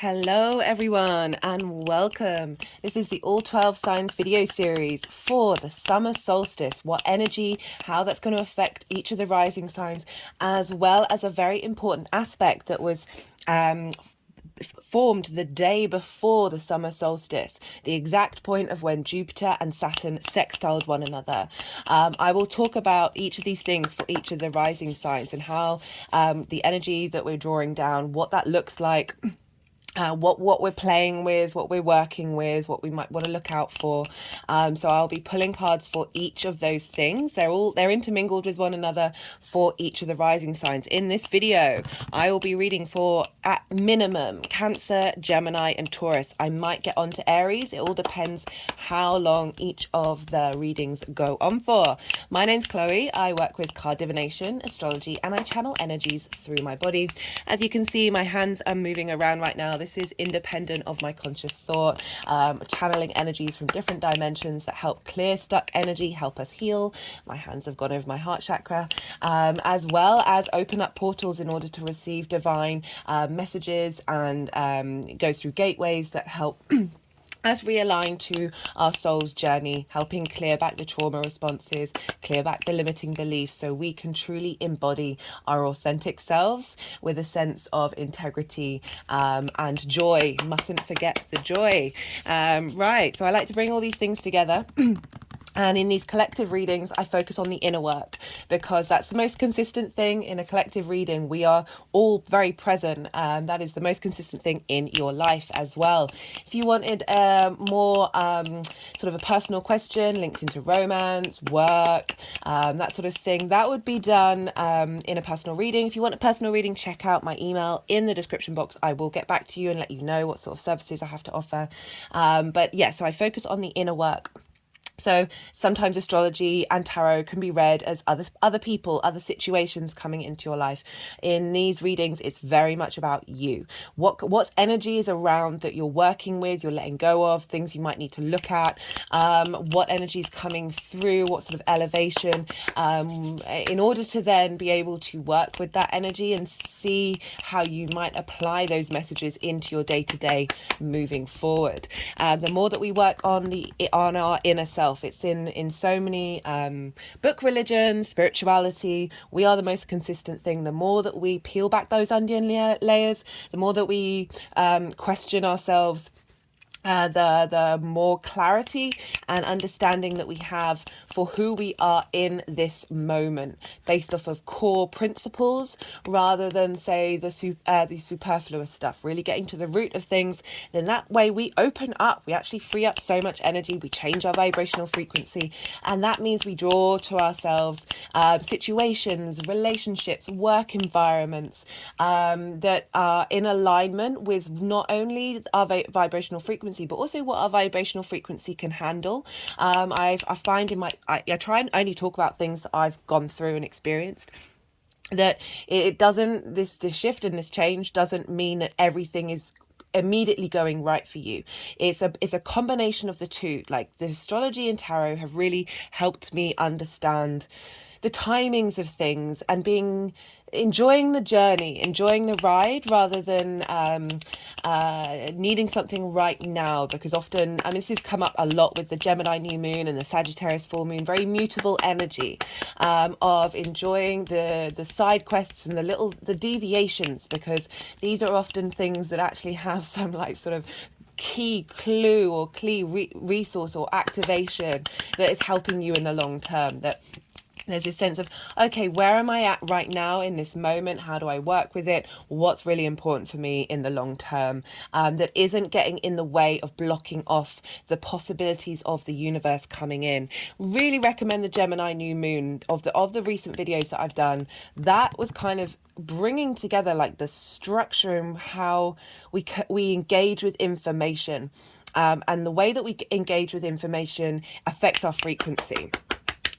Hello everyone and welcome. This is the All 12 Signs video series for the summer solstice, what energy, how that's going to affect each of the rising signs, as well as a very important aspect that was formed the day before the summer solstice, the exact point of when Jupiter and Saturn sextiled one another. I will talk about each of these things for each of the rising signs and how the energy that we're drawing down, what that looks like, what we're playing with, what we're working with, what we might want to look out for. So I'll be pulling cards for each of those things. They're intermingled with one another for each of the rising signs. In this video, I will be reading for, at minimum, Cancer, Gemini, and Taurus. I might get onto Aries. It all depends how long each of the readings go on for. My name's Chloe. I work with card divination, astrology, and I channel energies through my body. As you can see, my hands are moving around right now. This is independent of my conscious thought, channeling energies from different dimensions that help clear stuck energy, help us heal. My hands have gone over my heart chakra, as well as open up portals in order to receive divine messages and go through gateways that help us realign to our soul's journey, helping clear back the trauma responses, clear back the limiting beliefs so we can truly embody our authentic selves with a sense of integrity and joy. Mustn't forget the joy. Right, so I like to bring all these things together. And in these collective readings, I focus on the inner work because that's the most consistent thing in a collective reading. We are all very present. That is the most consistent thing in your life as well. If you wanted more sort of a personal question linked into romance, work, that sort of thing, that would be done in a personal reading. If you want a personal reading, check out my email in the description box. I will get back to you and let you know what sort of services I have to offer. But yeah, so I focus on the inner work. So sometimes astrology and tarot can be read as other people, other situations coming into your life. In these readings, it's very much about you. What's energy is around that you're working with, you're letting go of, things you might need to look at, what energy is coming through, what sort of elevation, in order to then be able to work with that energy and see how you might apply those messages into your day-to-day moving forward. The more that we work on our inner self, it's in so many book religions, spirituality. We are the most consistent thing. The more that we peel back those onion layers, the more that we question ourselves, the more clarity and understanding that we have for who we are in this moment, based off of core principles rather than say the superfluous stuff, really getting to the root of things. Then that way we open up, we actually free up so much energy, we change our vibrational frequency, and that means we draw to ourselves situations, relationships, work environments that are in alignment with not only our vibrational frequency but also what our vibrational frequency can handle. I find I try and only talk about things that I've gone through and experienced, that it doesn't, this shift and this change doesn't mean that everything is immediately going right for you. It's a combination of the two. Like the astrology and tarot have really helped me understand the timings of things and enjoying the journey, enjoying the ride, rather than needing something right now. Because often, this has come up a lot with the Gemini new moon and the Sagittarius full moon, very mutable energy of enjoying the side quests and the deviations, because these are often things that actually have some like sort of key clue or key resource or activation that is helping you in the long term. That there's this sense of, okay, where am I at right now in this moment? How do I work with it? What's really important for me in the long term, that isn't getting in the way of blocking off the possibilities of the universe coming in. Really recommend the Gemini new moon. Of the recent videos that I've done, that was kind of bringing together like the structure and how we engage with information, and the way that we engage with information affects our frequency.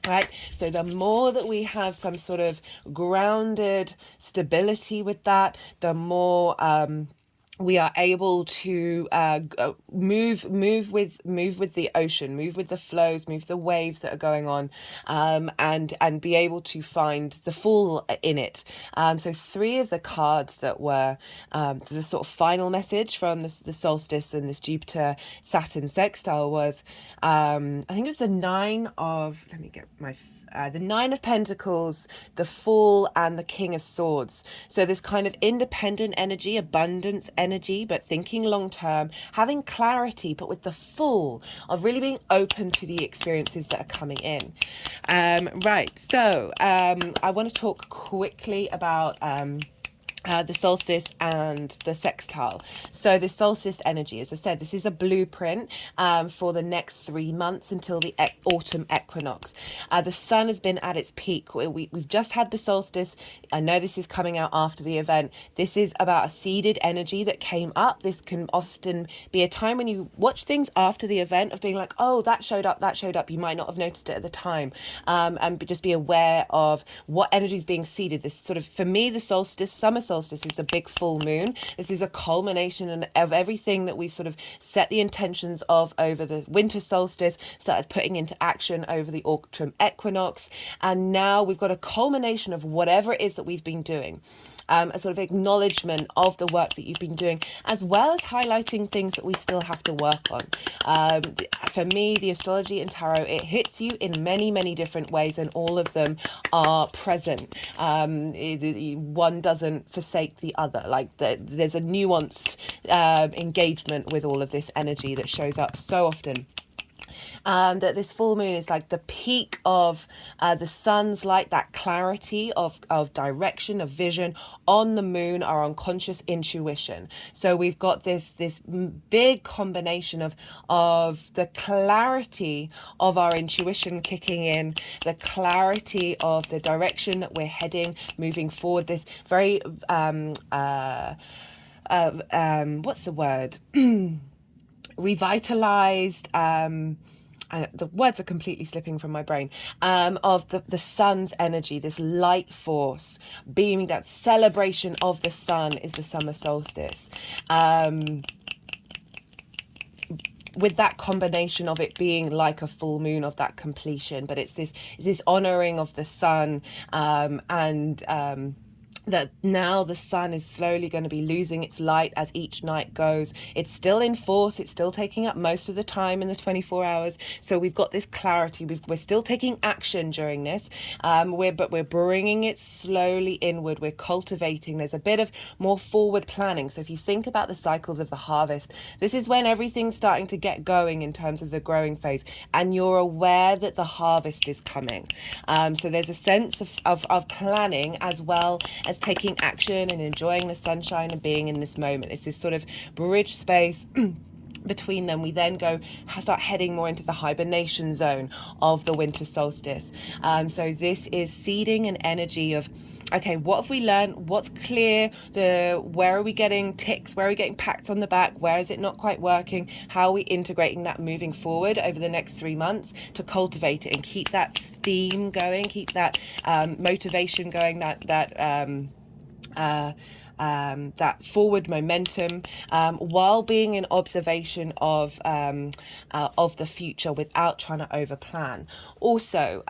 Right, so the more that we have some sort of grounded stability with that, the more we are able to move with the ocean, move with the flows, move the waves that are going on, and be able to find the full in it. So three of the cards that were the sort of final message from the solstice and this Jupiter Saturn sextile was, I think it was the nine of, let me get my the Nine of Pentacles, the Fool, and the King of Swords. So this kind of independent energy, abundance energy, but thinking long term, having clarity, but with the Fool of really being open to the experiences that are coming in. Right, so I want to talk quickly about the solstice and the sextile. So the solstice energy, as I said, this is a blueprint for the next 3 months until the autumn equinox. The sun has been at its peak. We've just had the solstice. I know this is coming out after the event. This is about a seeded energy that came up. This can often be a time when you watch things after the event of being like, oh, that showed up, that showed up. You might not have noticed it at the time. And just be aware of what energy is being seeded. This sort of, for me, the solstice, summer solstice is a big full moon. This is a culmination of everything that we've sort of set the intentions of over the winter solstice, started putting into action over the autumn equinox. And now we've got a culmination of whatever it is that we've been doing. A sort of acknowledgement of the work that you've been doing, as well as highlighting things that we still have to work on. For me, the astrology and tarot, it hits you in many, many different ways, and all of them are present. One doesn't forsake the other. Like there's a nuanced engagement with all of this energy that shows up so often. That this full moon is like the peak of the sun's light, that clarity of direction, of vision on the moon, our unconscious intuition. So we've got this big combination of the clarity of our intuition kicking in, the clarity of the direction that we're heading, moving forward, this very what's the word? Revitalized, the words are completely slipping from my brain, of the sun's energy, this light force beaming, that celebration of the sun is the summer solstice. With that combination of it being like a full moon, of that completion, but it's this honoring of the sun, and that now the sun is slowly going to be losing its light as each night goes. It's still in force. It's still taking up most of the time in the 24 hours. So we've got this clarity. We're still taking action during this. But we're bringing it slowly inward. We're cultivating. There's a bit of more forward planning. So if you think about the cycles of the harvest, this is when everything's starting to get going in terms of the growing phase, and you're aware that the harvest is coming. So there's a sense of planning, as well as taking action and enjoying the sunshine and being in this moment. It's this sort of bridge space between them. We then start heading more into the hibernation zone of the winter solstice. So this is seeding an energy of, okay, what have we learned? What's clear? Where are we getting ticks? Where are we getting pats on the back? Where is it not quite working? How are we integrating that moving forward over the next 3 months to cultivate it and keep that steam going, keep that motivation going, that forward momentum, while being in observation of the future without trying to overplan. Also,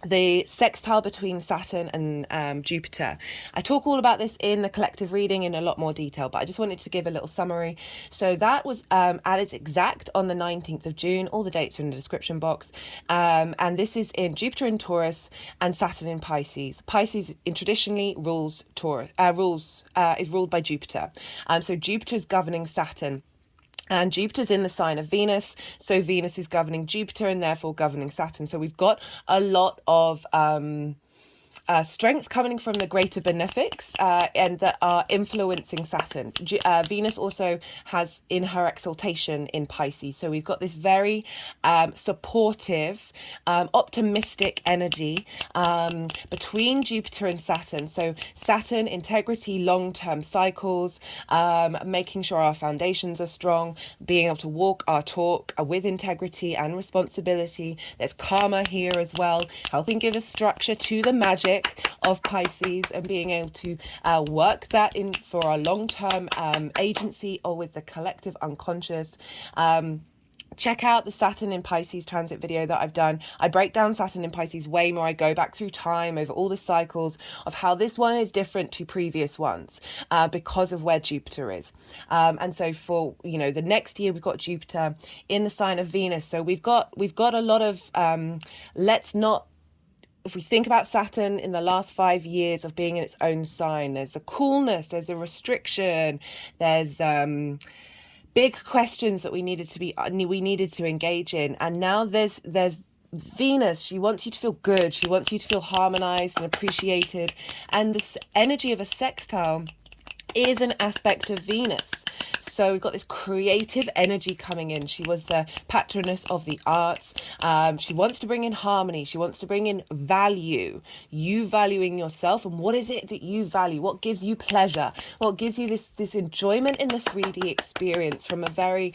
the sextile between Saturn and Jupiter. I talk all about this in the collective reading in a lot more detail, but I just wanted to give a little summary. So that was at its exact on the 19th of June. All the dates are in the description box. And this is in Jupiter in Taurus and Saturn in Pisces. Pisces traditionally is ruled by Jupiter. So Jupiter is governing Saturn. And Jupiter's in the sign of Venus, so Venus is governing Jupiter and therefore governing Saturn. So we've got a lot of strength coming from the greater benefics and that are influencing Saturn. Venus also has in her exaltation in Pisces. So we've got this very supportive, optimistic energy between Jupiter and Saturn. So Saturn, integrity, long-term cycles, making sure our foundations are strong, being able to walk our talk with integrity and responsibility. There's karma here as well, helping give a structure to the magic energetic of Pisces and being able to work that in for our long-term agency or with the collective unconscious. Check out the Saturn in Pisces transit video that I've done. I break down Saturn in Pisces way more. I go back through time over all the cycles of how this one is different to previous ones because of where Jupiter is. And so for, you know, the next year, we've got Jupiter in the sign of Venus. So we've got a lot of, if we think about Saturn in the last 5 years of being in its own sign, there's a coolness, there's a restriction, there's big questions that we needed to engage in, and now there's Venus. She wants you to feel good, she wants you to feel harmonized and appreciated, and this energy of a sextile is an aspect of Venus. So we've got this creative energy coming in. She was the patroness of the arts. She wants to bring in harmony. She wants to bring in value. You valuing yourself, and what is it that you value? What gives you pleasure? What gives you this enjoyment in the 3D experience from a very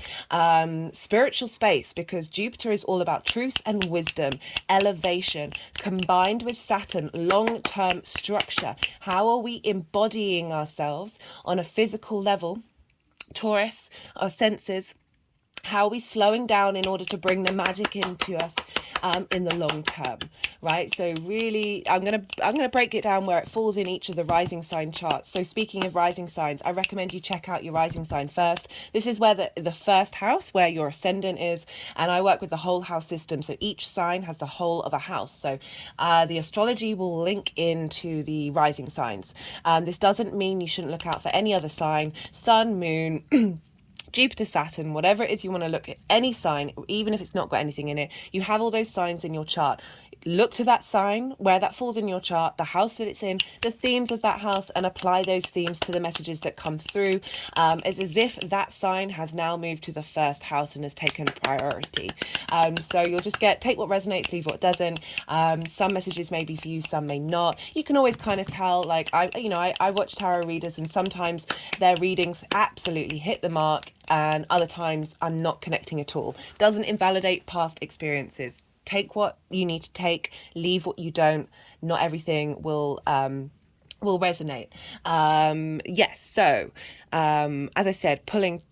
spiritual space? Because Jupiter is all about truth and wisdom, elevation, combined with Saturn, long-term structure. How are we embodying ourselves on a physical level? Taurus, our senses. How are we slowing down in order to bring the magic into us in the long term, right? So really, I'm gonna break it down where it falls in each of the rising sign charts. So speaking of rising signs, I recommend you check out your rising sign first. This is where the first house, where your ascendant is, and I work with the whole house system. So each sign has the whole of a house. So the astrology will link into the rising signs. This doesn't mean you shouldn't look out for any other sign, sun, moon, Jupiter, Saturn, whatever it is you want to look at, any sign, even if it's not got anything in it, you have all those signs in your chart. Look to that sign, where that falls in your chart, the house that it's in, the themes of that house, and apply those themes to the messages that come through. It's as if that sign has now moved to the first house and has taken priority. So you'll just take what resonates, leave what doesn't. Some messages may be for you, some may not. You can always kind of tell, like, I watch tarot readers, and sometimes their readings absolutely hit the mark, and other times I'm not connecting at all. Doesn't invalidate past experiences. Take what you need to take, leave what you don't. Not everything will resonate. Yes, so as I said, pulling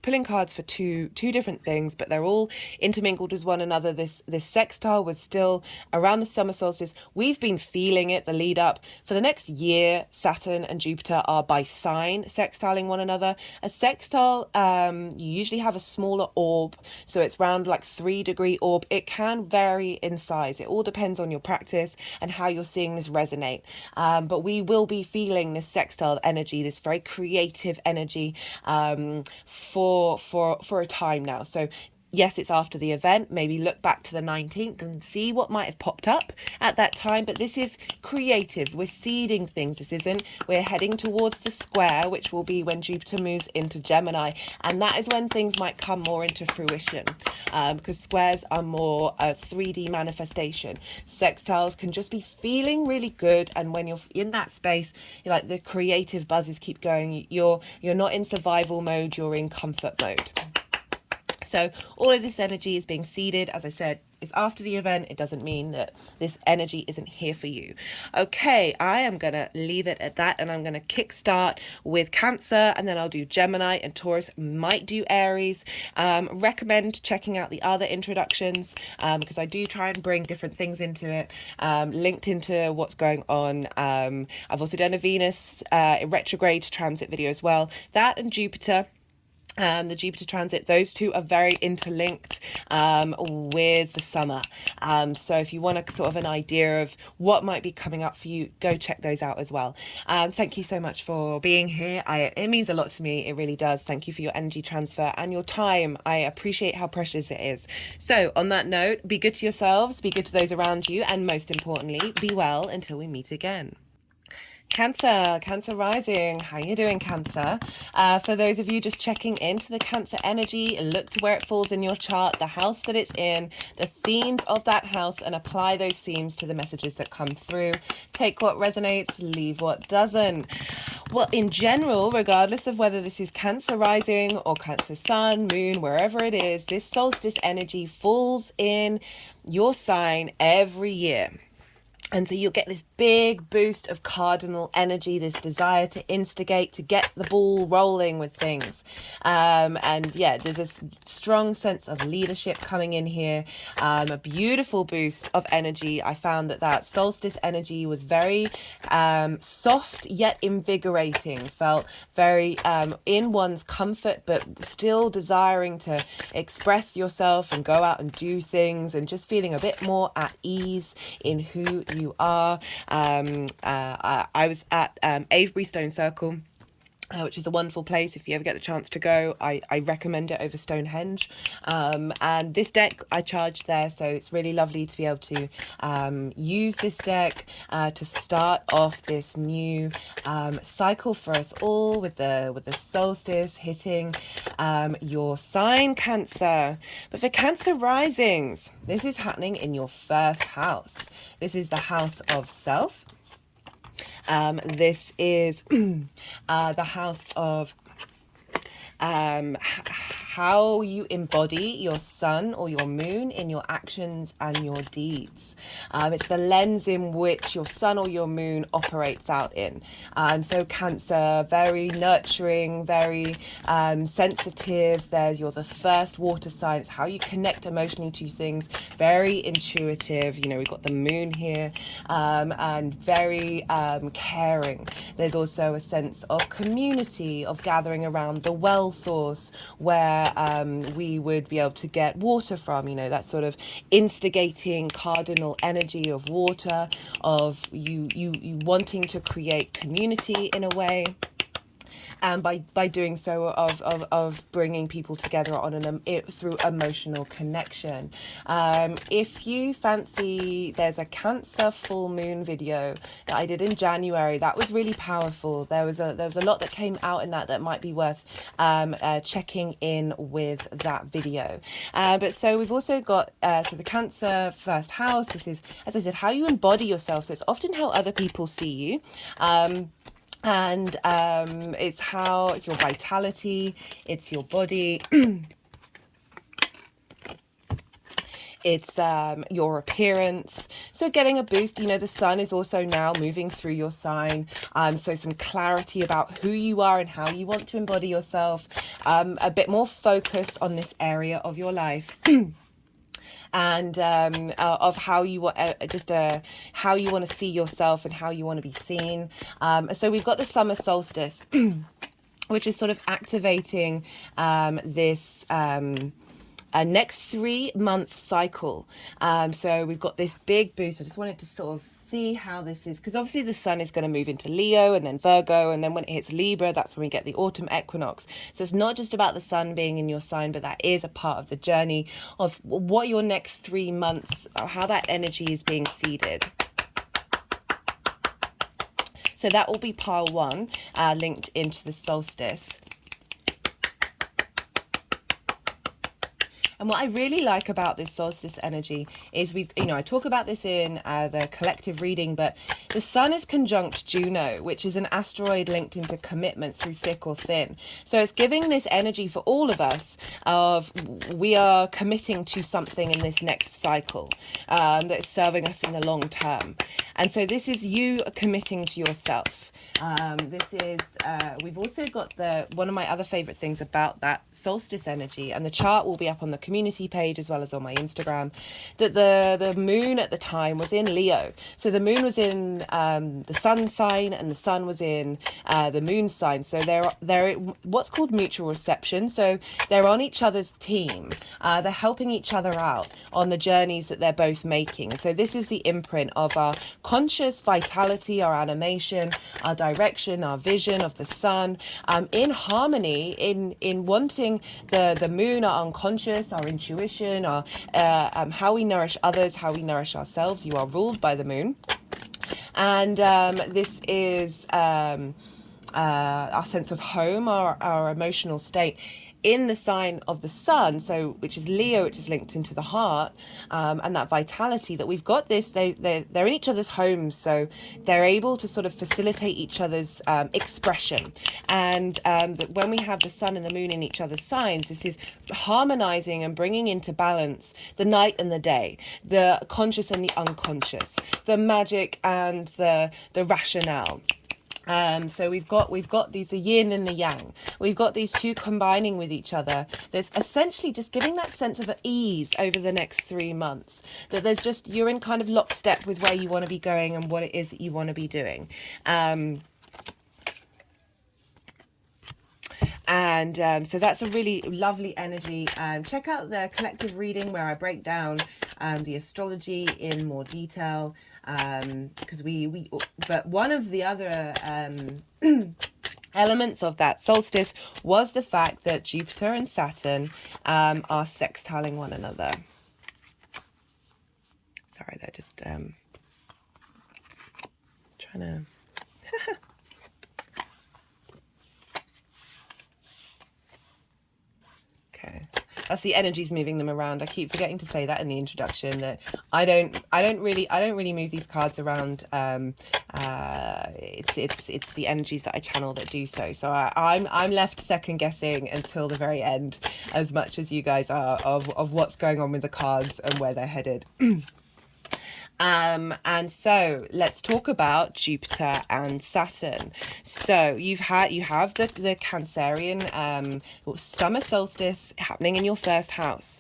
pulling cards for two different things, but they're all intermingled with one another. This sextile was still around the summer solstice. We've been feeling it, the lead up. For the next year, Saturn and Jupiter are by sign sextiling one another. A sextile, you usually have a smaller orb, so it's round like 3-degree orb. It can vary in size. It all depends on your practice and how you're seeing this resonate. But we will be feeling this sextile energy, this very creative energy, for a time now. So yes, it's after the event. Maybe look back to the 19th and see what might have popped up at that time. But this is creative. We're seeding things. We're heading towards the square, which will be when Jupiter moves into Gemini. And that is when things might come more into fruition, because squares are more a 3D manifestation. Sextiles can just be feeling really good. And when you're in that space, you're like, the creative buzzes keep going. You're not in survival mode, you're in comfort mode. So all of this energy is being seeded. As I said, it's after the event. It doesn't mean that this energy isn't here for you. Okay, I am going to leave it at that, and I'm going to kickstart with Cancer, and then I'll do Gemini and Taurus, might do Aries. Recommend checking out the other introductions, because I do try and bring different things into it, linked into what's going on. I've also done a Venus retrograde transit video as well. That and Jupiter. The Jupiter transit, those two are very interlinked with the summer. So if you want a sort of an idea of what might be coming up for you, go check those out as well. Thank you so much for being here. It means a lot to me. It really does. Thank you for your energy transfer and your time. I appreciate how precious it is. So on that note, be good to yourselves, be good to those around you, and most importantly, be well until we meet again. Cancer rising. How you doing, Cancer? For those of you just checking into the Cancer energy, look to where it falls in your chart, the house that it's in, the themes of that house, and apply those themes to the messages that come through. Take what resonates, leave what doesn't. Well, in general, regardless of whether this is Cancer rising or Cancer sun, moon, wherever it is, this solstice energy falls in your sign every year. And so you'll get this big boost of cardinal energy, this desire to instigate, to get the ball rolling with things. And yeah, there's a strong sense of leadership coming in here, a beautiful boost of energy. I found that solstice energy was very soft yet invigorating, felt very in one's comfort, but still desiring to express yourself and go out and do things, and just feeling a bit more at ease in who you are. I was at Avebury Stone Circle, which is a wonderful place. If you ever get the chance to go, I recommend it over Stonehenge. And this deck I charged there, so it's really lovely to be able to use this deck to start off this new cycle for us all, with the solstice hitting your sign, Cancer. But for Cancer risings, this is happening in your first house. This is the house of self. This is the house of how you embody your sun or your moon in your actions and your deeds. It's the lens in which your sun or your moon operates out in. So Cancer, very nurturing, very sensitive. You're the first water sign. It's how you connect emotionally to things. Very intuitive. You know, we've got the moon here, and very caring. There's also a sense of community, of gathering around the well source where we would be able to get water from, you know, that sort of instigating cardinal energy of water, of you wanting to create community in a way. And by doing so, of bringing people together on through emotional connection. If you fancy, there's a Cancer full moon video that I did in January. That was really powerful. There was a lot that came out in that might be worth checking in with that video. But so we've also got so the Cancer first house. This is, as I said, how you embody yourself. So it's often how other people see you. And it's your vitality, it's your body, it's your appearance. So getting a boost, you know, the sun is also now moving through your sign. So some clarity about who you are and how you want to embody yourself. A bit more focus on this area of your life. And of how you want how you want to see yourself and how you want to be seen. So we've got the summer solstice, which is sort of activating this next 3 month cycle. So we've got this big boost. I just wanted to sort of see how this is, because obviously the sun is going to move into Leo and then Virgo, and then when it hits Libra, that's when we get the autumn equinox. So it's not just about the sun being in your sign, but that is a part of the journey of what your next 3 months, how that energy is being seeded. So that will be pile 1, linked into the solstice. And what I really like about this solstice energy is I talk about this in the collective reading, but the sun is conjunct Juno, which is an asteroid linked into commitment through thick or thin. So it's giving this energy for all of us of we are committing to something in this next cycle that's serving us in the long term. And so this is you committing to yourself. This is, we've also got one of my other favorite things about that solstice energy, and the chart will be up on the community page as well as on my Instagram, that the moon at the time was in Leo. So the moon was in the sun sign and the sun was in the moon sign. So they're what's called mutual reception. So they're on each other's team. They're helping each other out on the journeys that they're both making. So this is the imprint of our conscious vitality, our animation, our direction, our vision of the sun, in harmony, in wanting the moon, our unconscious, our intuition, our how we nourish others, how we nourish ourselves. You are ruled by the moon. And this is our sense of home, our emotional state, in the sign of the sun, so which is Leo, which is linked into the heart, and that vitality that we've got this, they're in each other's homes, so they're able to sort of facilitate each other's expression. And that when we have the sun and the moon in each other's signs, this is harmonizing and bringing into balance the night and the day, the conscious and the unconscious, the magic and the rationale. So we've got these, the yin and the yang. We've got these two combining with each other. There's essentially just giving that sense of ease over the next 3 months. That there's just, you're in kind of lockstep with where you want to be going and what it is that you want to be doing. So that's a really lovely energy. Check out the collective reading where I break down the astrology in more detail, because but one of the other elements of that solstice was the fact that Jupiter and Saturn are sextiling one another. Sorry, they're just trying to okay, that's the energies moving them around. I keep forgetting to say that in the introduction, that I don't really move these cards around. It's the energies that I channel that do so. So I'm left second guessing until the very end, as much as you guys are, of what's going on with the cards and where they're headed. And so let's talk about Jupiter and Saturn. So you have the Cancerian summer solstice happening in your first house.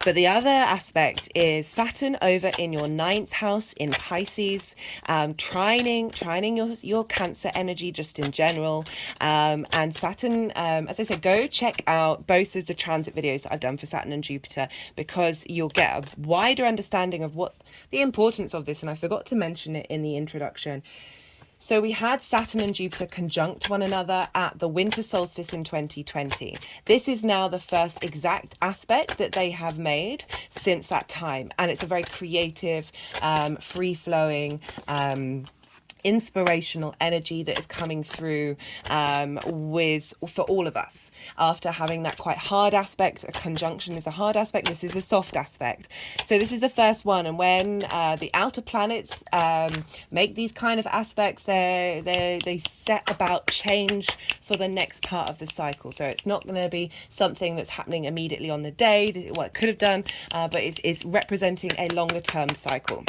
But the other aspect is Saturn over in your 9th house in Pisces, trining your Cancer energy just in general. And Saturn, as I said, go check out both of the transit videos that I've done for Saturn and Jupiter, because you'll get a wider understanding of what the importance of this. And I forgot to mention it in the introduction. So we had Saturn and Jupiter conjunct one another at the winter solstice in 2020. This is now the first exact aspect that they have made since that time. And it's a very creative, free-flowing, inspirational energy that is coming through for all of us. After having that quite hard aspect, a conjunction is a hard aspect, this is a soft aspect. So this is the first one, and when the outer planets make these kind of aspects, they set about change for the next part of the cycle. So it's not going to be something that's happening immediately on the day, well, it could have done, but it's representing a longer term cycle.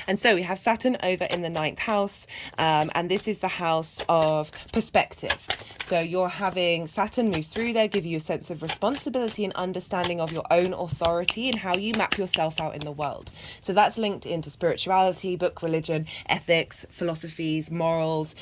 And so we have Saturn over in the 9th house, and this is the house of perspective. So you're having Saturn move through there, give you a sense of responsibility and understanding of your own authority and how you map yourself out in the world. So that's linked into spirituality, book religion, ethics, philosophies, morals,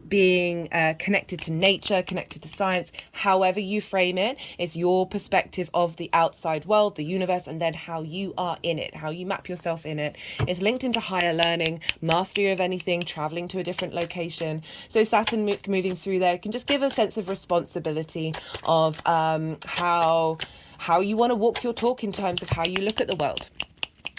being connected to nature, connected to science. However you frame it, it's your perspective of the outside world, the universe, and then how you are in it, how you map yourself in it. It's linked into higher learning, mastery of anything, traveling to a different location. So Saturn moving through there can just give a sense of responsibility of how you want to walk your talk in terms of how you look at the world.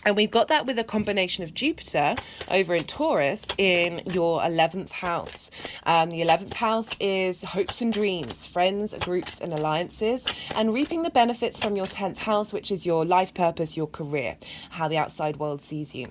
And we've got that with a combination of Jupiter over in Taurus in your 11th house. The 11th house is hopes and dreams, friends, groups and alliances, and reaping the benefits from your 10th house, which is your life purpose, your career, how the outside world sees you.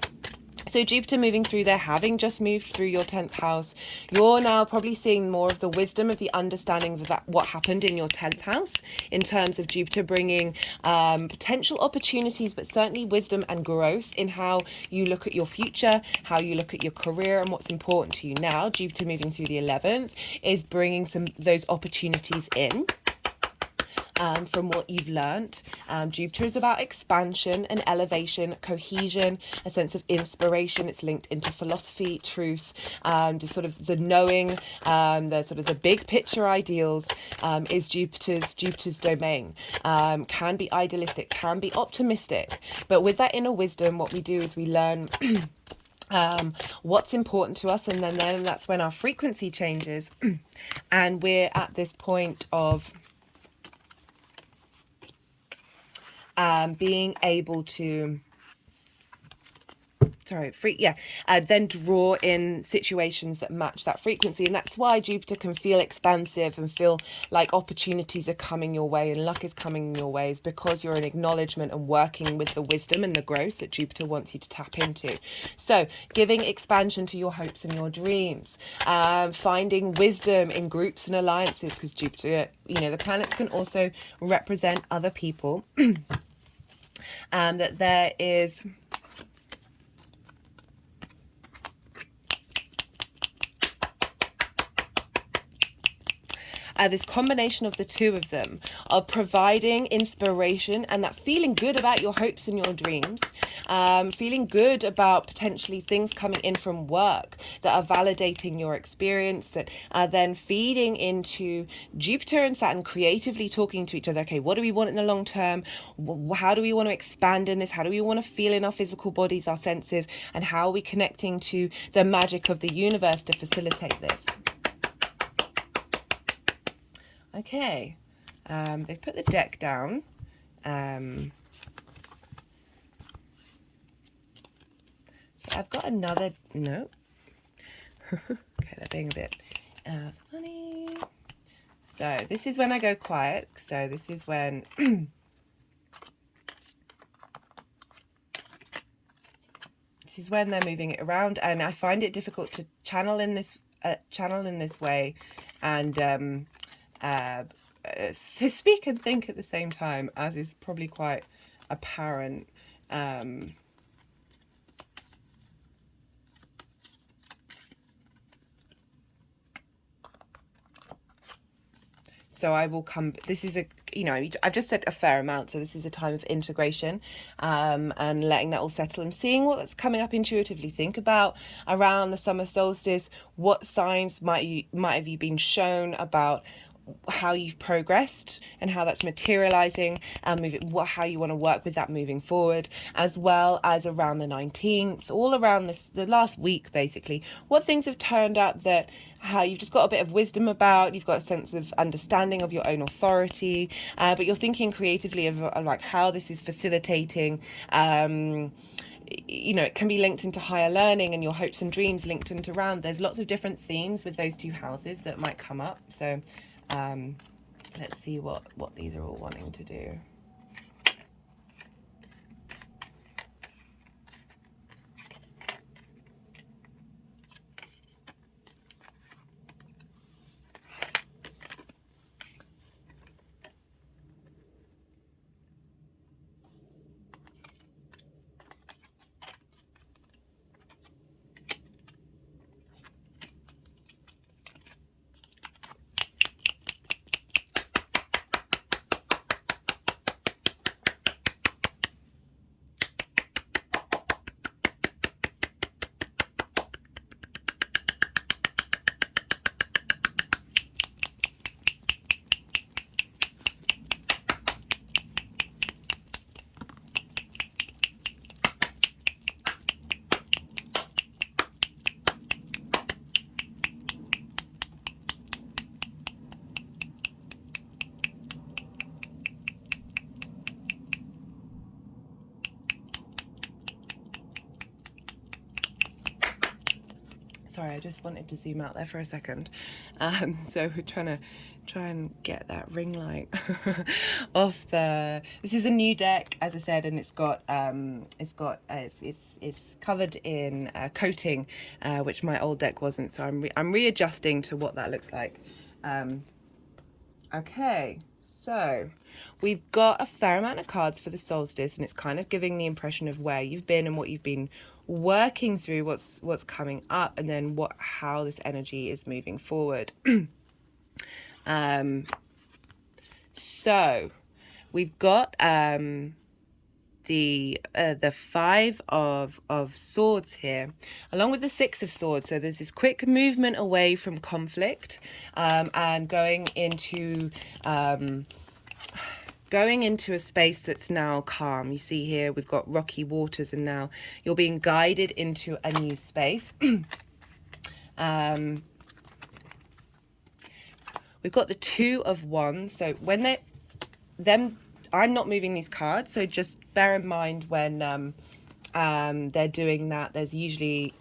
So Jupiter moving through there, having just moved through your 10th house, you're now probably seeing more of the wisdom of the understanding of that, what happened in your 10th house, in terms of Jupiter bringing potential opportunities, but certainly wisdom and growth in how you look at your future, how you look at your career and what's important to you now. Jupiter moving through the 11th is bringing those opportunities in. From what you've learnt. Jupiter is about expansion and elevation, cohesion, a sense of inspiration. It's linked into philosophy, truth, just sort of the knowing, the sort of the big picture ideals is Jupiter's domain. Can be idealistic, can be optimistic, but with that inner wisdom, what we do is we learn what's important to us, and then that's when our frequency changes and we're at this point of being able to then draw in situations that match that frequency. And that's why Jupiter can feel expansive and feel like opportunities are coming your way and luck is coming your way, is because you're in acknowledgement and working with the wisdom and the growth that Jupiter wants you to tap into. So giving expansion to your hopes and your dreams, finding wisdom in groups and alliances, because Jupiter, the planets can also represent other people. That there is this combination of the two of them, of providing inspiration and that feeling good about your hopes and your dreams, feeling good about potentially things coming in from work that are validating your experience, that are then feeding into Jupiter and Saturn creatively talking to each other. Okay, what do we want in the long term? How do we want to expand in this? How do we want to feel in our physical bodies, our senses? And how are we connecting to the magic of the universe to facilitate this? Okay, they've put the deck down. I've got another, no. Okay, they're being a bit funny. So this is when I go quiet. So this is when this is when they're moving it around, and I find it difficult to channel in this way, and to speak and think at the same time, as is probably quite apparent. So I will come, this is I've just said a fair amount, so this is a time of integration, and letting that all settle and seeing what's coming up intuitively. Think about around the summer solstice, what signs might have you been shown about how you've progressed and how that's materializing, and how you want to work with that moving forward, as well as around the 19th, all around the last week, basically, what things have turned up that how you've just got a bit of wisdom about, you've got a sense of understanding of your own authority, but you're thinking creatively of like how this is facilitating, it can be linked into higher learning and your hopes and dreams linked into around. There's lots of different themes with those two houses that might come up. So let's see what these are all wanting to do. Sorry, I just wanted to zoom out there for a second. So we're try and get that ring light off the. This is a new deck, as I said, and it's covered in coating, which my old deck wasn't. So I'm readjusting to what that looks like. Okay, so we've got a fair amount of cards for the solstice, and it's kind of giving the impression of where you've been and what you've been working through, what's coming up, and then how this energy is moving forward. So we've got the Five of Swords here, along with the Six of Swords. So there's this quick movement away from conflict, and going into a space that's now calm. You see here we've got rocky waters, and now you're being guided into a new space. We've got the Two of Wands. So when I'm not moving these cards, so just bear in mind when they're doing that. There's usually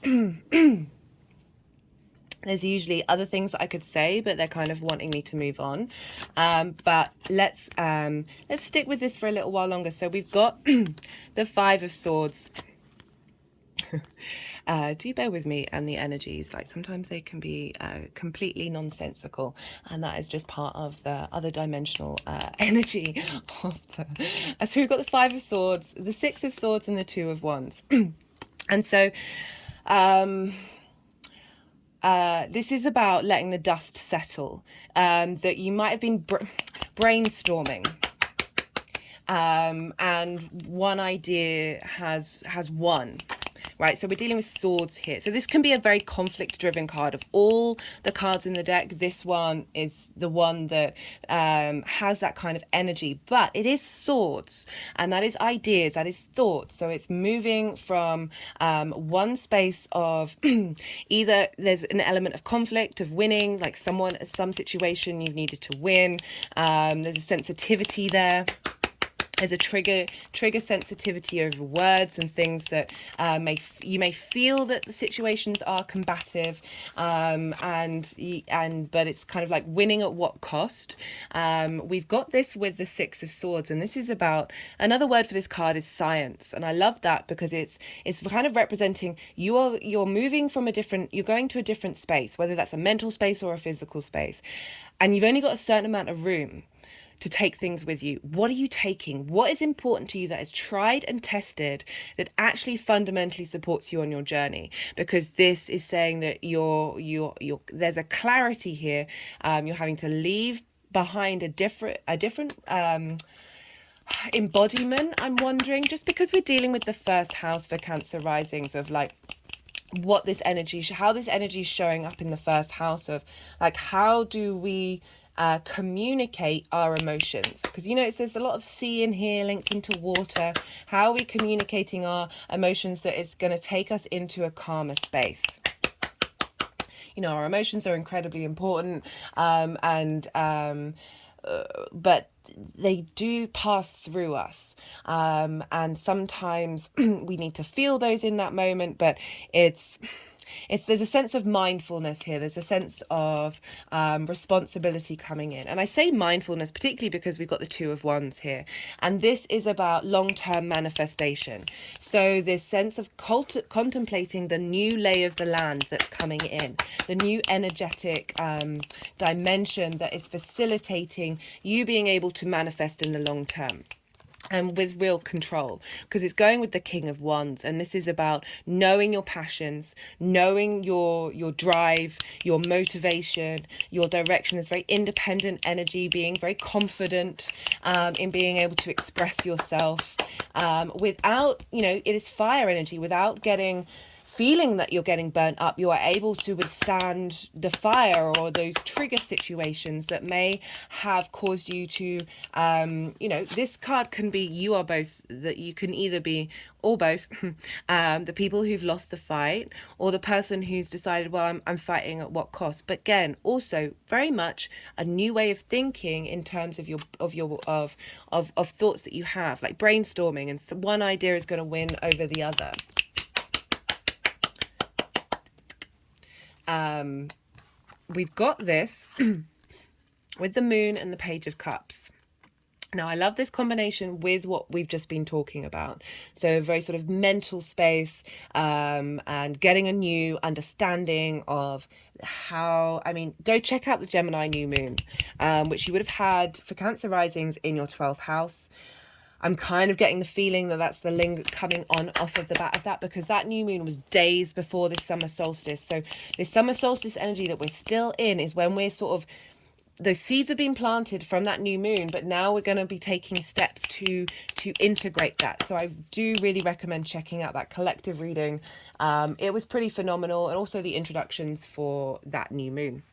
there's usually other things that I could say, but they're kind of wanting me to move on. But let's stick with this for a little while longer. So we've got the Five of Swords. Do bear with me and the energies. Like sometimes they can be completely nonsensical, and that is just part of the other dimensional energy of the. So we've got the Five of Swords, the Six of Swords, and the Two of Wands. And so this is about letting the dust settle. That you might have been brainstorming, and one idea has won. Right, so we're dealing with swords here. So this can be a very conflict-driven card. Of all the cards in the deck, this one is the one that has that kind of energy. But it is swords, and that is ideas, that is thoughts. So it's moving from one space of either there's an element of conflict, of winning, like some situation you've needed to win. There's a sensitivity there. There's a trigger sensitivity over words and things that you may feel that the situations are combative, but it's kind of like winning at what cost. We've got this with the Six of Swords, and this is about, another word for this card is science, and I love that because it's kind of representing you're moving from you're going to a different space, whether that's a mental space or a physical space, and you've only got a certain amount of room to take things with you. What are you taking? What is important to you that is tried and tested, that actually fundamentally supports you on your journey? Because this is saying that there's a clarity here. You're having to leave behind a different embodiment, I'm wondering, just because we're dealing with the first house for Cancer risings, of like what this energy, how this energy is showing up in the first house, of like, how do we communicate our emotions? Because there's a lot of sea in here linked into water. How are we communicating our emotions that is going to take us into a calmer space? Our emotions are incredibly important, but they do pass through us, and sometimes we need to feel those in that moment, but there's a sense of mindfulness here. There's a sense of responsibility coming in. And I say mindfulness particularly because we've got the Two of Wands here. And this is about long-term manifestation. So this sense of contemplating the new lay of the land that's coming in, the new energetic dimension that is facilitating you being able to manifest in the long term. And with real control, because it's going with the King of Wands, and this is about knowing your passions, knowing your drive, your motivation, your direction. Is very independent energy, being very confident in being able to express yourself without, it is fire energy, without feeling that you're getting burnt up. You are able to withstand the fire or those trigger situations that may have caused you to, this card can be, you are both, that you can either be, or both, the people who've lost the fight, or the person who's decided, well, I'm fighting at what cost. But again, also very much a new way of thinking in terms of of thoughts that you have, like brainstorming, and so one idea is going to win over the other. We've got this with the Moon and the Page of Cups. Now, I love this combination with what we've just been talking about. So a very sort of mental space, and getting a new understanding of go check out the Gemini new moon, which you would have had for Cancer risings in your 12th house. I'm kind of getting the feeling that that's the link coming on off of the back of that, because that new moon was days before this summer solstice. So this summer solstice energy that we're still in is when we're sort of, those seeds have been planted from that new moon, but now we're going to be taking steps to integrate that. So I do really recommend checking out that collective reading. It was pretty phenomenal, and also the introductions for that new moon.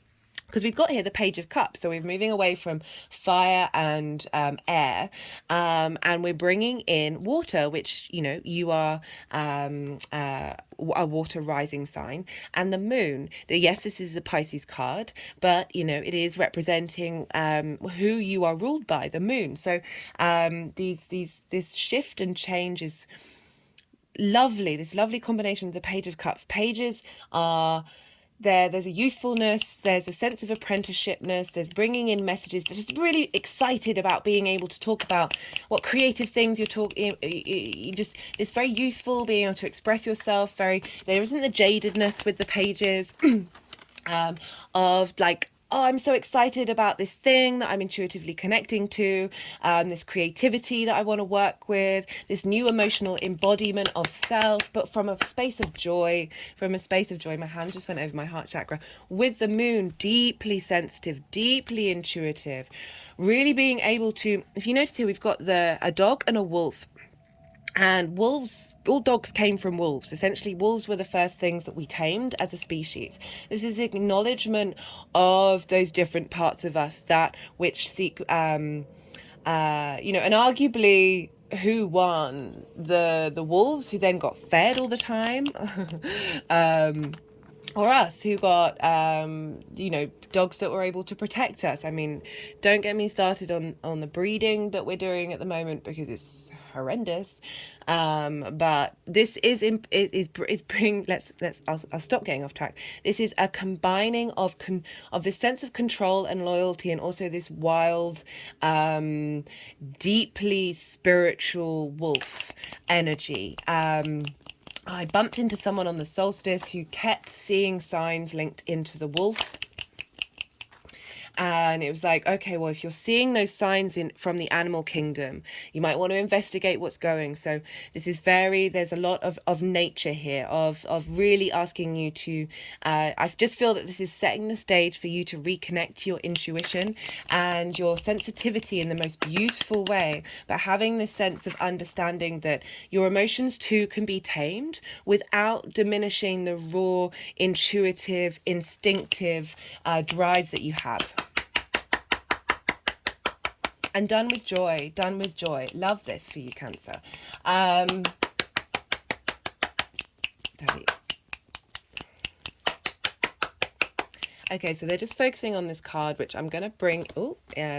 Because we've got here the Page of Cups, so we're moving away from fire and air, and we're bringing in water, which, you are a water rising sign, and the moon. Yes, this is a Pisces card, but, it is representing who you are ruled by, the moon. So this shift and change is this lovely combination of the Page of Cups. Pages are there's a usefulness, there's a sense of apprenticeshipness, there's bringing in messages. They're just really excited about being able to talk about what creative things you're talking. You just, it's very useful being able to express yourself. There isn't the jadedness with the pages. Of like, oh, I'm so excited about this thing that I'm intuitively connecting to, this creativity that I want to work with, this new emotional embodiment of self, but from a space of joy, My hand just went over my heart chakra. With the moon, deeply sensitive, deeply intuitive, really being able to, if you notice here, we've got a dog and a wolf. And wolves, all dogs came from wolves. Essentially, wolves were the first things that we tamed as a species. This is acknowledgement of those different parts of us that which seek, and arguably who won, the wolves who then got fed all the time, or us who got dogs that were able to protect us. I mean, don't get me started on the breeding that we're doing at the moment, because it's horrendous. But this is bring I'll stop getting off track. This is a combining of this sense of control and loyalty, and also this wild, deeply spiritual wolf energy. I bumped into someone on the solstice who kept seeing signs linked into the wolf. And it was like, okay, well, if you're seeing those signs from the animal kingdom, you might want to investigate what's going. So this is there's a lot of nature here, of really asking you to, I just feel that this is setting the stage for you to reconnect to your intuition and your sensitivity in the most beautiful way, but having this sense of understanding that your emotions too can be tamed without diminishing the raw, intuitive, instinctive drive that you have. And done with joy. Love this for you, Cancer. Okay, so they're just focusing on this card, which I'm going to bring.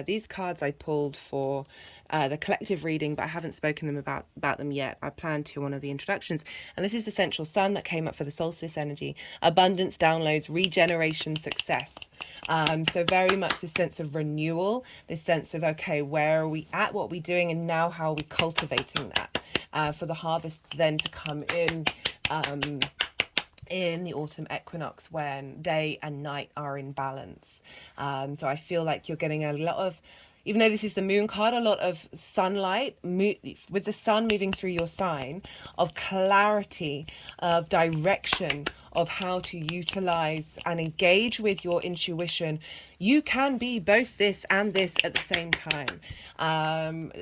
These cards I pulled for the collective reading, but I haven't spoken about them yet. I plan to one of the introductions. And this is the central sun that came up for the solstice energy. Abundance, downloads, regeneration, success. So very much this sense of renewal, this sense of, okay, where are we at, what are we doing, and now how are we cultivating that for the harvests then to come in the autumn equinox, when day and night are in balance. So I feel like you're getting a lot of, even though this is the moon card, a lot of sunlight with the sun moving through your sign, of clarity, of direction, of how to utilize and engage with your intuition. You can be both this and this at the same time.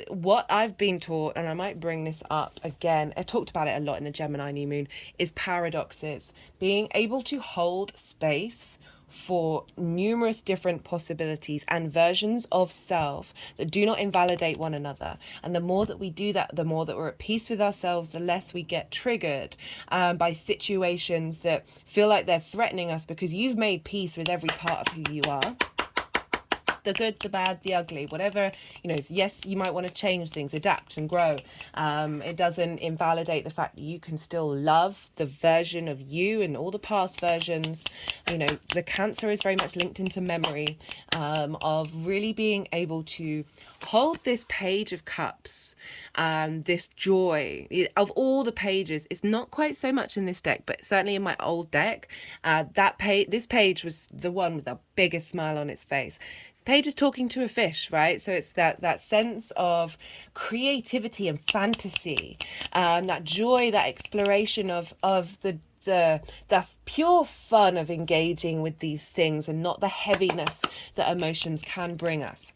What I've been taught, and I might bring this up again, I talked about it a lot in the Gemini new moon, is paradoxes. Being able to hold space for numerous different possibilities and versions of self that do not invalidate one another. And the more that we do that, the more that we're at peace with ourselves, the less we get triggered by situations that feel like they're threatening us, because you've made peace with every part of who you are. The good, the bad, the ugly, whatever, yes, you might want to change things, adapt and grow. It doesn't invalidate the fact that you can still love the version of you and all the past versions. The Cancer is very much linked into memory, of really being able to hold this Page of Cups, this joy. Of all the pages, it's not quite so much in this deck, but certainly in my old deck, this page was the one with the biggest smile on its face. Page is talking to a fish, right? So it's that sense of creativity and fantasy, that joy, that exploration of the pure fun of engaging with these things, and not the heaviness that emotions can bring us.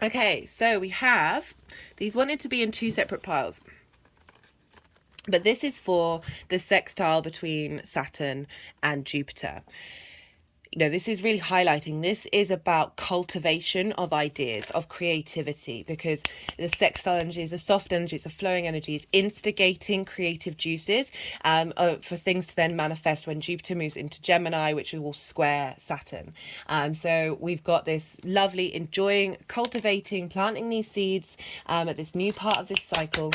Okay, so we have, these wanted to be in two separate piles, but this is for the sextile between Saturn and Jupiter. This is really highlighting, this is about cultivation of ideas, of creativity, because the sextile energy is a soft energy, it's a flowing energy, it's instigating creative juices for things to then manifest when Jupiter moves into Gemini, which will square Saturn. So we've got this lovely enjoying, cultivating, planting these seeds at this new part of this cycle.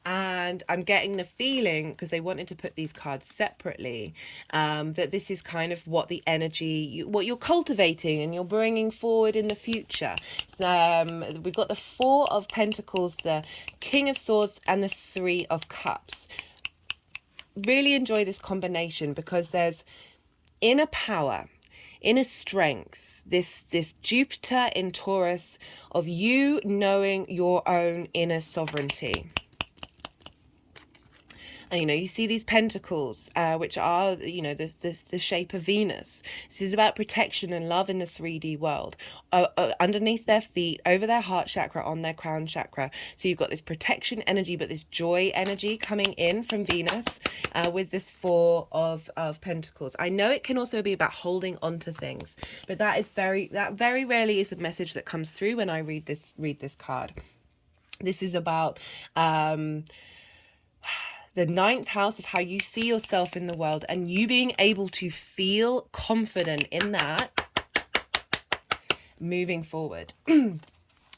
And I'm getting the feeling, because they wanted to put these cards separately, that this is kind of what the energy, what you're cultivating and you're bringing forward in the future. So we've got the Four of Pentacles, the King of Swords, and the Three of Cups. Really enjoy this combination because there's inner power, inner strength, this Jupiter in Taurus of you knowing your own inner sovereignty. And, you know, you see these pentacles, which are, you know, the shape of Venus. This is about protection and love in the 3D world. Underneath their feet, over their heart chakra, on their crown chakra. So you've got this protection energy, but this joy energy coming in from Venus with this Four of Pentacles. I know it can also be about holding on to things, but that very rarely is the message that comes through when I read this card. This is about the ninth house of how you see yourself in the world, and you being able to feel confident in that moving forward.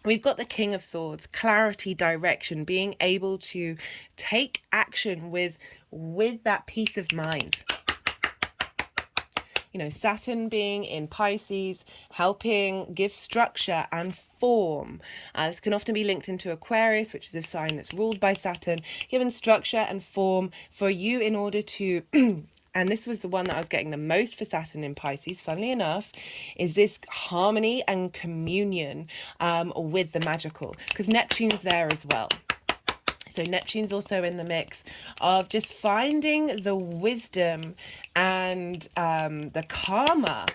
We've got the King of Swords, clarity, direction, being able to take action with that peace of mind. You know, Saturn being in Pisces, helping give structure and form. This can often be linked into Aquarius, which is a sign that's ruled by Saturn, given structure and form for you in order to, and this was the one that I was getting the most for Saturn in Pisces, funnily enough, is this harmony and communion with the magical, because Neptune's there as well. So Neptune's also in the mix of just finding the wisdom and the karma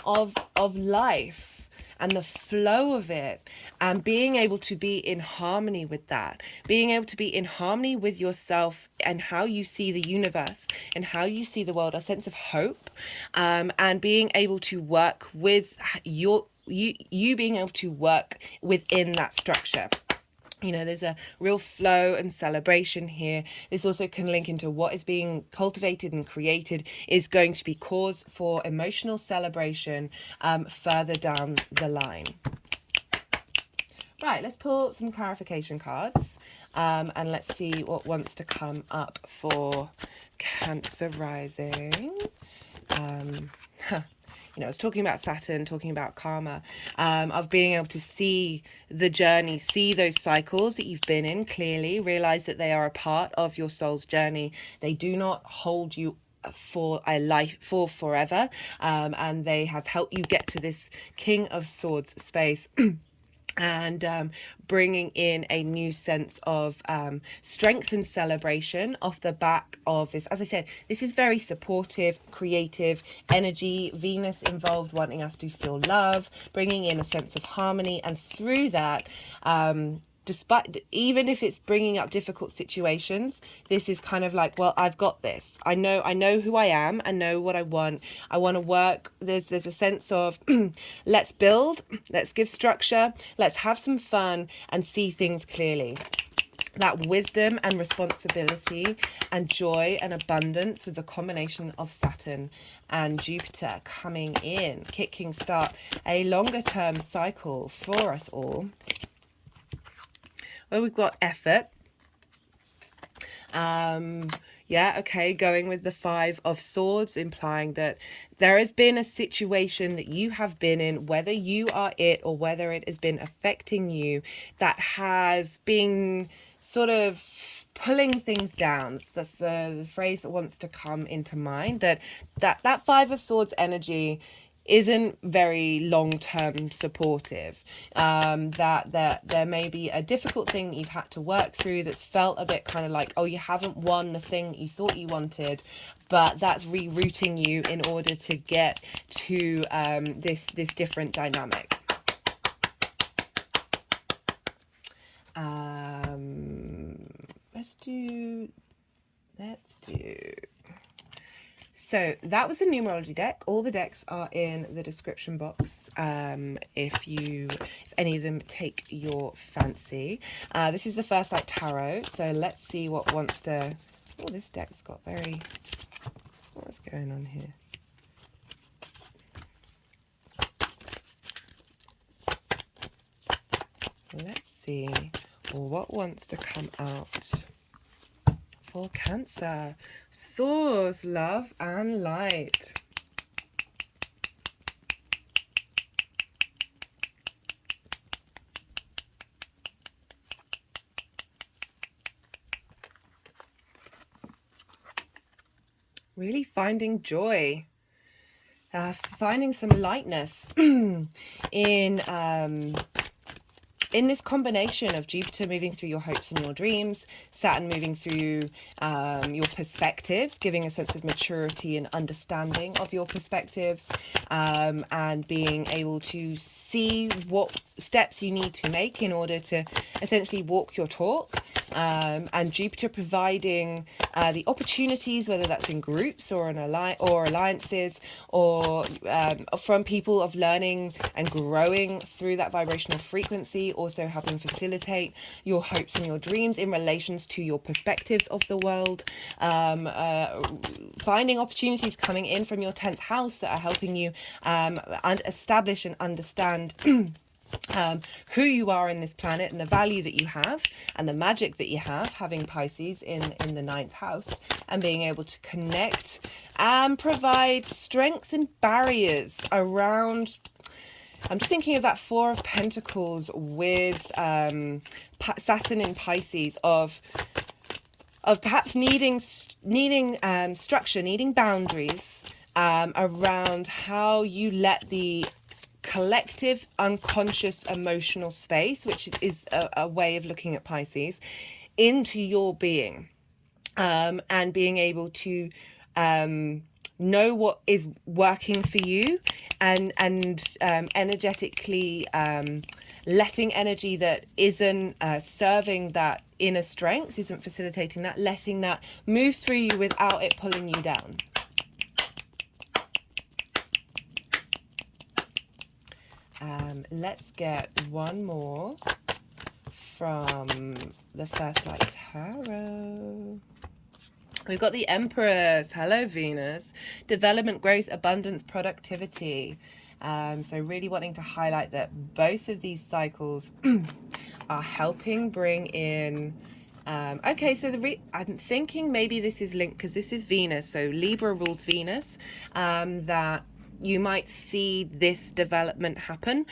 of life and the flow of it, and being able to be in harmony with that, being able to be in harmony with yourself and how you see the universe and how you see the world, a sense of hope, and being able to work with you being able to work within that structure. You know, there's a real flow and celebration here. This also can link into what is being cultivated and created is going to be cause for emotional celebration further down the line. Right, let's pull some clarification cards and let's see what wants to come up for Cancer rising. You know, I was talking about Saturn, talking about karma, of being able to see the journey, see those cycles that you've been in clearly, realize that they are a part of your soul's journey. They do not hold you for a life, for forever, and they have helped you get to this King of Swords space. And bringing in a new sense of strength and celebration off the back of this. As I said, this is very supportive, creative energy. Venus involved, wanting us to feel love, bringing in a sense of harmony, and through that, despite, even if it's bringing up difficult situations, this is kind of like, well, I've got this. I know who I am. I know what I want. I want to work. There's a sense of let's build, let's give structure, let's have some fun and see things clearly. That wisdom and responsibility and joy and abundance with the combination of Saturn and Jupiter coming in, kicking start a longer term cycle for us all. Well, we've got effort. Yeah, okay, going with the Five of Swords, implying that there has been a situation that you have been in, whether you are it or whether it has been affecting you, that has been sort of pulling things down. So that's the phrase that wants to come into mind, that Five of Swords energy isn't very long-term supportive, that there may be a difficult thing that you've had to work through that's felt a bit kind of like, oh, you haven't won the thing that you thought you wanted, but that's rerouting you in order to get to this different dynamic. Let's do So that was the numerology deck. All the decks are in the description box if any of them take your fancy. This is the First Light Tarot, so let's see what wants to... Oh, this deck's got very... What's going on here? Let's see what wants to come out for Cancer. Source, love and light. Really finding joy, finding some lightness in this combination of Jupiter moving through your hopes and your dreams, Saturn moving through your perspectives, giving a sense of maturity and understanding of your perspectives, and being able to see what steps you need to make in order to essentially walk your talk. And Jupiter providing the opportunities, whether that's in groups or alliances, or from people, of learning and growing through that vibrational frequency, also helping facilitate your hopes and your dreams in relations to your perspectives of the world. Finding opportunities coming in from your 10th house that are helping you establish and understand who you are in this planet and the value that you have and the magic that you have, having Pisces in the 9th house, and being able to connect and provide strength and barriers around. I'm just thinking of that Four of Pentacles with Saturn in Pisces, of perhaps needing structure, needing boundaries around how you let the collective unconscious emotional space, which is a way of looking at Pisces, into your being, and being able to know what is working for you, and energetically letting energy that isn't serving that inner strength, isn't facilitating that, letting that move through you without it pulling you down. Let's get one more from the First Light Tarot. We've got the Empress. Hello, Venus. Development, growth, abundance, productivity. So really wanting to highlight that both of these cycles are helping bring in... okay, so I'm thinking maybe this is linked because this is Venus. So Libra rules Venus. That you might see this development happen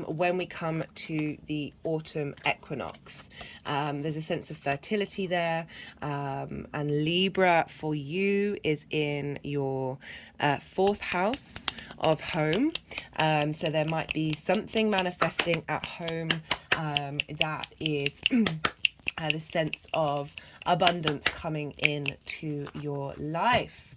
when we come to the autumn equinox. There's a sense of fertility there, and Libra for you is in your 4th house of home. So there might be something manifesting at home that is the sense of abundance coming into your life.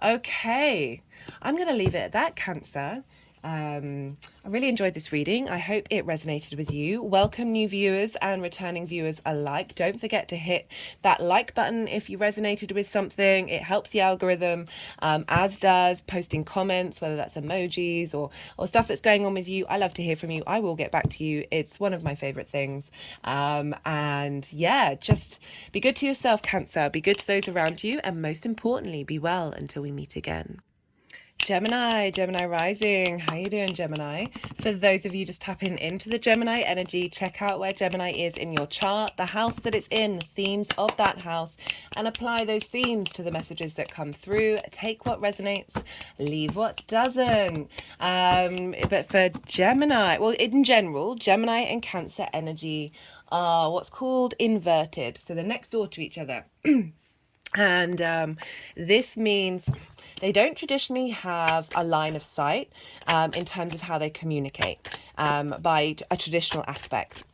Okay, I'm going to leave it at that, Cancer. I really enjoyed this reading. I hope it resonated with you. Welcome new viewers and returning viewers alike. Don't forget to hit that like button if you resonated with something. It helps the algorithm, as does posting comments, whether that's emojis or stuff that's going on with you. I love to hear from you. I will get back to you. It's one of my favorite things. And yeah, just be good to yourself, Cancer. Be good to those around you. And most importantly, be well until we meet again. Gemini rising. How you doing, Gemini? For those of you just tapping into the Gemini energy, check out where Gemini is in your chart, the house that it's in, the themes of that house, and apply those themes to the messages that come through. Take what resonates, leave what doesn't. But for Gemini, well, in general, Gemini and Cancer energy are what's called inverted. So they're next door to each other. And this means they don't traditionally have a line of sight in terms of how they communicate by a traditional aspect.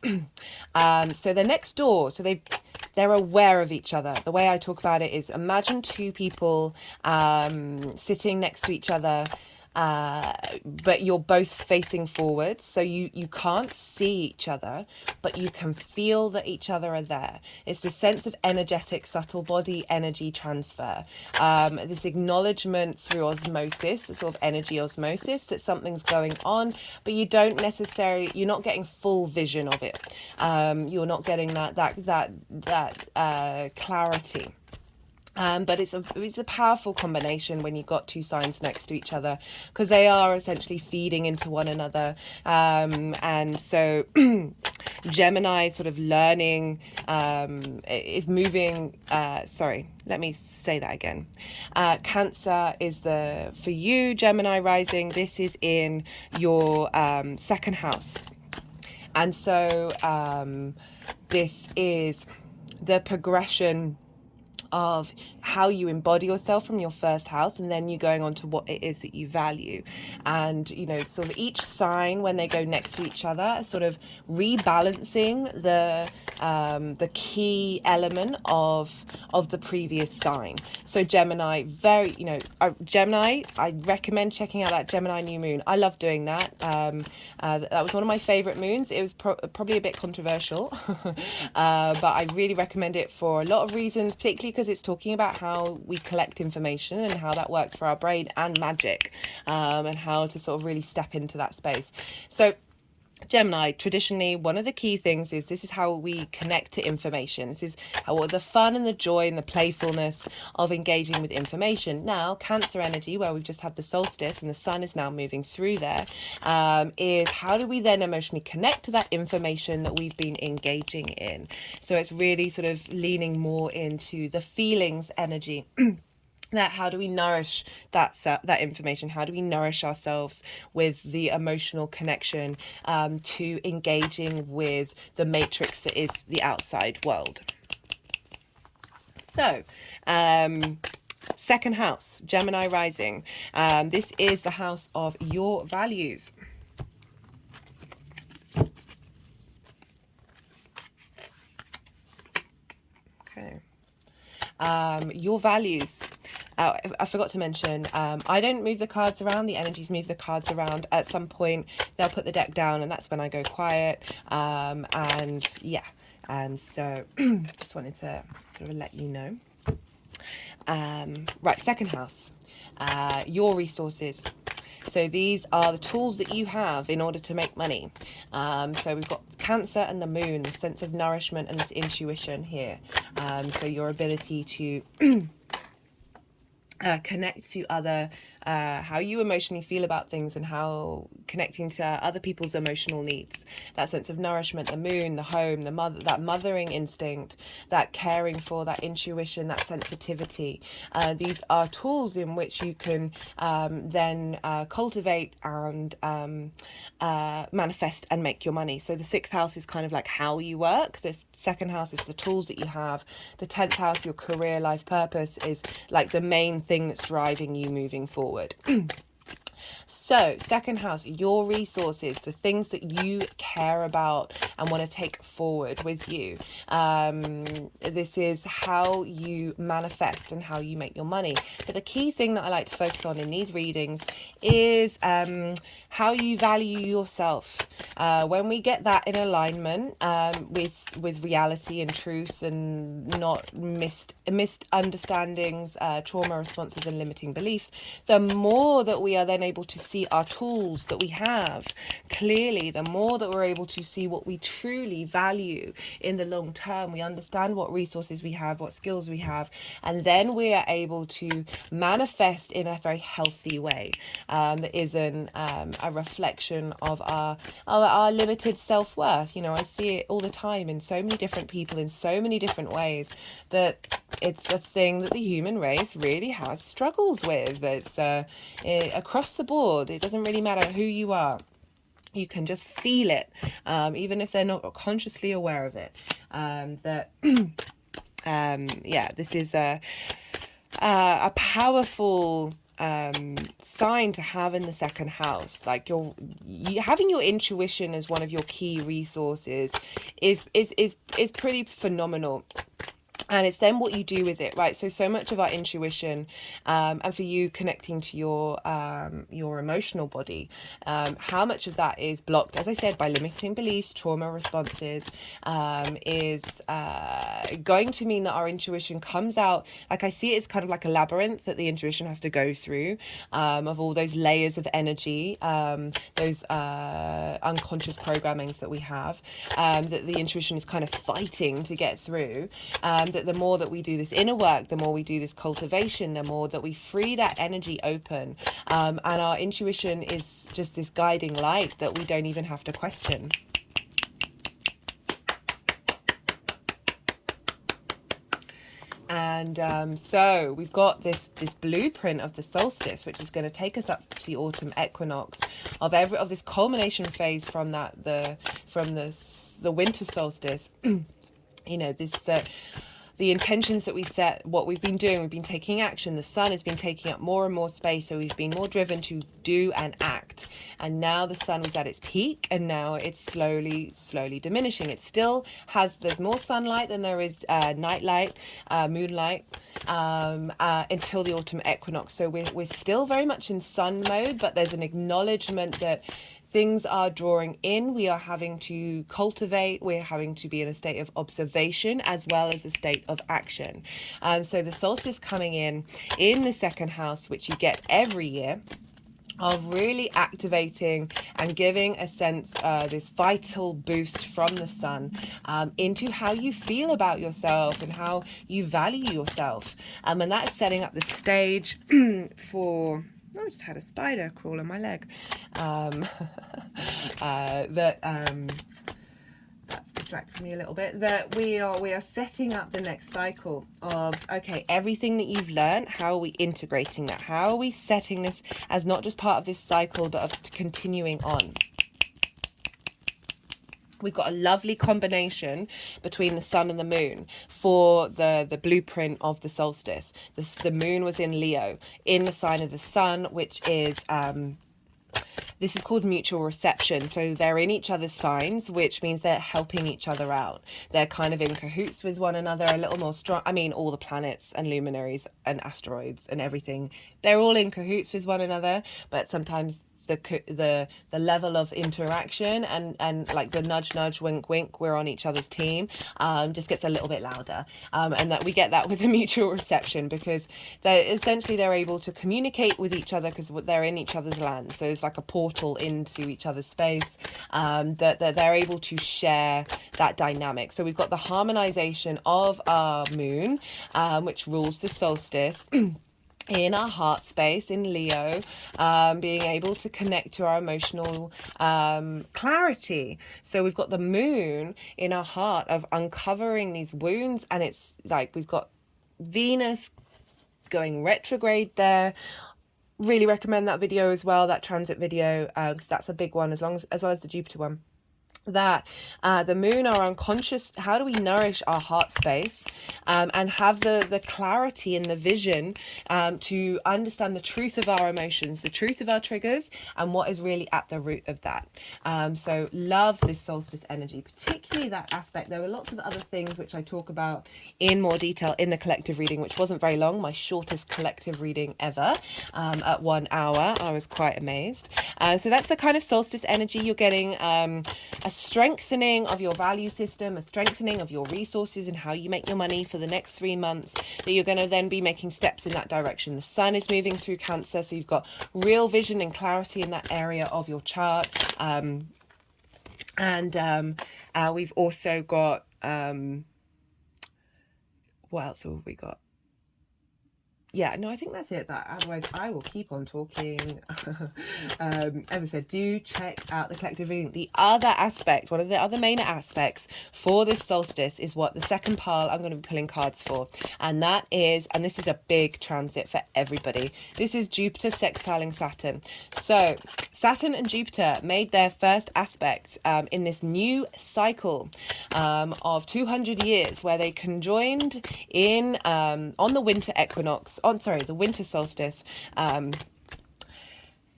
So they're next door. So they're aware of each other. The way I talk about it is, imagine two people sitting next to each other, but you're both facing forwards, so you can't see each other, but you can feel that each other are there. It's the sense of energetic, subtle body energy transfer, this acknowledgement through osmosis, the sort of energy osmosis that something's going on, but you're not getting full vision of it. You're not getting that clarity. But it's a powerful combination when you've got two signs next to each other, because they are essentially feeding into one another. And so Gemini sort of learning, is moving, sorry, let me say that again. Cancer is for you, Gemini rising, this is in your second house. And so this is the progression of how you embody yourself from your first house, and then you going on to what it is that you value. And you know, sort of each sign, when they go next to each other, sort of rebalancing the key element of the previous sign. So Gemini, very, you know, Gemini, I recommend checking out that Gemini new moon. I love doing that. That was one of my favorite moons. It was probably a bit controversial, but I really recommend it for a lot of reasons, particularly because it's talking about how we collect information and how that works for our brain and magic, and how to sort of really step into that space. So Gemini, traditionally, one of the key things is this is how we connect to information. This is how the fun and the joy and the playfulness of engaging with information. Now, Cancer energy, where we've just had the solstice and the sun is now moving through there, is how do we then emotionally connect to that information that we've been engaging in? So it's really sort of leaning more into the feelings energy. That how do we nourish that information? How do we nourish ourselves with the emotional connection to engaging with the matrix that is the outside world? So, second house, Gemini rising. This is the house of your values. Okay. Your values. I forgot to mention, I don't move the cards around, the energies move the cards around. At some point they'll put the deck down and that's when I go quiet, and yeah, so just wanted to sort of let you know. Right, second house, your resources. So these are the tools that you have in order to make money. So we've got Cancer and the moon, the sense of nourishment and this intuition here. So your ability to connect to other, how you emotionally feel about things and how connecting to other people's emotional needs. That sense of nourishment, the moon, the home, the mother, that mothering instinct, that caring for, that intuition, that sensitivity. These are tools in which you can then cultivate and manifest and make your money. So the sixth house is kind of like how you work. So second house is the tools that you have. The 10th house, your career, life purpose, is like the main thing that's driving you moving forward. So second house, your resources, the things that you care about and want to take forward with you. This is how you manifest and how you make your money. But the key thing that I like to focus on in these readings is how you value yourself. When we get that in alignment with reality and truth and not misunderstandings, trauma responses and limiting beliefs, the more that we are then able to see our tools that we have clearly, the more that we're able to see what we truly value in the long term. We understand what resources we have, what skills we have, and then we are able to manifest in a very healthy way that isn't a reflection of our limited self-worth. You know, I see it all the time in so many different people in so many different ways, that it's a thing that the human race really has struggles with. It's across the board. It doesn't really matter who you are. You can just feel it, even if they're not consciously aware of it. Yeah, this is a powerful sign to have in the second house. Like having your intuition as one of your key resources is pretty phenomenal. And it's then what you do with it, right? So much of our intuition, and for you connecting to your emotional body, how much of that is blocked, as I said, by limiting beliefs, trauma responses, is going to mean that our intuition comes out, like I see it as kind of like a labyrinth that the intuition has to go through, of all those layers of energy, those unconscious programmings that we have, that the intuition is kind of fighting to get through. That the more that we do this inner work, the more we do this cultivation, the more that we free that energy open, and our intuition is just this guiding light that we don't even have to question. And so we've got this blueprint of the solstice, which is going to take us up to the autumn equinox of this culmination phase from the winter solstice. You know, this the intentions that we set, what we've been doing, we've been taking action. The sun has been taking up more and more space, so we've been more driven to do and act. And now the sun is at its peak, and now it's slowly diminishing. It still has, there's more sunlight than there is nightlight, moonlight, until the autumn equinox. So we're still very much in sun mode, but there's an acknowledgement that things are drawing in. We are having to cultivate. We're having to be in a state of observation as well as a state of action. So the solstice coming in the second house, which you get every year, of really activating and giving a sense, this vital boost from the sun, into how you feel about yourself and how you value yourself. And that's setting up the stage for... Oh, I just had a spider crawl on my leg. That's distracted me a little bit. That we are setting up the next cycle of, okay, everything that you've learned, how are we integrating that? How are we setting this as not just part of this cycle, but of continuing on? We've got a lovely combination between the sun and the moon for the blueprint of the solstice. The moon was in Leo, in the sign of the sun, which is... this is called mutual reception. So they're in each other's signs, which means they're helping each other out. They're kind of in cahoots with one another, a little more strong. I mean, all the planets and luminaries and asteroids and everything, they're all in cahoots with one another, but sometimes the level of interaction and like the nudge wink wink, we're on each other's team, just gets a little bit louder, and that we get that with a mutual reception, because they're able to communicate with each other because they're in each other's land. So it's like a portal into each other's space, that they're able to share that dynamic. So we've got the harmonization of our moon, which rules the solstice, in our heart space in Leo, being able to connect to our emotional clarity. So we've got the moon in our heart of uncovering these wounds, and it's like we've got Venus going retrograde there. Really recommend that video as well, that transit video, because that's a big one, as well as the Jupiter one. That the moon, our unconscious, how do we nourish our heart space, and have the clarity and the vision, to understand the truth of our emotions, the truth of our triggers, and what is really at the root of that. So love this solstice energy, particularly that aspect. There were lots of other things which I talk about in more detail in the collective reading, which wasn't very long, my shortest collective reading ever, at 1 hour. I was quite amazed. So that's the kind of solstice energy you're getting, a strengthening of your value system, a strengthening of your resources and how you make your money for the next 3 months, that you're going to then be making steps in that direction. The sun is moving through Cancer, so you've got real vision and clarity in that area of your chart. We've also got, what else have we got? Yeah, no, I think that's it. Otherwise I will keep on talking. As I said, do check out the collective reading. The other aspect, one of the other main aspects for this solstice, is what the second pile I'm going to be pulling cards for. And that is, and this is a big transit for everybody, this is Jupiter sextiling Saturn. So Saturn and Jupiter made their first aspect in this new cycle of 200 years, where they conjoined in on the winter equinox, the winter solstice,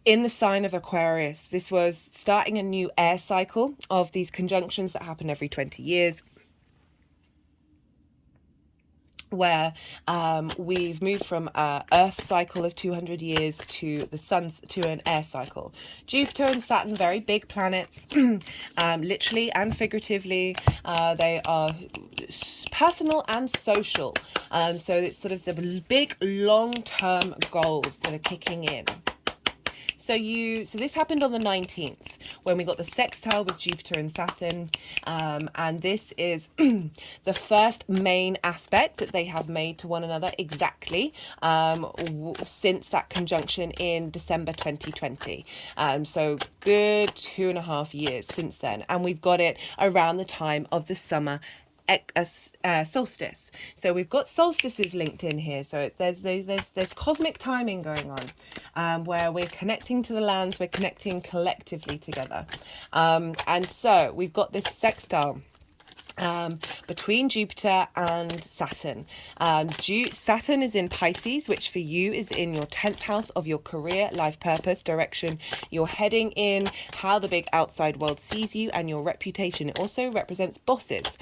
in the sign of Aquarius. This was starting a new air cycle of these conjunctions that happen every 20 years. Where we've moved from a Earth cycle of 200 years to the sun's, to an air cycle. Jupiter and Saturn, very big planets, literally and figuratively. They are personal and social. So it's sort of the big long-term goals that are kicking in. So this happened on the 19th, when we got the sextile with Jupiter and Saturn, and this is the first main aspect that they have made to one another exactly since that conjunction in December 2020. So good 2.5 years since then, and we've got it around the time of the summer solstice. So we've got solstices linked in here. So there's cosmic timing going on, where we're connecting to the lands, we're connecting collectively together. And so we've got this sextile between Jupiter and Saturn. Saturn is in Pisces, which for you is in your 10th house of your career, life purpose, direction you're heading in, how the big outside world sees you, and your reputation. It also represents bosses.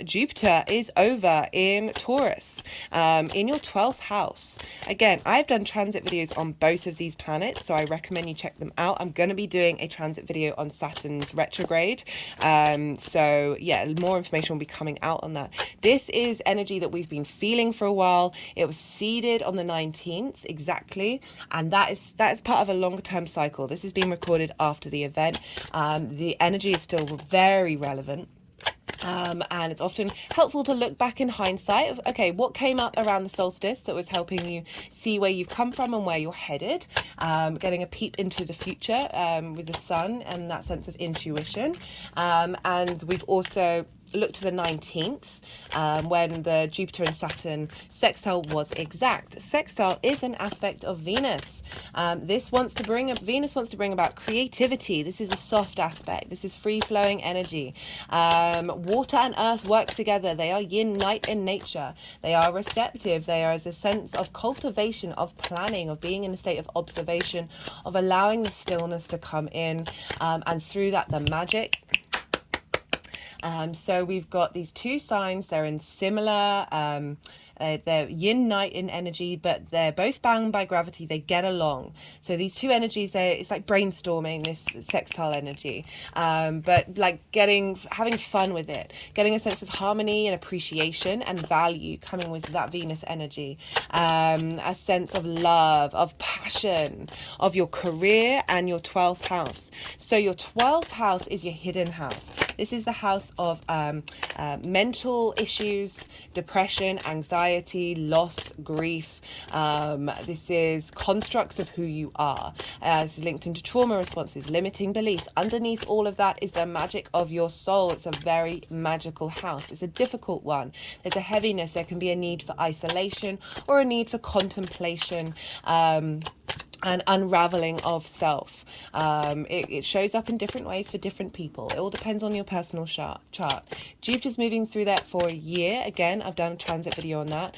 Jupiter is over in Taurus, in your 12th house. Again, I've done transit videos on both of these planets, so I recommend you check them out. I'm going to be doing a transit video on Saturn's retrograde. So yeah, more information will be coming out on that. This is energy that we've been feeling for a while. It was seeded on the 19th exactly, and that is part of a longer term cycle. This is being recorded after the event. The energy is still very relevant. And it's often helpful to look back in hindsight of, okay, what came up around the solstice that was helping you see where you've come from and where you're headed, getting a peep into the future with the sun and that sense of intuition. And we've also look to the 19th, when the Jupiter and Saturn sextile was exact. Sextile is an aspect of Venus. Venus wants to bring about creativity. This is a soft aspect. This is free-flowing energy. Water and earth work together. They are yin, night in nature. They are receptive. They are as a sense of cultivation, of planning, of being in a state of observation, of allowing the stillness to come in, and through that, the magic. So we've got these two signs. They're in similar, they're yin night in energy, but they're both bound by gravity. They get along. So these two energies, it's like brainstorming, this sextile energy, but like having fun with it, getting a sense of harmony and appreciation and value coming with that Venus energy, a sense of love, of passion, of your career and your 12th house. So your 12th house is your hidden house. This is the house of mental issues, depression, anxiety, loss, grief. This is constructs of who you are. This is linked into trauma responses, limiting beliefs. Underneath all of that is the magic of your soul. It's a very magical house. It's a difficult one. There's a heaviness. There can be a need for isolation or a need for contemplation. And unraveling of self. It shows up in different ways for different people. It all depends on your personal chart. Jupiter's moving through that for a year. Again, I've done a transit video on that,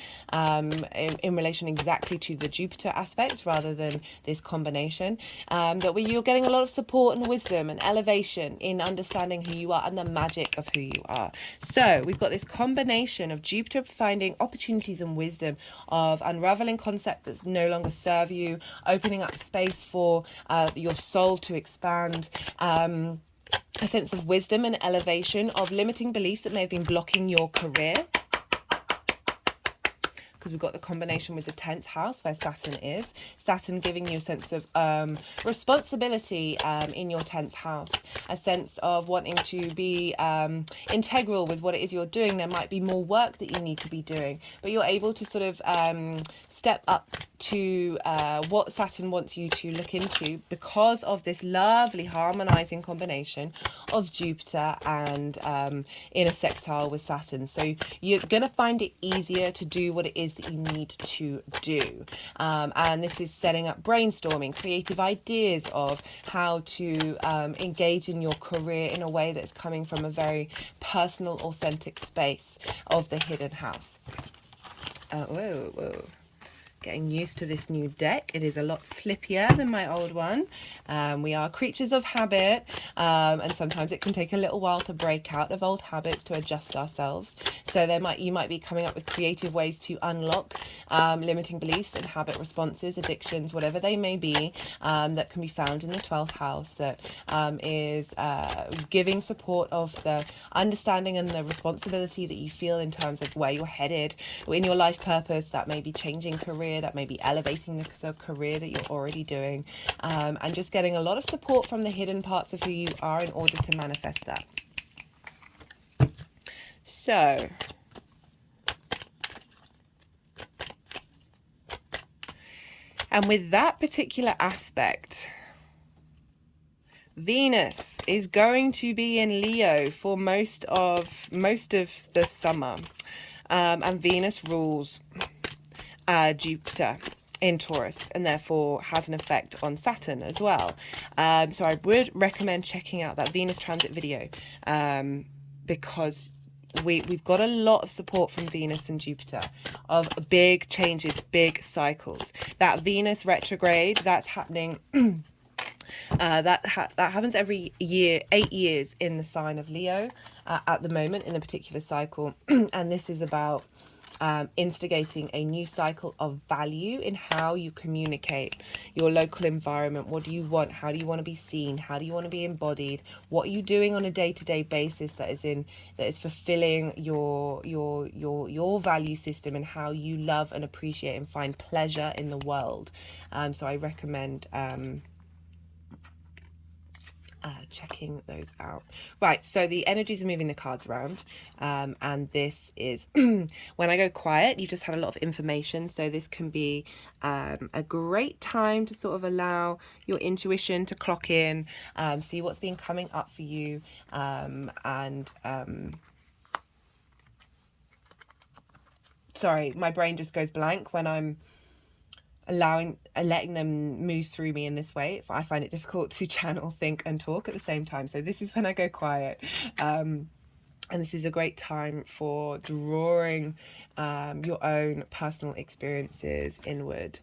in relation exactly to the Jupiter aspect rather than this combination. That you're getting a lot of support and wisdom and elevation in understanding who you are and the magic of who you are. So we've got this combination of Jupiter finding opportunities and wisdom, of unraveling concepts that no longer serve you, opening up space for your soul to expand, a sense of wisdom and elevation, of limiting beliefs that may have been blocking your career, because we've got the combination with the 10th house where Saturn is. Saturn giving you a sense of responsibility in your 10th house, a sense of wanting to be integral with what it is you're doing. There might be more work that you need to be doing, but you're able to sort of step up to what Saturn wants you to look into because of this lovely harmonizing combination of Jupiter and in a sextile with Saturn. So you're going to find it easier to do what it is that you need to do. And this is setting up brainstorming, creative ideas of how to engage in your career in a way that's coming from a very personal, authentic space of the hidden house. Whoa. Getting used to this new deck. It is a lot slippier than my old one. We are creatures of habit, and sometimes it can take a little while to break out of old habits to adjust ourselves. So you might be coming up with creative ways to unlock limiting beliefs and habit responses, addictions, whatever they may be, that can be found in the 12th house, that is giving support of the understanding and the responsibility that you feel in terms of where you're headed in your life purpose. That may be changing career, that may be elevating the career that you're already doing, and just getting a lot of support from the hidden parts of who you are in order to manifest that. So and with that particular aspect, Venus is going to be in Leo for most of the summer, and Venus rules Jupiter in Taurus, and therefore has an effect on Saturn as well. So I would recommend checking out that Venus transit video, because we've got a lot of support from Venus and Jupiter of big changes, big cycles. That Venus retrograde that's happening. That happens every year, 8 years in the sign of Leo at the moment in a particular cycle, and this is about instigating a new cycle of value in how you communicate your local environment. What do you want? How do you want to be seen? How do you want to be embodied? What are you doing on a day-to-day basis that is fulfilling your value system, and how you love and appreciate and find pleasure in the world? So I recommend checking those out. Right, so the energies are moving the cards around, and this is when I go quiet, you just had a lot of information, so this can be a great time to sort of allow your intuition to clock in, see what's been coming up for you, and sorry, my brain just goes blank when I'm letting them move through me in this way. I find it difficult to channel, think and talk at the same time, so this is when I go quiet, and this is a great time for drawing your own personal experiences inward.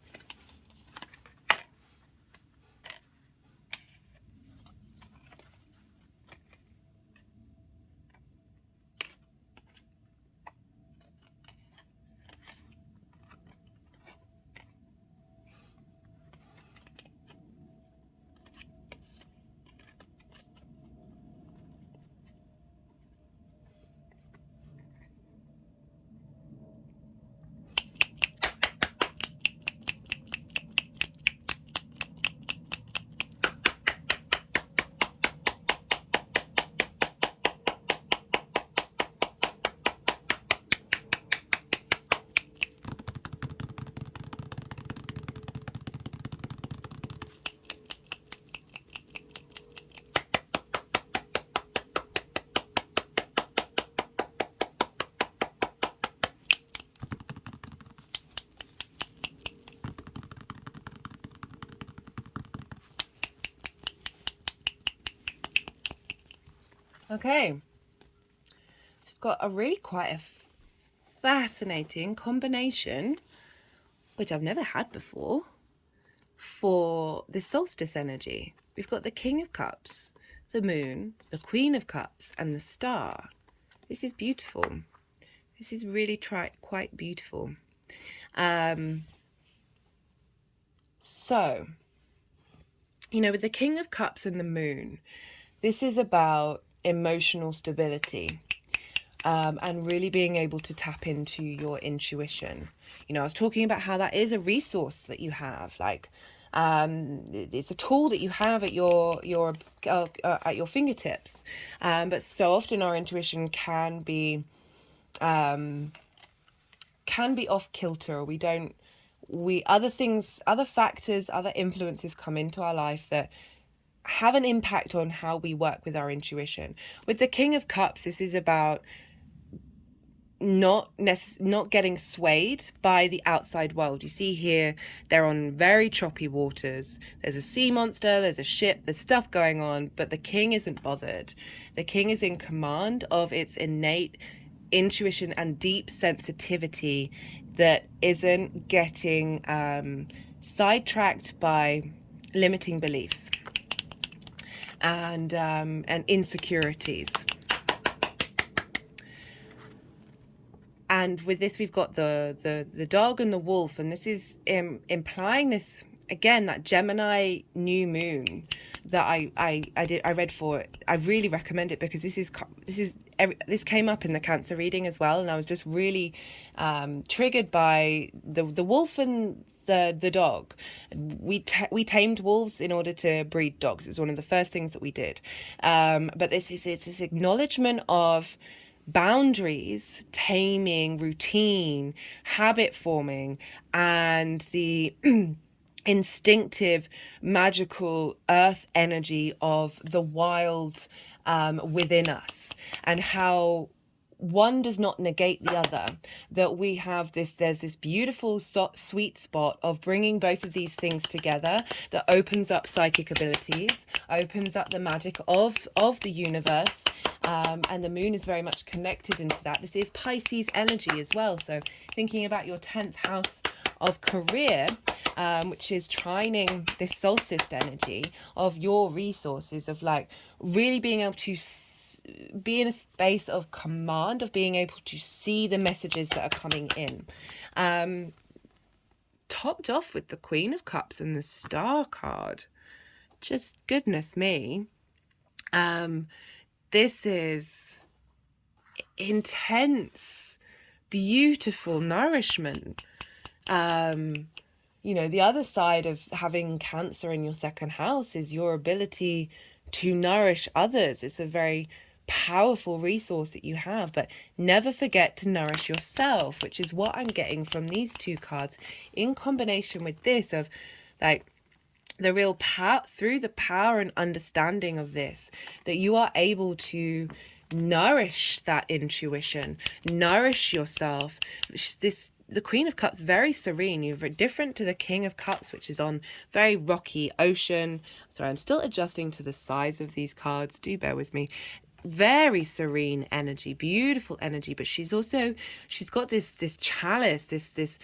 Okay, so we've got a really quite a fascinating combination, which I've never had before, for the solstice energy. We've got the King of Cups, the Moon, the Queen of Cups, and the Star. This is beautiful. This is really quite beautiful. So, you know, with the King of Cups and the Moon, this is about emotional stability, and really being able to tap into your intuition. You know, I was talking about how that is a resource that you have, like it's a tool that you have at your fingertips, but so often our intuition can be off kilter. Other factors, other influences come into our life that have an impact on how we work with our intuition. With the King of Cups, this is about not getting swayed by the outside world. You see here, they're on very choppy waters. There's a sea monster, there's a ship, there's stuff going on, but the king isn't bothered. The king is in command of its innate intuition and deep sensitivity that isn't getting sidetracked by limiting beliefs and insecurities. And with this, we've got the dog and the wolf, and this is implying this again, that Gemini new moon that I read for. I really recommend it because this came up in the Cancer reading as well, and I was just really triggered by the wolf and the dog. We tamed wolves in order to breed dogs. It was one of the first things that we did. But it's this acknowledgement of boundaries, taming, routine, habit forming, and the instinctive, magical earth energy of the wild within us, and how one does not negate the other, that we have there's this beautiful sweet spot of bringing both of these things together that opens up psychic abilities, opens up the magic of the universe. And the moon is very much connected into that. This is Pisces energy as well. So thinking about your 10th house of career, which is trining this solstice energy of your resources, of like really being able to be in a space of command, of being able to see the messages that are coming in. Topped off with the Queen of Cups and the Star card. Just goodness me. This is intense, beautiful nourishment. You know, the other side of having Cancer in your second house is your ability to nourish others. It's a very powerful resource that you have, but never forget to nourish yourself, which is what I'm getting from these two cards in combination with this, of like the real power, through the power and understanding of this, that you are able to nourish that intuition, nourish yourself. The Queen of Cups, very serene. You're very different to the King of Cups, which is on very rocky ocean. Sorry, I'm still adjusting to the size of these cards. Do bear with me. Very serene energy, beautiful energy, but she's got this chalice, this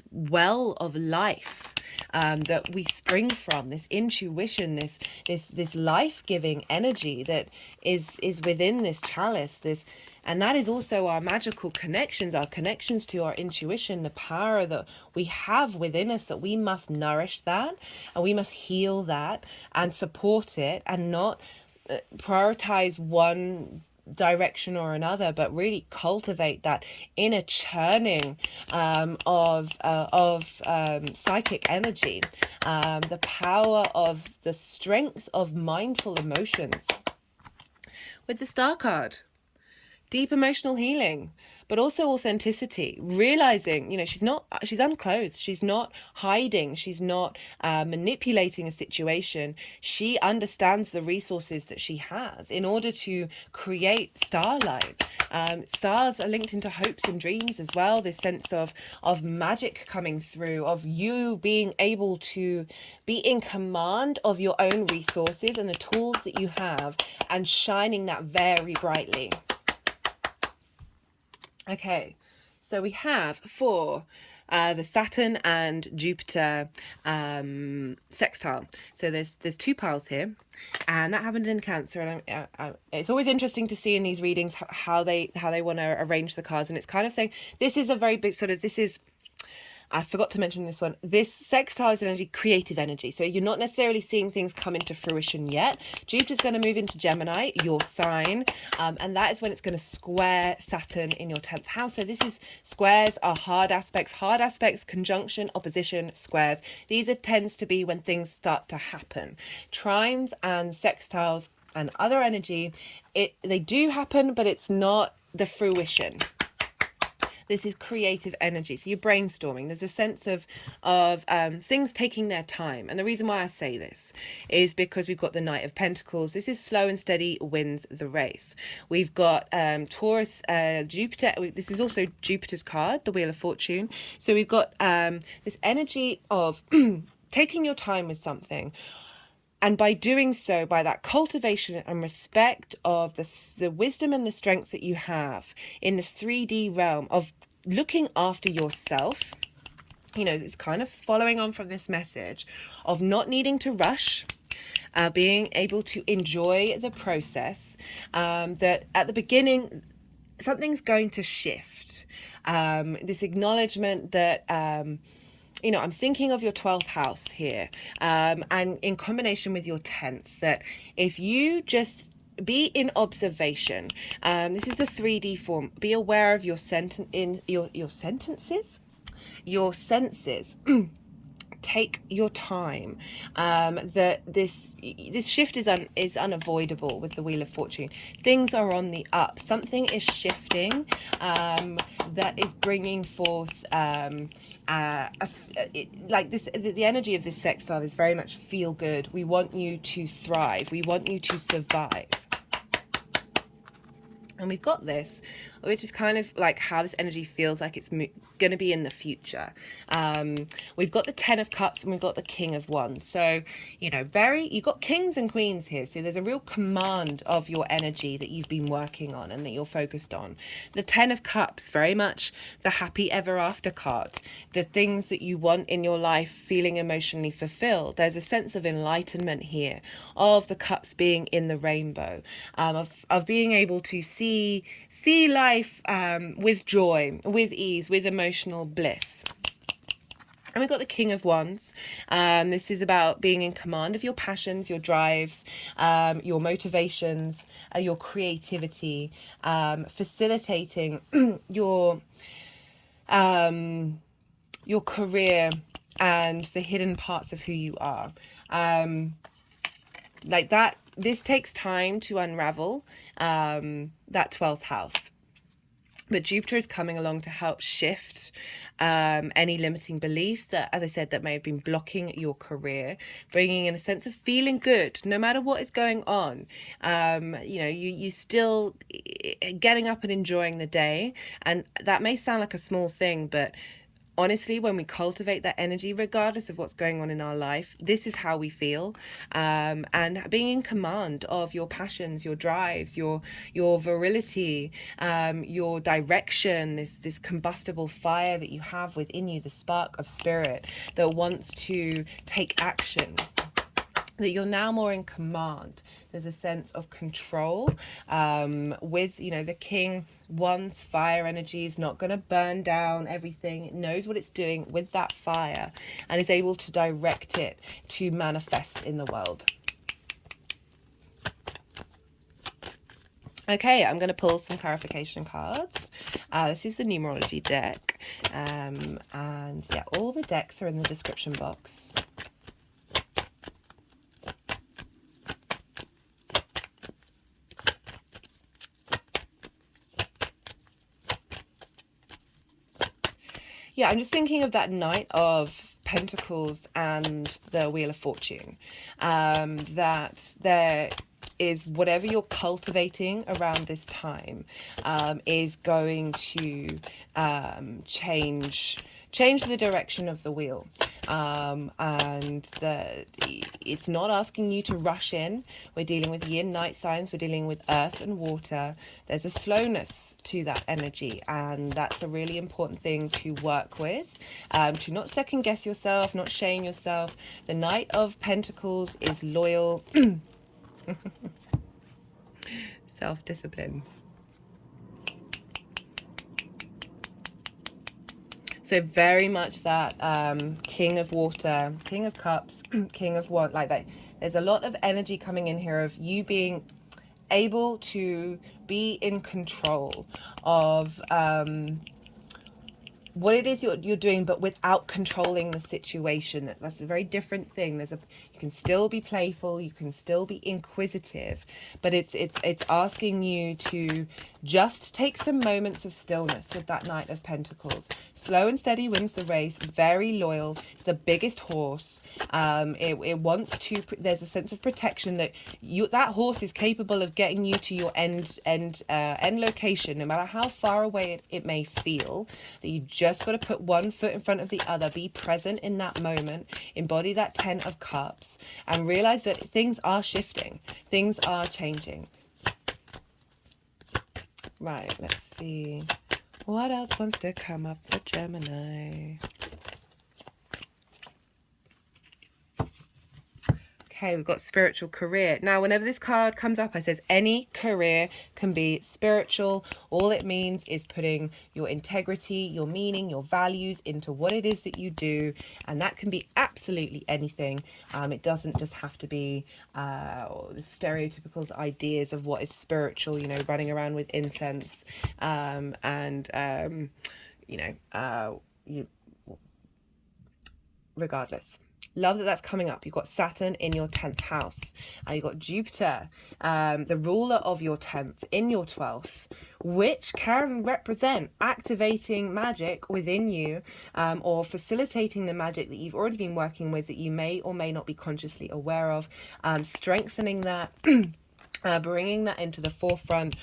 well of life that we spring from, this intuition, this life-giving energy that is within this chalice, and that is also our magical connections, our connections to our intuition, the power that we have within us, that we must nourish that, and we must heal that and support it, and not prioritize one direction or another, but really cultivate that inner churning of psychic energy, the power of the strength of mindful emotions. With the Star card, deep emotional healing, but also authenticity, realizing, you know, she's unclothed, she's not hiding, she's not manipulating a situation. She understands the resources that she has in order to create starlight. Stars are linked into hopes and dreams as well, this sense of magic coming through, of you being able to be in command of your own resources and the tools that you have, and shining that very brightly. Okay, so we have for the Saturn and Jupiter sextile. So there's two piles here, and that happened in Cancer. And it's always interesting to see in these readings how they want to arrange the cards, and it's kind of saying this is a very big sort of, this is, I forgot to mention this one. This sextile is energy, creative energy. So you're not necessarily seeing things come into fruition yet. Jupiter's going to move into Gemini, your sign. And that is when it's going to square Saturn in your 10th house. So this is, squares are hard aspects, conjunction, opposition, squares. These tends to be when things start to happen. Trines and sextiles and other energy, they do happen, but it's not the fruition. This is creative energy. So you're brainstorming. There's a sense of things taking their time. And the reason why I say this is because we've got the Knight of Pentacles. This is slow and steady wins the race. We've got Taurus, Jupiter. This is also Jupiter's card, the Wheel of Fortune. So we've got this energy of taking your time with something. And by doing so, by that cultivation and respect of the wisdom and the strengths that you have in this 3D realm of looking after yourself, you know, it's kind of following on from this message of not needing to rush, being able to enjoy the process, that at the beginning, something's going to shift. This acknowledgement that, you know, I'm thinking of your 12th house here, and in combination with your 10th, that if you just be in observation, this is a 3D form, be aware of your sentences, take your time. That this shift is unavoidable with the Wheel of Fortune. Things are on the up. Something is shifting, that is bringing forth like this. The energy of this sextile is very much feel good. We want you to thrive. We want you to survive. And we've got this, which is kind of like how this energy feels like it's going to be in the future. We've got the 10 of Cups and we've got the King of Wands. So, you know, you've got kings and queens here. So there's a real command of your energy that you've been working on and that you're focused on. The 10 of Cups, very much the happy ever after card. The things that you want in your life feeling emotionally fulfilled. There's a sense of enlightenment here, of the cups being in the rainbow, of being able to see life with joy, with ease, with emotional bliss. And we've got the King of Wands. This is about being in command of your passions, your drives, your motivations, your creativity, facilitating your career and the hidden parts of who you are. Like that, this takes time to unravel, that 12th house. But Jupiter is coming along to help shift any limiting beliefs that, as I said, that may have been blocking your career, bringing in a sense of feeling good no matter what is going on. You know, you still getting up and enjoying the day. And that may sound like a small thing, but honestly, when we cultivate that energy, regardless of what's going on in our life, this is how we feel. And being in command of your passions, your drives, your virility, your direction, this combustible fire that you have within you, the spark of spirit that wants to take action, that you're now more in command. There's a sense of control, with, you know, the King Wands fire energy is not going to burn down everything. It knows what it's doing with that fire and is able to direct it to manifest in the world. Okay, I'm going to pull some clarification cards. This is the numerology deck, and yeah, all the decks are in the description box. Yeah, I'm just thinking of that Knight of Pentacles and the Wheel of Fortune. That there is whatever you're cultivating around this time is going to change the direction of the wheel. And it's not asking you to rush in. We're dealing with yin night signs. We're dealing with earth and water. There's a slowness to that energy, and that's a really important thing to work with, to not second guess yourself, not shame yourself. The Knight of Pentacles is loyal, self-discipline. So very much that King of Water, King of Cups, King of Wands, like that. There's a lot of energy coming in here of you being able to be in control of what it is you're doing, but without controlling the situation. That's a very different thing. You can still be playful, you can still be inquisitive, but it's asking you to just take some moments of stillness with that Knight of Pentacles. Slow and steady wins the race. Very loyal. It's the biggest horse. It wants to. There's a sense of protection that that horse is capable of getting you to your end location, no matter how far away it may feel. That you just got to put one foot in front of the other. Be present in that moment. Embody that 10 of Cups and realize that things are shifting. Things are changing. Right, let's see. What else wants to come up for Gemini? Okay, we've got spiritual career. Now, whenever this card comes up, it says any career can be spiritual. All it means is putting your integrity, your meaning, your values into what it is that you do. And that can be absolutely anything. It doesn't just have to be the stereotypical ideas of what is spiritual, you know, running around with incense regardless. Love that that's coming up. You've got Saturn in your 10th house. You've got Jupiter, the ruler of your 10th, in your 12th, which can represent activating magic within you, or facilitating the magic that you've already been working with that you may or may not be consciously aware of, strengthening that. Bringing that into the forefront,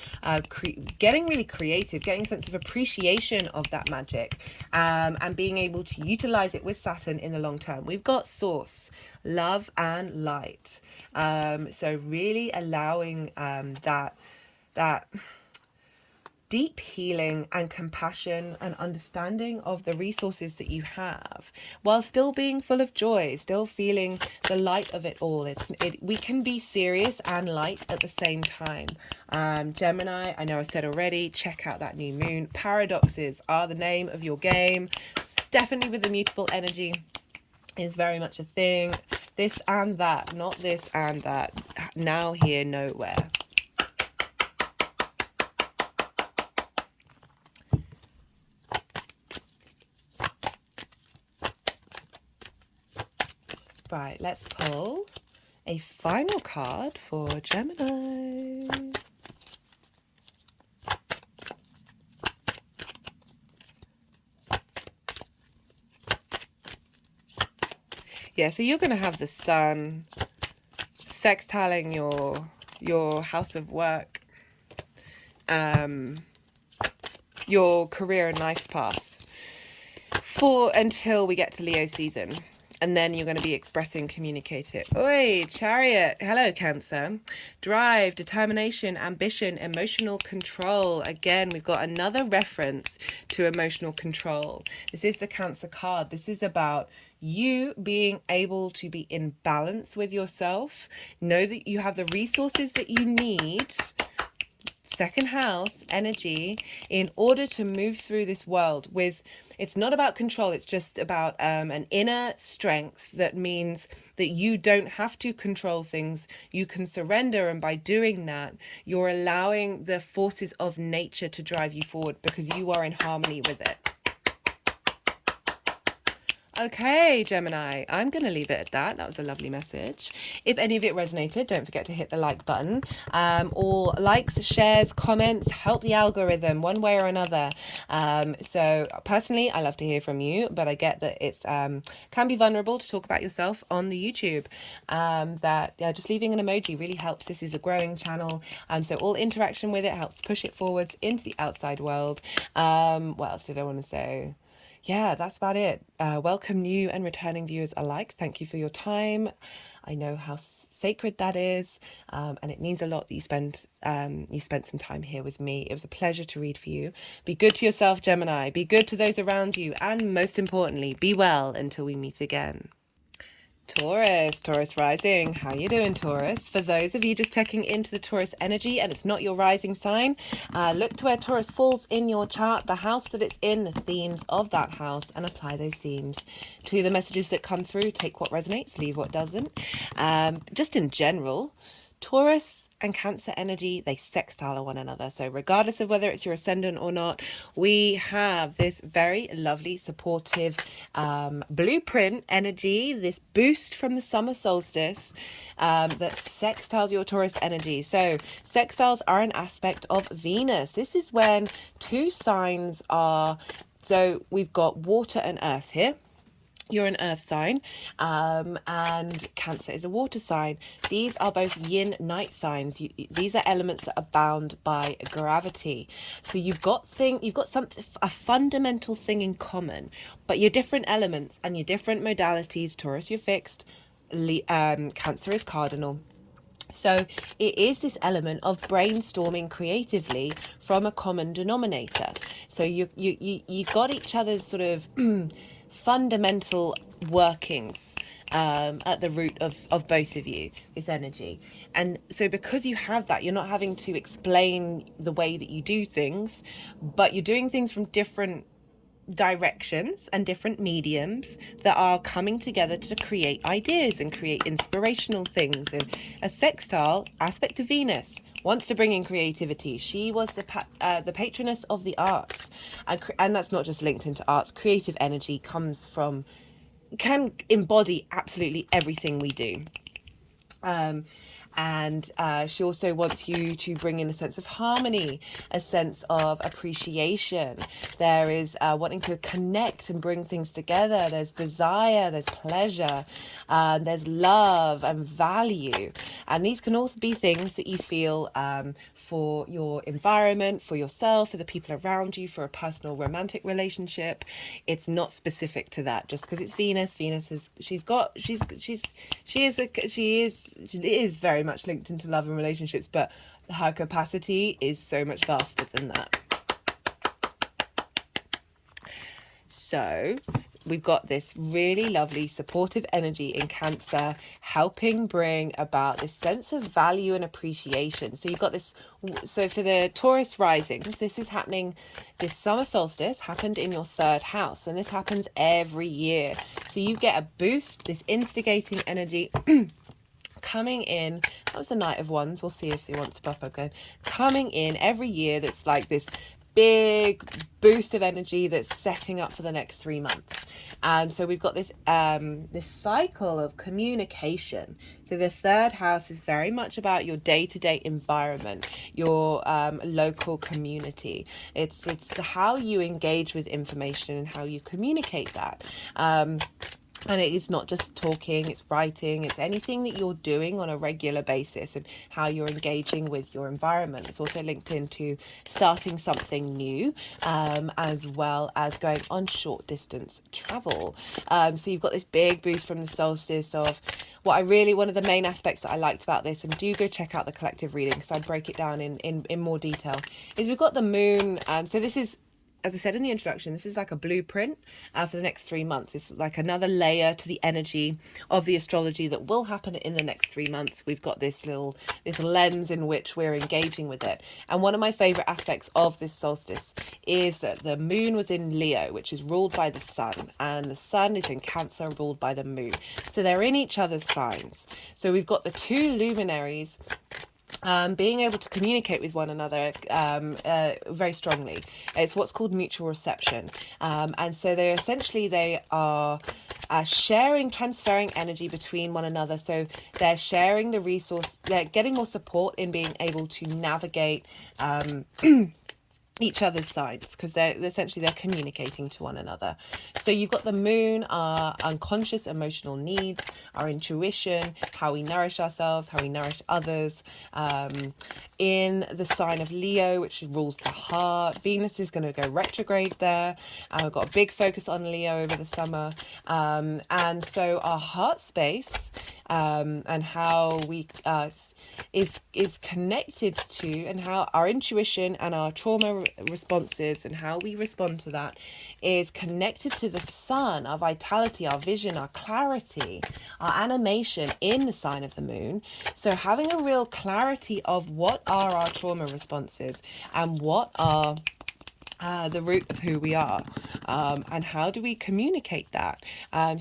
getting really creative, getting a sense of appreciation of that magic, and being able to utilize it with Saturn in the long term. We've got source, love, and light. So really allowing that deep healing and compassion and understanding of the resources that you have, while still being full of joy, still feeling the light of it all. We can be serious and light at the same time. Gemini, I know I said already, check out that new moon. Paradoxes are the name of your game. Definitely with the mutable energy is very much a thing. This and that, not this and that. Now, here, nowhere. Right, let's pull a final card for Gemini. Yeah, so you're going to have the sun sextiling your house of work, your career and life path until we get to Leo season. And then you're going to be expressing, communicating. Oi, Chariot. Hello, Cancer. Drive, determination, ambition, emotional control. Again, we've got another reference to emotional control. This is the Cancer card. This is about you being able to be in balance with yourself. Know that you have the resources that you need, second house energy, in order to move through this world with, it's not about control, it's just about an inner strength that means that you don't have to control things, you can surrender, and by doing that you're allowing the forces of nature to drive you forward because you are in harmony with it. Okay, Gemini, I'm going to leave it at that. That was a lovely message. If any of it resonated, don't forget to hit the like button. All likes, shares, comments help the algorithm one way or another. So personally, I love to hear from you, but I get that it's can be vulnerable to talk about yourself on the YouTube. Just leaving an emoji really helps. This is a growing channel, so all interaction with it helps push it forwards into the outside world. What else did I want to say? Yeah, that's about it. Welcome new and returning viewers alike. Thank you for your time. I know how sacred that is, and it means a lot that you spent some time here with me. It was a pleasure to read for you. Be good to yourself, Gemini. Be good to those around you, and most importantly, be well until we meet again. Taurus rising. How you doing, Taurus? For those of you just checking into the Taurus energy and it's not your rising sign, look to where Taurus falls in your chart, the house that it's in, the themes of that house, and apply those themes to the messages that come through. Take what resonates, leave what doesn't. Just in general, Taurus and Cancer energy, they sextile one another. So regardless of whether it's your ascendant or not, we have this very lovely, supportive blueprint energy, this boost from the summer solstice that sextiles your Taurus energy. So sextiles are an aspect of Venus. This is when two signs are, so we've got water and earth here. You're an earth sign, and Cancer is a water sign. These are both yin night signs. These are elements that are bound by gravity. So you've got something, a fundamental thing in common, but your different elements and your different modalities. Taurus, you're fixed. Cancer is cardinal. So it is this element of brainstorming creatively from a common denominator. So you've got each other's sort of fundamental workings at the root of both of you, this energy. And so because you have that, you're not having to explain the way that you do things, but you're doing things from different directions and different mediums that are coming together to create ideas and create inspirational things. And a sextile aspect of Venus wants to bring in creativity. She was the patroness of the arts, and that's not just linked into arts. Creative energy comes from can embody absolutely everything we do. And she also wants you to bring in a sense of harmony, a sense of appreciation. There is wanting to connect and bring things together. There's desire, there's pleasure, there's love and value. And these can also be things that you feel for your environment, for yourself, for the people around you, for a personal romantic relationship. It's not specific to that. Just because it's Venus, Venus is she is very much linked into love and relationships, but her capacity is so much vaster than that. So we've got this really lovely supportive energy in Cancer, helping bring about this sense of value and appreciation. So you've got this, so for the Taurus risings, this is happening, this summer solstice happened in your 3rd house, and this happens every year. So you get a boost, this instigating energy coming in. That was the Knight of Wands. We'll see if he wants to pop up again. Coming in every year, that's like this big boost of energy that's setting up for the next 3 months. So we've got this this cycle of communication. So the 3rd house is very much about your day-to-day environment, your local community. It's how you engage with information and how you communicate that. And it is not just talking, it's writing, it's anything that you're doing on a regular basis and how you're engaging with your environment. It's also linked into starting something new, as well as going on short distance travel. So you've got this big boost from the solstice of one of the main aspects that I liked about this, and do go check out the collective reading because I break it down in more detail, is we've got the moon. So this is, as I said in the introduction, this is like a blueprint for the next 3 months. It's like another layer to the energy of the astrology that will happen in the next 3 months. We've got this lens in which we're engaging with it. And one of my favorite aspects of this solstice is that the moon was in Leo, which is ruled by the sun, and the sun is in Cancer, ruled by the moon. So they're in each other's signs. So we've got the 2 luminaries being able to communicate with one another very strongly. It's what's called mutual reception. And so they are transferring energy between one another. So they're sharing the resource, they're getting more support in being able to navigate each other's signs, because they're communicating to one another. So you've got the moon, our unconscious emotional needs, our intuition, how we nourish ourselves, how we nourish others, in the sign of Leo, which rules the heart. Venus is going to go retrograde there. We've got a big focus on Leo over the summer, and so our heart space and how we is connected to, and how our intuition and our trauma responses and how we respond to that is connected to the sun, our vitality, our vision, our clarity, our animation in the sign of the moon. So having a real clarity of what are our trauma responses and what are the root of who we are, and how do we communicate that.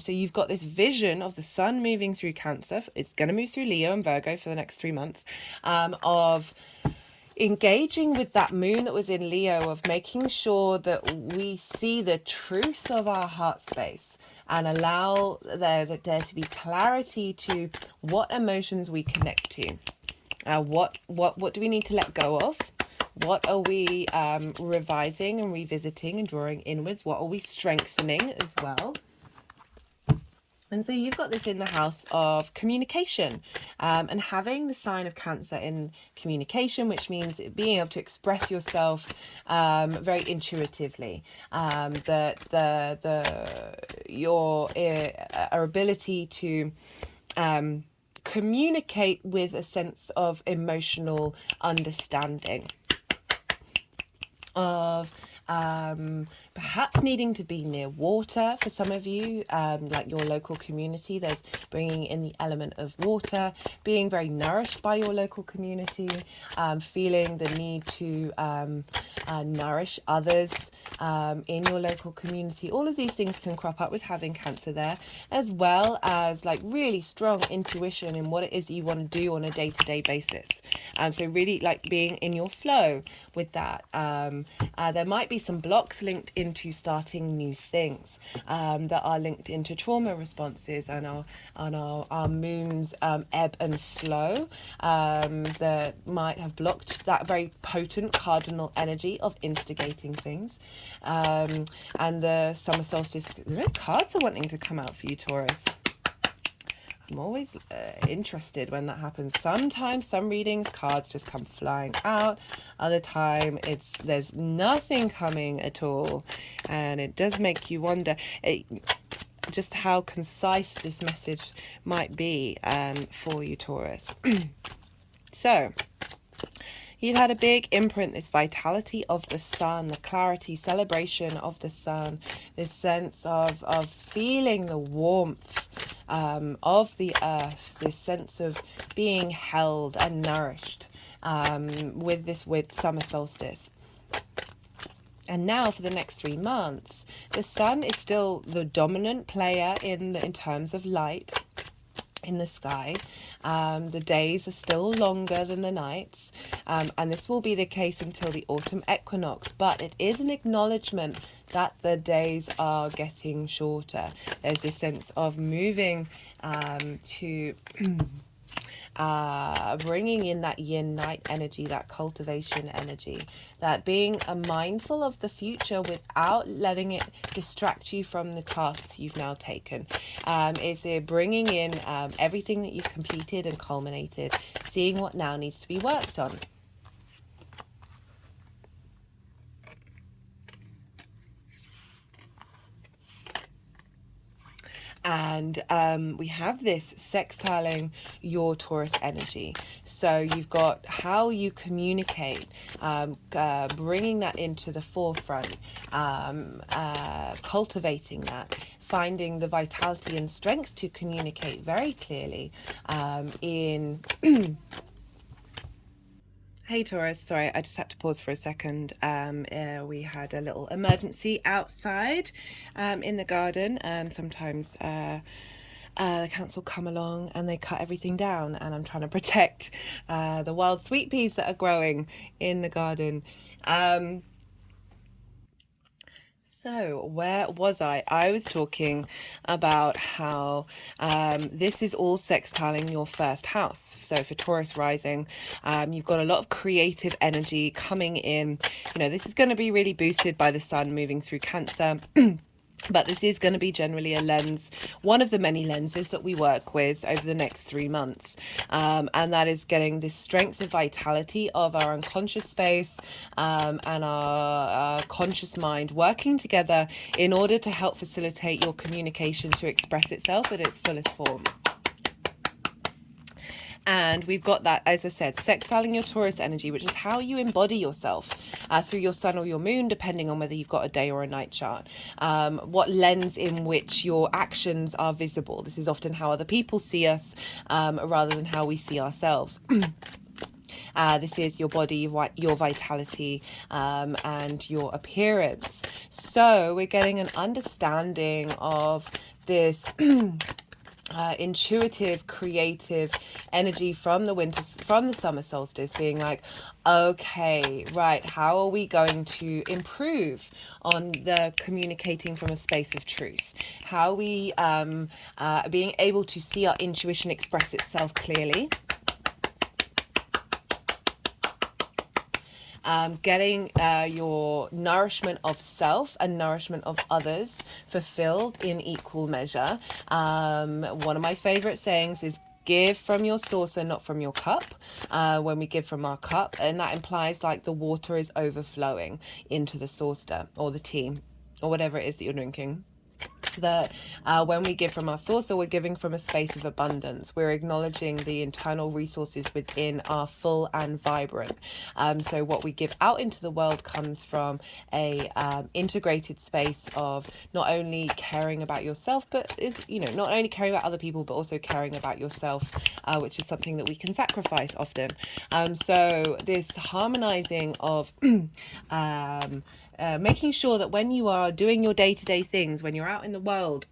So you've got this vision of the sun moving through Cancer. It's going to move through Leo and Virgo for the next 3 months, of engaging with that moon that was in Leo, of making sure that we see the truth of our heart space and allow there to be clarity to what emotions we connect to. What do we need to let go of? What are we revising and revisiting and drawing inwards? What are we strengthening as well? And so you've got this in the house of communication, and having the sign of Cancer in communication, which means being able to express yourself very intuitively. Your ability to communicate with a sense of emotional understanding, of perhaps needing to be near water for some of you, like your local community. There's bringing in the element of water, being very nourished by your local community, feeling the need to nourish others in your local community. All of these things can crop up with having Cancer there, as well as like really strong intuition in what it is that you want to do on a day-to-day basis. So really like being in your flow with that. There might be some blocks linked into starting new things that are linked into trauma responses and our moon's ebb and flow that might have blocked that very potent cardinal energy of instigating things. And the summer solstice, the cards are wanting to come out for you, Taurus. I'm always interested when that happens. Sometimes some readings, cards just come flying out. Other time, there's nothing coming at all. And it does make you wonder just how concise this message might be for you, Taurus. So, you've had a big imprint, this vitality of the sun, the clarity, celebration of the sun, this sense of feeling the warmth of the earth, this sense of being held and nourished with summer solstice. And now for the next 3 months, the sun is still the dominant player in terms of light in the sky. The days are still longer than the nights, and this will be the case until the autumn equinox, but it is an acknowledgement that the days are getting shorter. There's this sense of moving to bringing in that yin-night energy, that cultivation energy, that being mindful of the future without letting it distract you from the tasks you've now taken. Is it bringing in everything that you've completed and culminated, seeing what now needs to be worked on. And we have this sextiling your Taurus energy. So you've got how you communicate, bringing that into the forefront, cultivating that, finding the vitality and strength to communicate very clearly in... Hey Taurus, sorry, I just had to pause for a second. We had a little emergency outside in the garden. Sometimes the council come along and they cut everything down, and I'm trying to protect the wild sweet peas that are growing in the garden. So where was I? I was talking about how this is all sextiling your first house. So for Taurus rising, you've got a lot of creative energy coming in. You know, this is going to be really boosted by the sun moving through Cancer. But this is going to be generally a lens, one of the many lenses that we work with over the next 3 months. And that is getting this strength of vitality of our unconscious space and our conscious mind working together in order to help facilitate your communication to express itself at its fullest form. And we've got that, as I said, sextiling your Taurus energy, which is how you embody yourself through your sun or your moon, depending on whether you've got a day or a night chart. What lens in which your actions are visible. This is often how other people see us rather than how we see ourselves. This is your body, your vitality, and your appearance. So we're getting an understanding of this intuitive, creative energy from the summer solstice, being like, okay, right, how are we going to improve on the communicating from a space of truth? How are we being able to see our intuition express itself clearly? Getting your nourishment of self and nourishment of others fulfilled in equal measure. One of my favorite sayings is give from your saucer, not from your cup. When we give from our cup, and that implies like the water is overflowing into the saucer or the tea or whatever it is that you're drinking. That when we give from our saucer, we're giving from a space of abundance. We're acknowledging the internal resources within our full and vibrant. So what we give out into the world comes from a integrated space of not only caring about yourself, but not only caring about other people, but also caring about yourself, which is something that we can sacrifice often. So this harmonizing of making sure that when you are doing your day-to-day things, when you're out in the world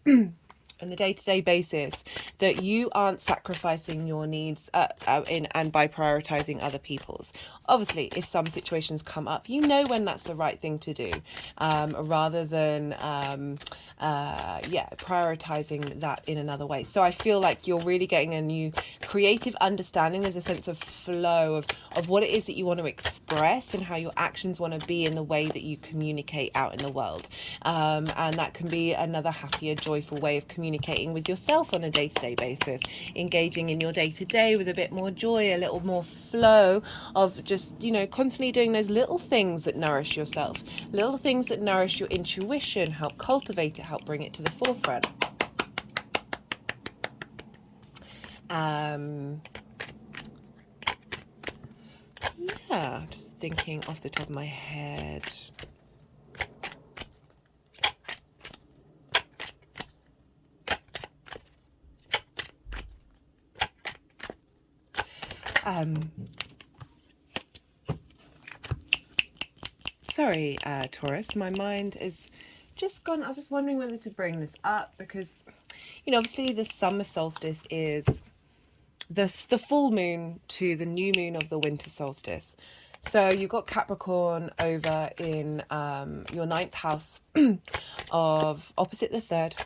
on the day-to-day basis, that you aren't sacrificing your needs in and by prioritizing other people's. Obviously, if some situations come up, you know when that's the right thing to do, rather than prioritizing that in another way. So I feel like you're really getting a new creative understanding. There's a sense of flow of what it is that you want to express and how your actions want to be in the way that you communicate out in the world. And that can be another happier, joyful way of communicating with yourself on a day-to-day basis, engaging in your day-to-day with a bit more joy, a little more flow of just, constantly doing those little things that nourish yourself, little things that nourish your intuition, help cultivate it, help bring it to the forefront. Just thinking off the top of my head. Sorry, Taurus, my mind is just gone. I was just wondering whether to bring this up because, obviously the summer solstice is the full moon to the new moon of the winter solstice. So you've got Capricorn over in your 9th house of opposite the 3rd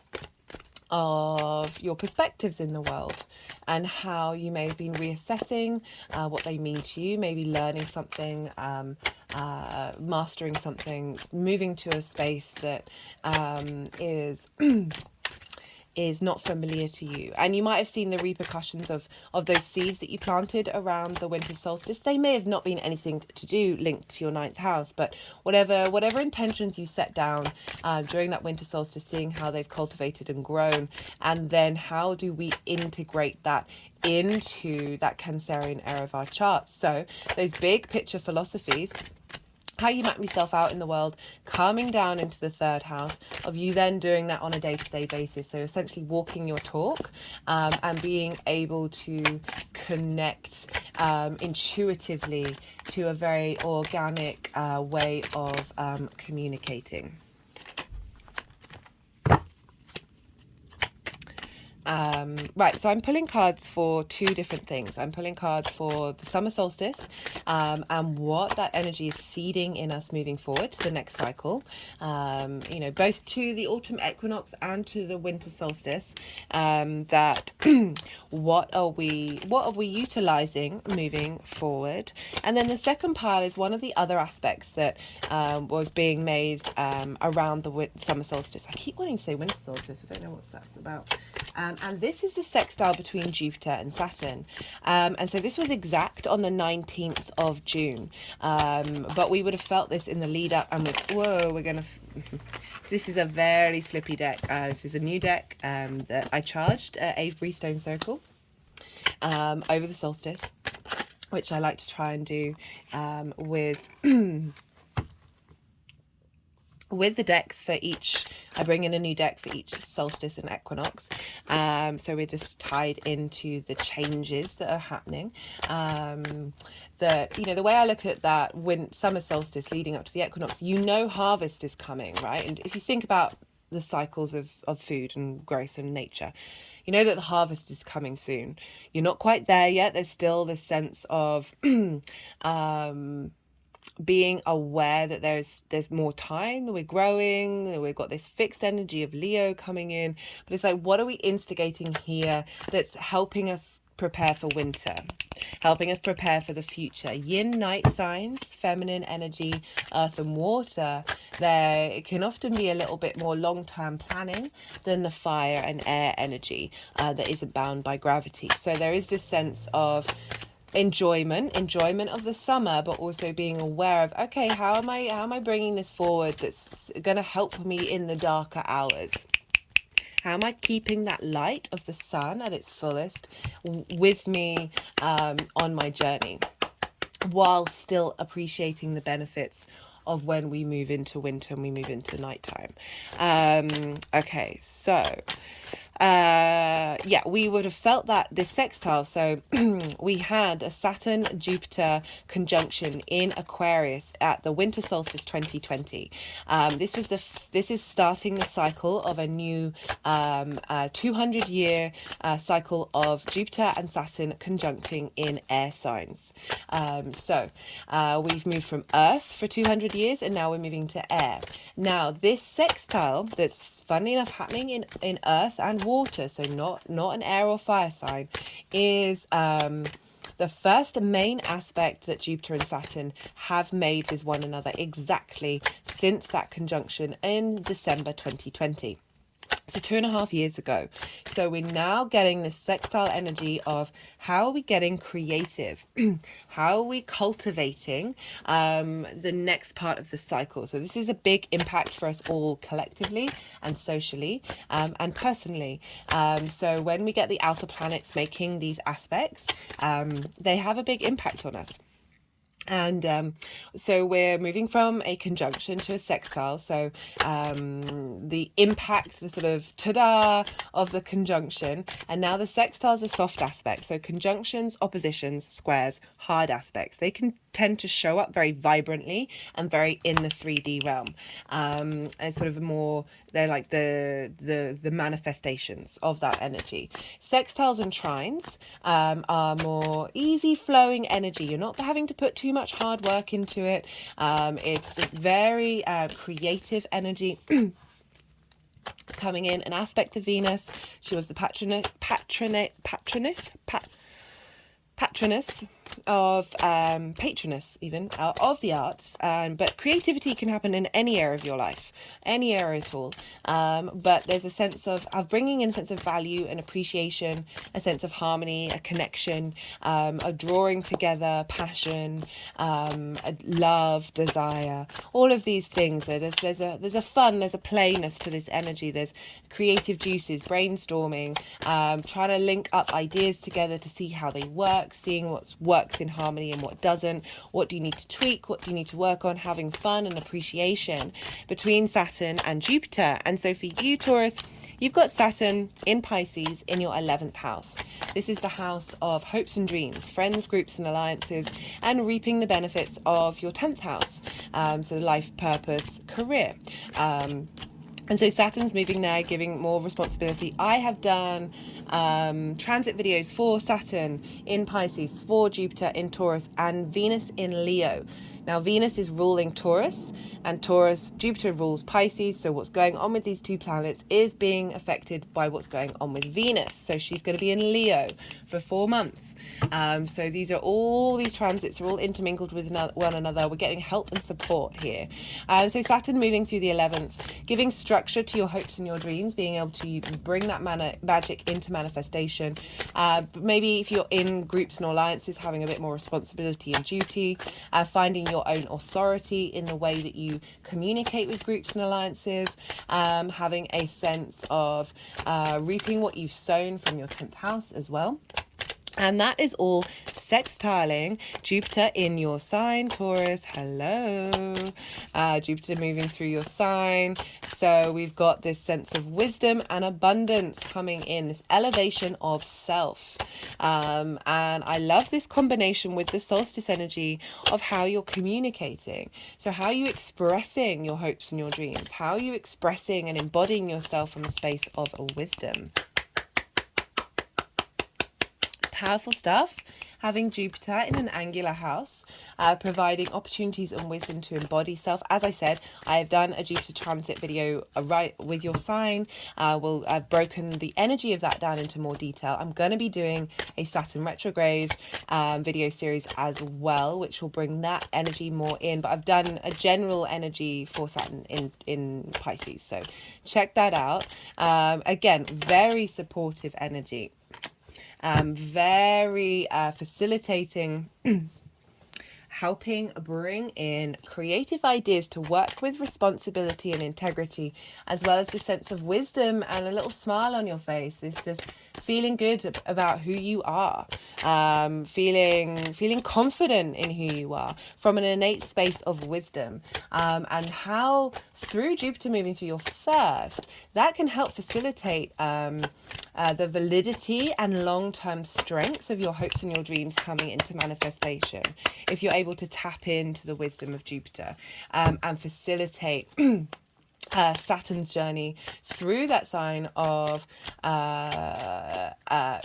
of your perspectives in the world and how you may have been reassessing what they mean to you, maybe learning something, mastering something, moving to a space that is not familiar to you. And you might have seen the repercussions of those seeds that you planted around the winter solstice. They may have not been anything to do linked to your 9th house, but whatever intentions you set down during that winter solstice, seeing how they've cultivated and grown, and then how do we integrate that into that Cancerian era of our charts. So those big picture philosophies, how you map yourself out in the world, coming down into the 3rd house of you then doing that on a day-to-day basis. So essentially walking your talk and being able to connect intuitively to a very organic way of communicating. Right, so I'm pulling cards for 2 different things. I'm pulling cards for the summer solstice and what that energy is seeding in us moving forward to the next cycle, both to the autumn equinox and to the winter solstice, that what are we utilizing moving forward. And then the second pile is one of the other aspects that was being made around the summer solstice. I keep wanting to say winter solstice, I don't know what that's about. And this is the sextile between Jupiter and Saturn. And so this was exact on the 19th of June. But we would have felt this in the lead up. And we're going to... This is a very slippy deck. This is a new deck that I charged at Avebury Stone Circle over the solstice, which I like to try and do with... with the decks for each. I bring in a new deck for each solstice and equinox, so we're just tied into the changes that are happening. The way I look at that, when summer solstice leading up to the equinox, harvest is coming, right? And if you think about the cycles of food and growth and nature, you know that the harvest is coming soon. You're not quite there yet. There's still this sense of being aware that there's more time, we're growing, we've got this fixed energy of Leo coming in, but it's like, what are we instigating here that's helping us prepare for winter, helping us prepare for the future? Yin night signs, feminine energy, earth and water, it can often be a little bit more long-term planning than the fire and air energy that isn't bound by gravity. So there is this sense of enjoyment of the summer, but also being aware of, okay, how am I bringing this forward that's going to help me in the darker hours? How am I keeping that light of the sun at its fullest with me on my journey, while still appreciating the benefits of when we move into winter and we move into nighttime? Okay, so yeah, we would have felt that this sextile. So we had a Saturn Jupiter conjunction in Aquarius at the winter solstice 2020. This is starting the cycle of a new 200-year cycle of Jupiter and Saturn conjuncting in air signs. We've moved from Earth for 200 years, and now we're moving to air. Now, this sextile that's funnily enough happening in Earth and water, so not an air or fire sign, is the first main aspect that Jupiter and Saturn have made with one another exactly since that conjunction in December 2020. So 2.5 years ago. So we're now getting this sextile energy of how are we getting creative? How are we cultivating the next part of the cycle? So this is a big impact for us all collectively and socially and personally. So when we get the outer planets making these aspects, they have a big impact on us. And so we're moving from a conjunction to a sextile. So the impact, the sort of ta-da of the conjunction. And now the sextile is a soft aspect. So conjunctions, oppositions, squares, hard aspects. They can tend to show up very vibrantly and very in the 3D realm. And sort of more, they're like the manifestations of that energy. Sextiles and trines are more easy flowing energy. You're not having to put too much hard work into it. It's very creative energy. Coming in an aspect of Venus. She was the patroness of patroness even of the arts, but creativity can happen in any area of your life, any area at all, but there's a sense of bringing in a sense of value and appreciation, a sense of harmony, a connection, a drawing together, passion, a love, desire, all of these things. There's a fun, there's a playness to this energy. There's creative juices, brainstorming, trying to link up ideas together to see how they work, seeing what works in harmony and what doesn't, what do you need to tweak, what do you need to work on, having fun and appreciation between Saturn and Jupiter. And so for you, Taurus, you've got Saturn in Pisces in your 11th house. This is the house of hopes and dreams, friends, groups and alliances, and reaping the benefits of your 10th house, so life, purpose, career. And so Saturn's moving there, giving more responsibility. I have done transit videos for Saturn in Pisces, for Jupiter in Taurus, and Venus in Leo. Now, Venus is ruling Taurus, and Jupiter rules Pisces. So what's going on with these two planets is being affected by what's going on with Venus. So she's going to be in Leo for 4 months. So these transits are all intermingled with one another. We're getting help and support here. So Saturn moving through the 11th, giving structure to your hopes and your dreams, being able to bring that magic into manifestation. But maybe if you're in groups and alliances, having a bit more responsibility and duty, finding your own authority in the way that you communicate with groups and alliances, having a sense of reaping what you've sown from your 10th house as well. And that is all sextiling Jupiter in your sign, Taurus. Hello. Jupiter moving through your sign. So we've got this sense of wisdom and abundance coming in, this elevation of self. And I love this combination with the solstice energy of how you're communicating. So how are you expressing your hopes and your dreams? How are you expressing and embodying yourself from the space of wisdom? Powerful stuff. Having Jupiter in an angular house, providing opportunities and wisdom to embody self. As I said, I have done a Jupiter transit video right with your sign. I've broken the energy of that down into more detail. I'm going to be doing a Saturn retrograde video series as well, which will bring that energy more in. But I've done a general energy for Saturn in Pisces. So check that out. Again, very supportive energy. Very facilitating, helping bring in creative ideas to work with responsibility and integrity, as well as the sense of wisdom and a little smile on your face. It's just feeling good about who you are, feeling confident in who you are from an innate space of wisdom, and how through Jupiter moving through your first, that can help facilitate the validity and long-term strength of your hopes and your dreams coming into manifestation if you're able to tap into the wisdom of Jupiter, and facilitate Saturn's journey through that sign of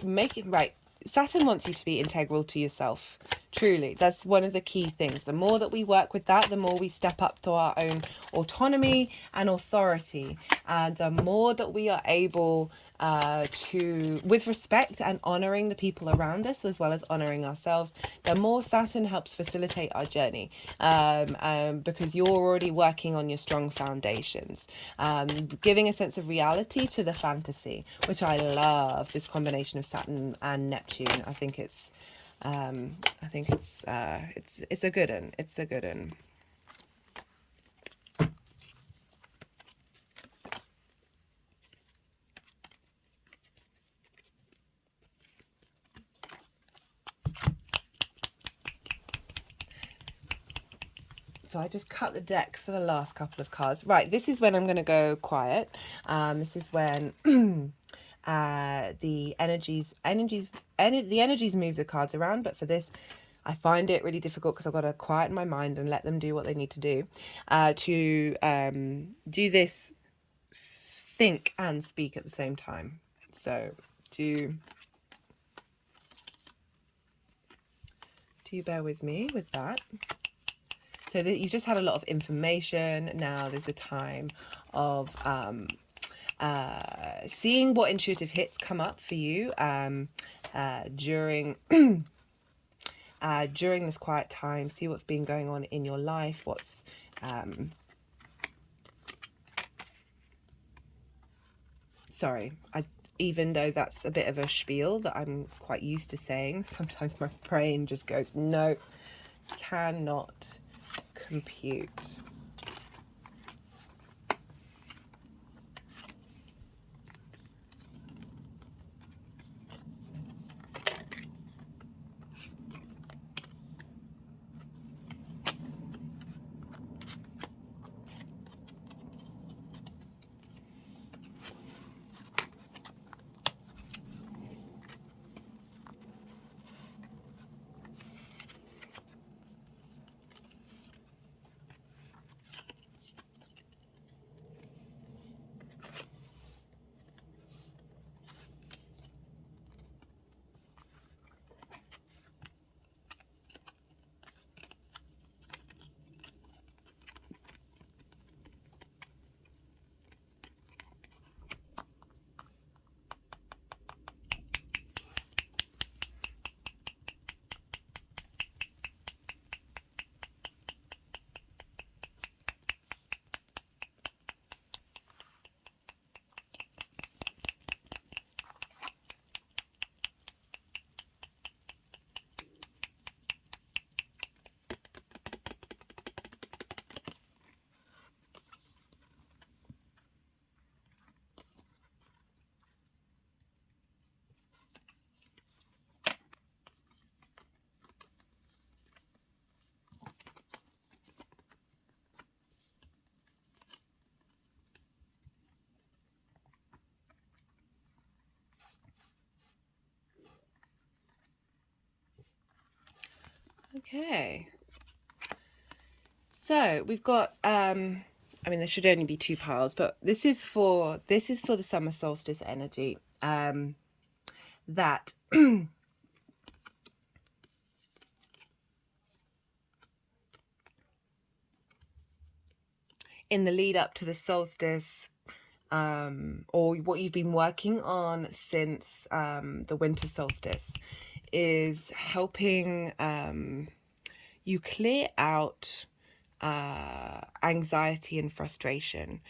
making right. Saturn wants you to be integral to yourself. Truly, that's one of the key things. The more that we work with that, the more we step up to our own autonomy and authority, and the more that we are able to, with respect and honoring the people around us as well as honoring ourselves, the more Saturn helps facilitate our journey, because you're already working on your strong foundations, giving a sense of reality to the fantasy, which I love. This combination of Saturn and Neptune, I think it's it's a good one. It's a good one. So I just cut the deck for the last couple of cards. Right, this is when I'm going to go quiet. This is when the energies move the cards around. But for this, I find it really difficult because I've got to quieten my mind and let them do what they need to do do this, think and speak at the same time. So do bear with me with that. So that you've just had a lot of information. Now there's a time of seeing what intuitive hits come up for you during during this quiet time. See what's been going on in your life. What's sorry, even though that's a bit of a spiel that I'm quite used to saying, sometimes my brain just goes, no, cannot compute. Okay, so we've got I mean, there should only be two piles, but this is for the summer solstice energy, that in the lead up to the solstice, or what you've been working on since the winter solstice, is helping you clear out anxiety and frustration.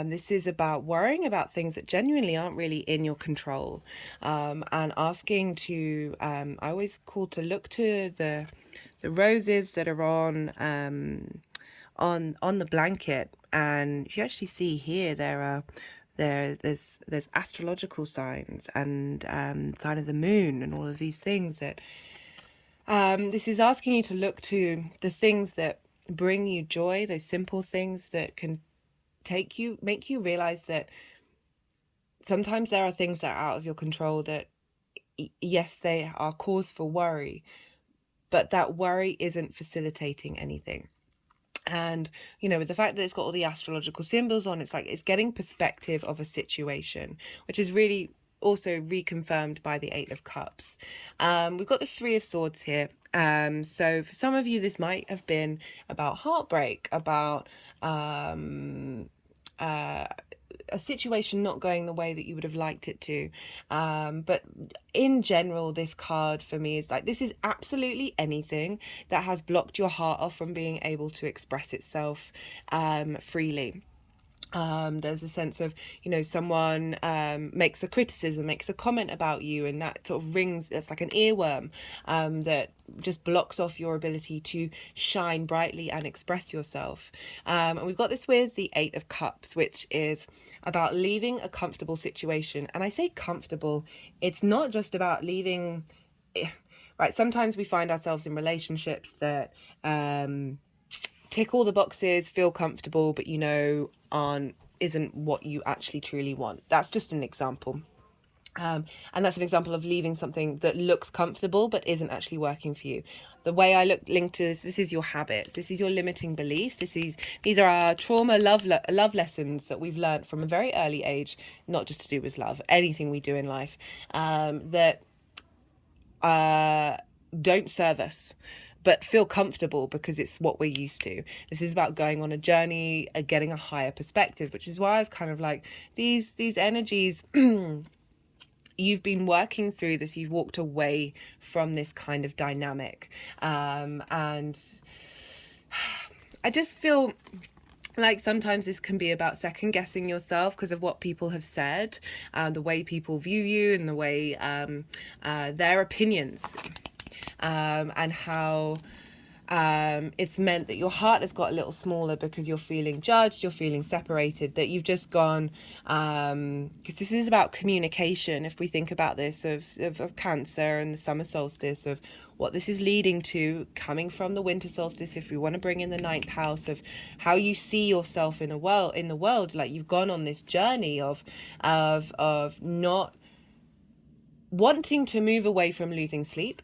This is about worrying about things that genuinely aren't really in your control, and asking to I always call to look to the roses that are on the blanket, and you actually see here there are there's astrological signs and sign of the moon and all of these things that this is asking you to look to the things that bring you joy, those simple things that can make you realize that sometimes there are things that are out of your control that, yes, they are cause for worry, but that worry isn't facilitating anything. And, you know, with the fact that it's got all the astrological symbols on, it's like it's getting perspective of a situation, which is really also reconfirmed by the Eight of Cups. We've got the Three of Swords here. So for some of you, this might have been about heartbreak, about a situation not going the way that you would have liked it to. But in general, this card for me is like, this is absolutely anything that has blocked your heart off from being able to express itself freely. There's a sense of, you know, someone makes a criticism, makes a comment about you, and that sort of rings, it's like an earworm that just blocks off your ability to shine brightly and express yourself. And we've got this with the Eight of Cups, which is about leaving a comfortable situation. And I say comfortable, it's not just about leaving, right? Sometimes we find ourselves in relationships that tick all the boxes, feel comfortable, but, you know, isn't what you actually truly want. That's just an example. And that's an example of leaving something that looks comfortable but isn't actually working for you. The way I link to this is your habits. This is your limiting beliefs. These are our trauma love lessons that we've learned from a very early age, not just to do with love, anything we do in life, that don't serve us but feel comfortable because it's what we're used to. This is about going on a journey, getting a higher perspective, which is why I was kind of like, these energies, you've been working through this, you've walked away from this kind of dynamic. And I just feel like sometimes this can be about second guessing yourself because of what people have said, the way people view you, and the way their opinions, and how it's meant that your heart has got a little smaller because you're feeling judged, you're feeling separated, that you've just gone, because this is about communication. If we think about this of Cancer and the summer solstice, of what this is leading to, coming from the winter solstice, if we want to bring in the ninth house of how you see yourself in the world, like you've gone on this journey of not wanting to move away from losing sleep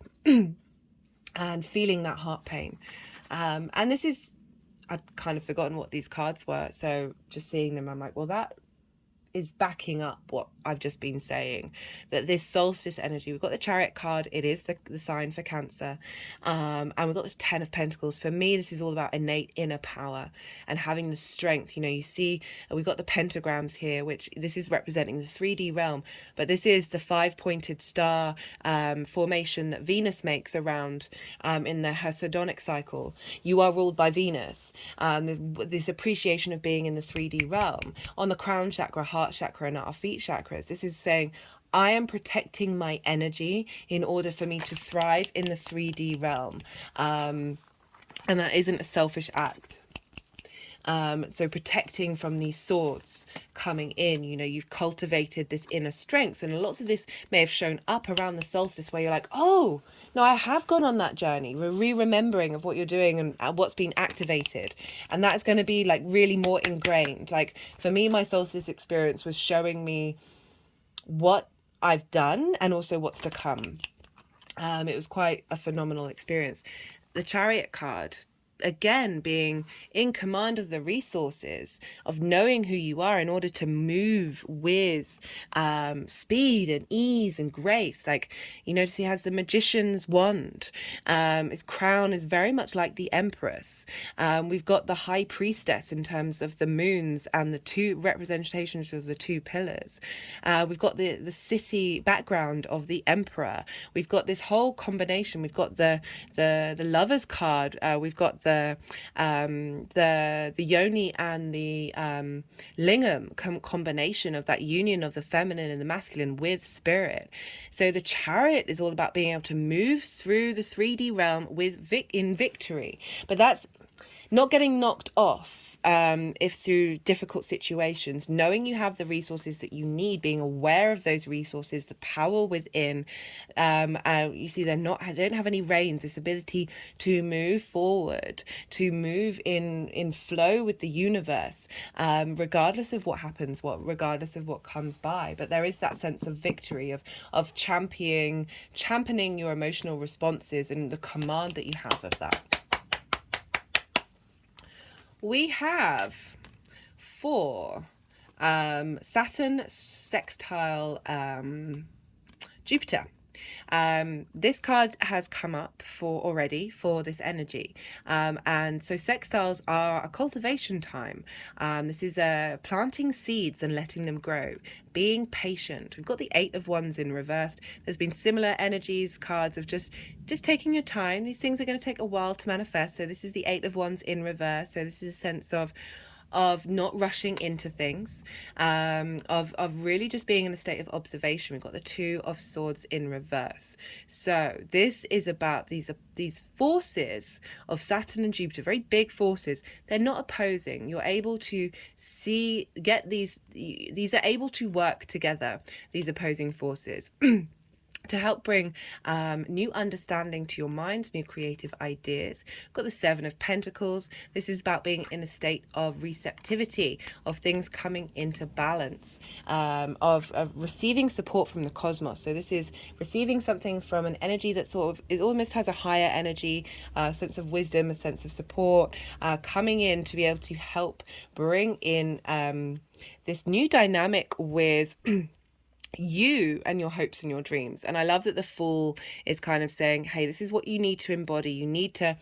and feeling that heart pain. And this is, I'd kind of forgotten what these cards were, so just seeing them, I'm like, well, that is backing up what I've just been saying, that this solstice energy, we've got the Chariot card, it is the sign for Cancer, and we've got the Ten of Pentacles. For me, this is all about innate inner power and having the strength. You know, you see we've got the pentagrams here, which this is representing the 3D realm, but this is the 5-pointed star formation that Venus makes around in her sardonic cycle. You are ruled by Venus, this appreciation of being in the 3D realm. On the crown chakra, heart chakra, and our feet chakras, this is saying, I am protecting my energy in order for me to thrive in the 3D realm. And that isn't a selfish act. So protecting from these swords coming in, you know, you've cultivated this inner strength, and lots of this may have shown up around the solstice where you're like, oh, no, I have gone on that journey. We're re-remembering of what you're doing and what's been activated. And that's going to be like really more ingrained. Like for me, my solstice experience was showing me what I've done and also what's to come. It was quite a phenomenal experience. The Chariot card, again, being in command of the resources, of knowing who you are in order to move with speed and ease and grace. Like, you notice he has the magician's wand. His crown is very much like the empress. We've got the high priestess in terms of the moons and the two representations of the two pillars. We've got the city background of the emperor. We've got this whole combination. We've got the lover's card. We've got the yoni and the lingam combination of that union of the feminine and the masculine with spirit. So the Chariot is all about being able to move through the 3D realm in victory, but that's not getting knocked off if through difficult situations, knowing you have the resources that you need, being aware of those resources, the power within. You see, they don't have any reins. This ability to move forward, to move in flow with the universe, regardless of what happens, regardless of what comes by. But there is that sense of victory, of championing your emotional responses and the command that you have of that. We have for Saturn sextile Jupiter. This card has come up already for this energy, and so sextiles are a cultivation time. This is planting seeds and letting them grow, being patient. We've got the Eight of Wands in reversed. There's been similar energies, cards of just taking your time. These things are going to take a while to manifest. So this is the Eight of Wands in reverse. So this is a sense of not rushing into things, of really just being in a state of observation. We've got the Two of Swords in reverse. So this is about these forces of Saturn and Jupiter, very big forces. They're not opposing. You're able to get these are able to work together, these opposing forces. To help bring new understanding to your mind, new creative ideas. We've got the Seven of Pentacles. This is about being in a state of receptivity, of things coming into balance, of receiving support from the cosmos. So this is receiving something from an energy that it almost has a higher energy, sense of wisdom, a sense of support, coming in to be able to help bring in this new dynamic with you and your hopes and your dreams. And I love that the Fool is kind of saying, hey, this is what you need to embody. You need to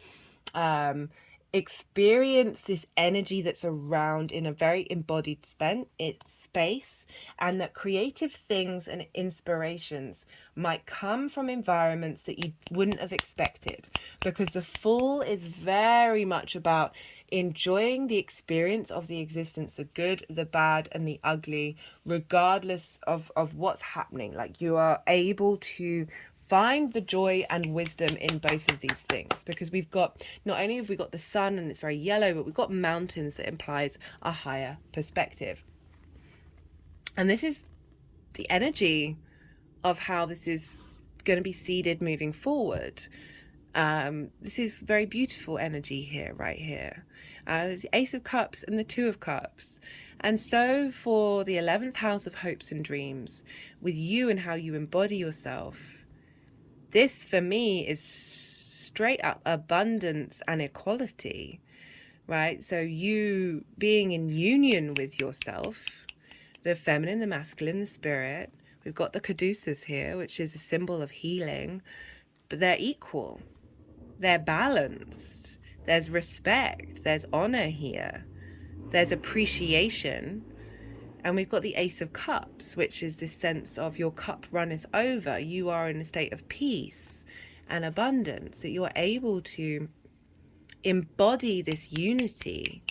experience this energy that's around in a very embodied space, and that creative things and inspirations might come from environments that you wouldn't have expected, because the Fool is very much about enjoying the experience of the existence, the good, the bad, and the ugly, regardless of what's happening. Like, you are able to find the joy and wisdom in both of these things, because we've got, not only have we got the sun and it's very yellow, but we've got mountains that implies a higher perspective. And this is the energy of how this is going to be seeded moving forward. This is very beautiful energy here, right here. There's the Ace of Cups and the Two of Cups. And so for the 11th house of hopes and dreams, with you and how you embody yourself, this for me is straight up abundance and equality, right? So you being in union with yourself, the feminine, the masculine, the spirit. We've got the caduceus here, which is a symbol of healing, but they're equal. They're balanced. There's respect. There's honor here. There's appreciation. And we've got the Ace of Cups, which is this sense of your cup runneth over. You are in a state of peace and abundance, that you're able to embody this unity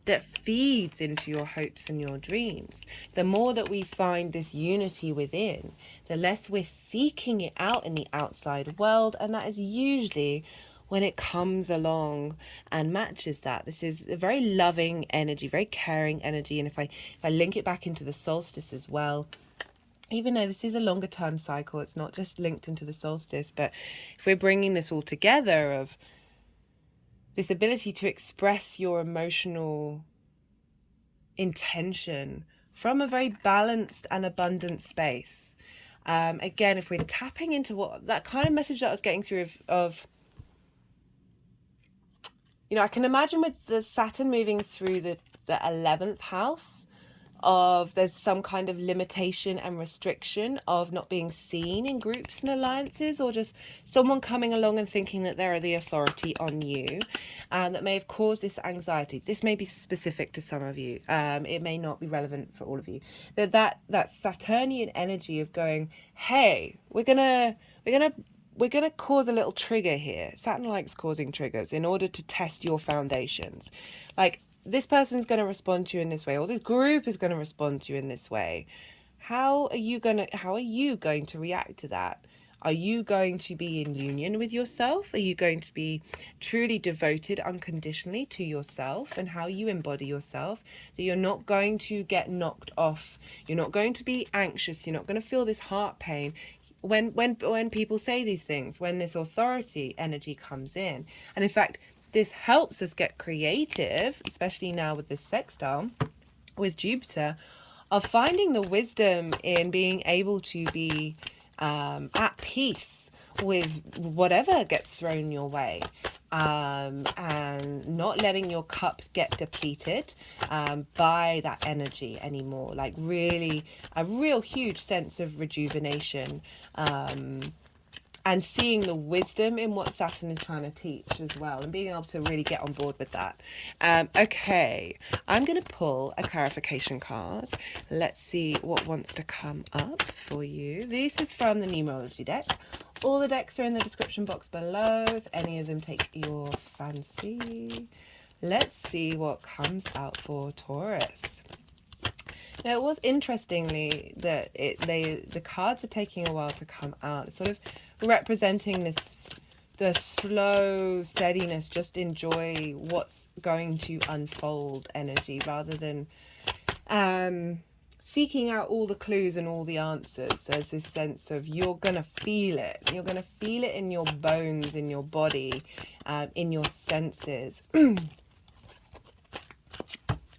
that feeds into your hopes and your dreams. The more that we find this unity within, the less we're seeking it out in the outside world. And that is usually when it comes along and matches that. This is a very loving energy, very caring energy. And if I link it back into the solstice as well, even though this is a longer term cycle, it's not just linked into the solstice, but if we're bringing this all together of this ability to express your emotional intention from a very balanced and abundant space. Again, if we're tapping into what that kind of message that I was getting through of I can imagine with the Saturn moving through the 11th house, of there's some kind of limitation and restriction of not being seen in groups and alliances, or just someone coming along and thinking that they're the authority on you, and that may have caused this anxiety. This may be specific to some of you. It may not be relevant for all of you. That Saturnian energy of going, hey, we're gonna cause a little trigger here. Saturn likes causing triggers in order to test your foundations. Like, this person's going to respond to you in this way, or this group is going to respond to you in this way. How are you going to react to that? Are you going to be in union with yourself? Are you going to be truly devoted unconditionally to yourself and how you embody yourself? That you're not going to get knocked off. You're not going to be anxious. You're not going to feel this heart pain. When people say these things, when this authority energy comes in, and in fact, this helps us get creative, especially now with this sextile with Jupiter, of finding the wisdom in being able to be at peace with whatever gets thrown your way, and not letting your cup get depleted by that energy anymore. Like really a real huge sense of rejuvenation, and seeing the wisdom in what Saturn is trying to teach as well, and being able to really get on board with that. Okay, I'm going to pull a clarification card. Let's see what wants to come up for you. This is from the numerology deck. All the decks are in the description box below if any of them take your fancy. Let's see what comes out for Taurus. Now, it was interestingly that the cards are taking a while to come out. It's sort of representing the slow steadiness, just enjoy what's going to unfold energy, rather than seeking out all the clues and all the answers. There's this sense of you're gonna feel it. You're gonna feel it in your bones, in your body, in your senses.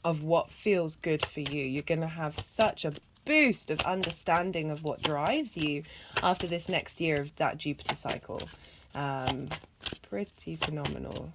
Of what feels good for you. You're going to have such a boost of understanding of what drives you after this next year of that Jupiter cycle. Pretty phenomenal.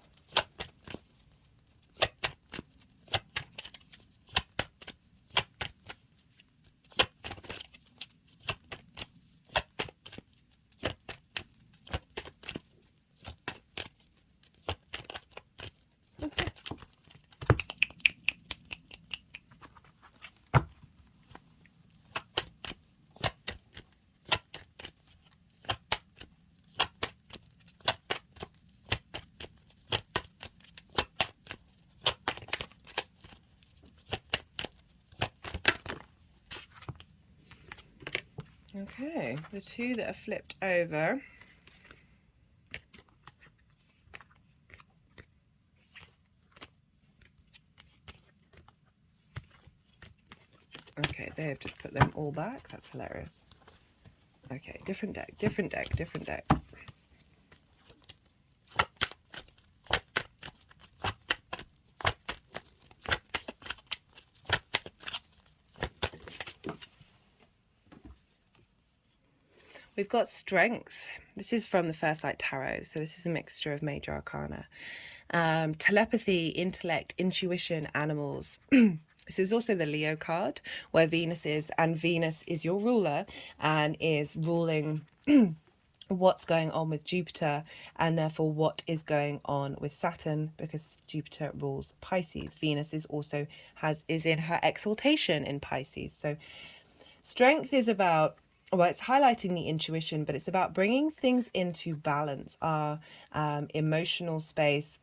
Okay, the two that are flipped over. Okay, they have just put them all back. That's hilarious. Okay, different deck, different deck, different deck. We've got strength. This is from the First Light Tarot, so this is a mixture of major arcana. Telepathy, intellect, intuition, animals. This is also the Leo card, where Venus is, and Venus is your ruler and is ruling what's going on with Jupiter, and therefore what is going on with Saturn, because Jupiter rules Pisces. Venus is also is in her exaltation in Pisces. So strength is about, well, it's highlighting the intuition, but it's about bringing things into balance, our emotional space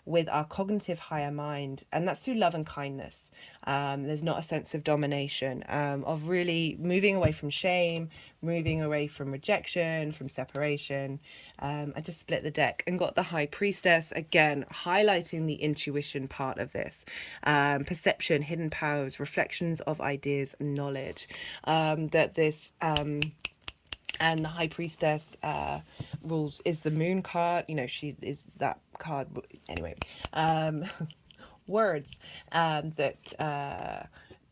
with our cognitive higher mind, and that's through love and kindness. There's not a sense of domination, of really moving away from shame, moving away from rejection, from separation. I just split the deck and got the High Priestess, again highlighting the intuition part of this. Perception, hidden powers, reflections of ideas, knowledge. That this and the High Priestess rules is the Moon card. You know, she is that card anyway. Words that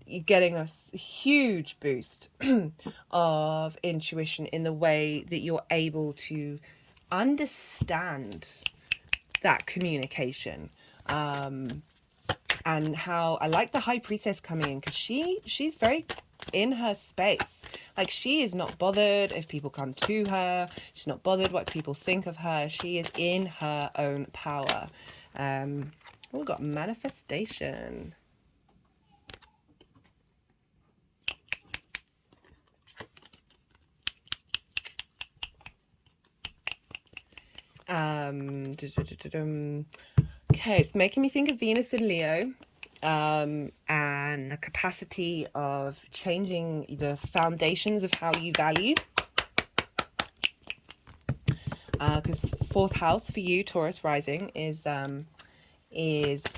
you're getting a huge boost of intuition in the way that you're able to understand that communication. And how I like the High Priestess coming in, because she's very in her space. Like, she is not bothered if people come to her. She's not bothered what people think of her. She is in her own power. We've got manifestation. Okay, it's making me think of Venus and Leo. And the capacity of changing the foundations of how you value. because fourth house for you, Taurus rising, is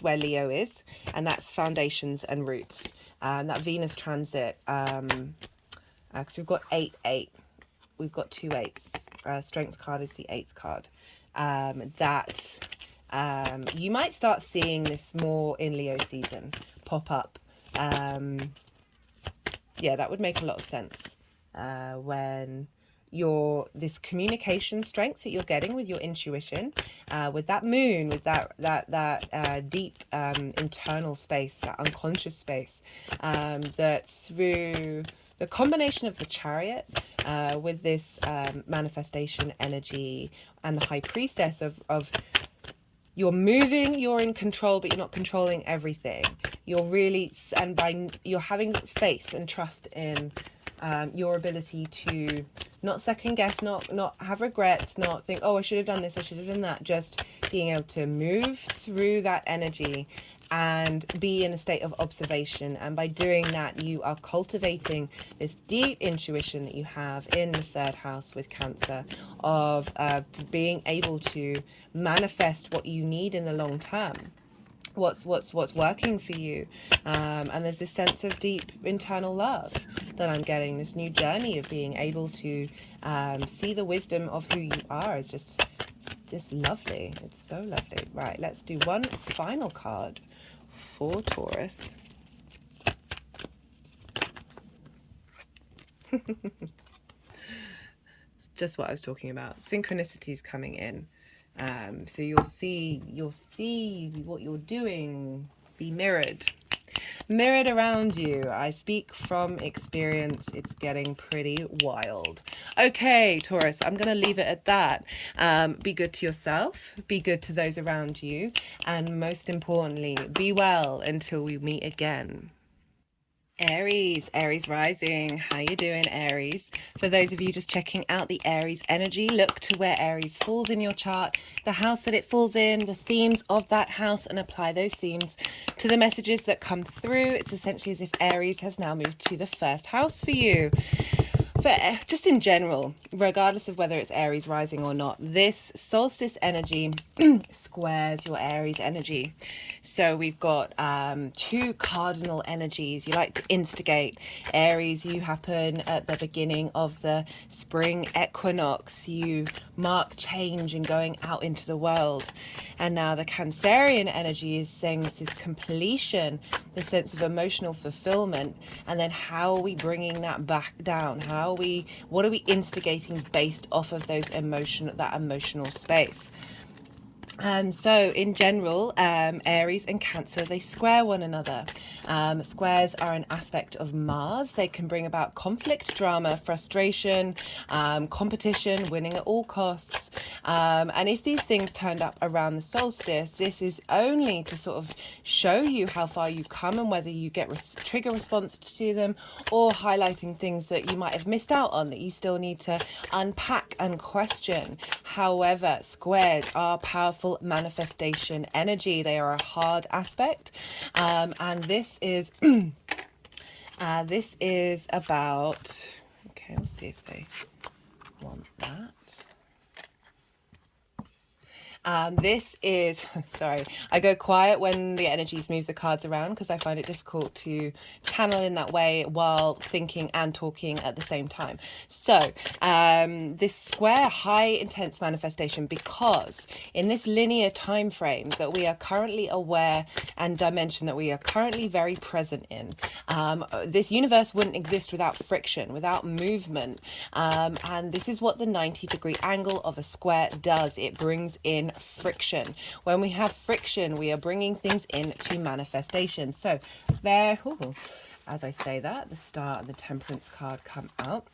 where Leo is, and that's foundations and roots. And that Venus transit, because we've got 8-8, we've got 2 8s. Strength card is the 8th card. You might start seeing this more in Leo season pop up. Yeah, that would make a lot of sense when this communication strength that you're getting with your intuition, with that moon, with that deep internal space, that unconscious space, that through the combination of the Chariot with this manifestation energy and the High Priestess of you're moving, you're in control, but you're not controlling everything. You're really, you're having faith and trust in your ability to not second guess, not have regrets, not think, oh, I should have done this, I should have done that. Just being able to move through that energy and be in a state of observation. And by doing that, you are cultivating this deep intuition that you have in the 3rd house with Cancer, of being able to manifest what you need in the long term. What's working for you, and there's this sense of deep internal love that I'm getting. This new journey of being able to see the wisdom of who you are is just lovely. It's so lovely. Right, let's do one final card for Taurus. It's just what I was talking about. Synchronicities coming in. So you'll see what you're doing be mirrored around you. I speak from experience. It's getting pretty wild. Okay, Taurus, I'm going to leave it at that. Be good to yourself, be good to those around you, and most importantly, be well until we meet again. Aries rising. How you doing, Aries? For those of you just checking out the Aries energy, look to where Aries falls in your chart, the house that it falls in, the themes of that house, and apply those themes to the messages that come through. It's essentially as if Aries has now moved to the 1st house for you. Just in general, regardless of whether it's Aries rising or not, this solstice energy squares your Aries energy. So we've got 2 cardinal energies. You like to instigate. Aries, you happen at the beginning of the spring equinox. You mark change and going out into the world. And now the Cancerian energy is saying this is completion, the sense of emotional fulfillment. And then how are we bringing that back down? What are we instigating based off of that emotional space? So in general, Aries and Cancer, they square one another. Squares are an aspect of Mars. They can bring about conflict, drama, frustration, competition, winning at all costs. And if these things turned up around the solstice, this is only to sort of show you how far you've come and whether you get trigger response to them, or highlighting things that you might have missed out on that you still need to unpack and question. However, squares are powerful manifestation energy. They are a hard aspect, and this is about, okay, we'll see if they want that. This is, sorry, I go quiet when the energies move the cards around because I find it difficult to channel in that way while thinking and talking at the same time. So this square, high intense manifestation, because in this linear time frame that we are currently aware and dimension that we are currently very present in, this universe wouldn't exist without friction, without movement. And this is what the 90-degree angle of a square does. It brings in friction. When we have friction, we are bringing things into manifestation. So there, as I say that, the Star and the Temperance card come out.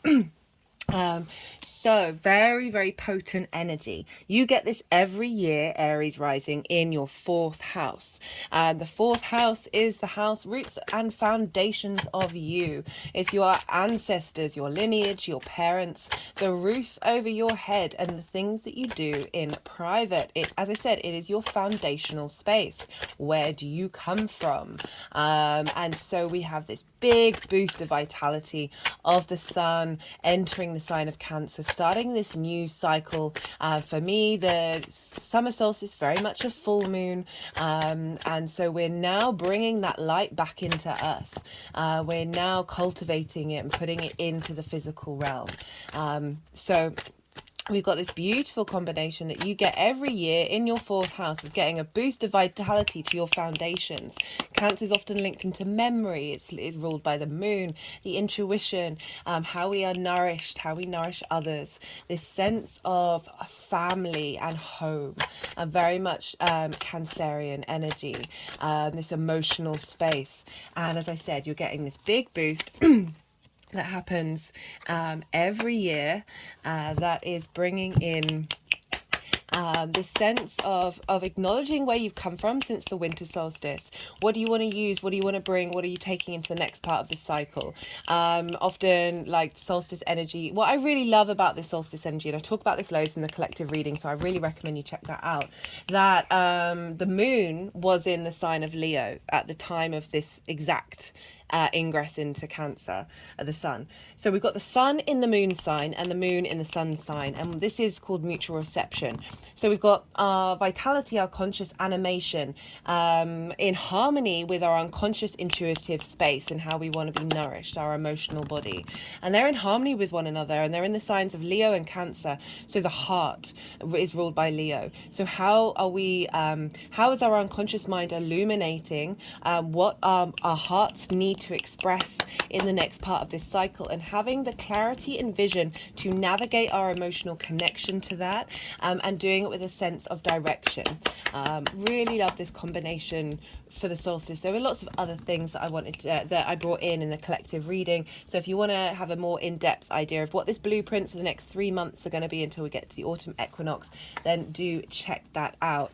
So very, very potent energy. You get this every year, Aries rising, in your 4th house. The 4th house is the house roots and foundations of you. It's your ancestors, your lineage, your parents, the roof over your head, and the things that you do in private. As I said, it is your foundational space. Where do you come from? And so we have this big boost of vitality of the sun entering the sign of Cancer, starting this new cycle. For me, the summer solstice very much a full moon, and so we're now bringing that light back into Earth. We're now cultivating it and putting it into the physical realm. So we've got this beautiful combination that you get every year in your fourth house of getting a boost of vitality to your foundations. Cancer is often linked into memory. It's ruled by the moon, the intuition, how we are nourished, how we nourish others, this sense of family and home, very much Cancerian energy, this emotional space. And as I said, you're getting this big boost that happens every year, that is bringing in this sense of acknowledging where you've come from since the winter solstice. What do you want to use? What do you want to bring? What are you taking into the next part of the cycle? Often, like solstice energy, what I really love about this solstice energy, and I talk about this loads in the collective reading, so I really recommend you check that out, that the moon was in the sign of Leo at the time of this exact ingress into Cancer, the sun. So we've got the sun in the moon sign and the moon in the sun sign, and this is called mutual reception. So we've got our vitality, our conscious animation, in harmony with our unconscious intuitive space and how we want to be nourished, our emotional body. And they're in harmony with one another, and they're in the signs of Leo and Cancer. So the heart is ruled by Leo. So how are we, how is our unconscious mind illuminating what our hearts need to express in the next part of this cycle, and having the clarity and vision to navigate our emotional connection to that, and doing it with a sense of direction. Really love this combination for the solstice. There were lots of other things that I wanted to, that I brought in the collective reading. So if you want to have a more in-depth idea of what this blueprint for the next 3 months are going to be until we get to the autumn equinox, then do check that out.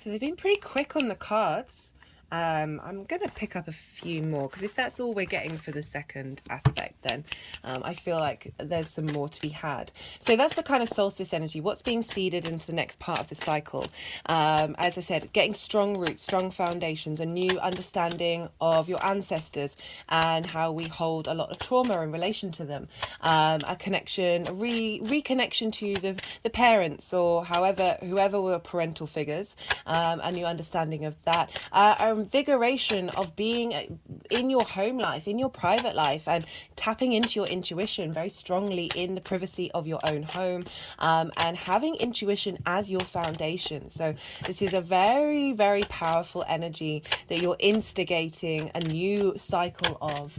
So they've been pretty quick on the cards. I'm going to pick up a few more, because if that's all we're getting for the second aspect, then I feel like there's some more to be had. So that's the kind of solstice energy, what's being seeded into the next part of the cycle. As I said, getting strong roots, strong foundations, a new understanding of your ancestors and how we hold a lot of trauma in relation to them, a connection, a reconnection to the parents, or whoever were parental figures, a new understanding of that, invigoration of being in your home life, in your private life, and tapping into your intuition very strongly in the privacy of your own home, and having intuition as your foundation. So this is a very, very powerful energy that you're instigating a new cycle of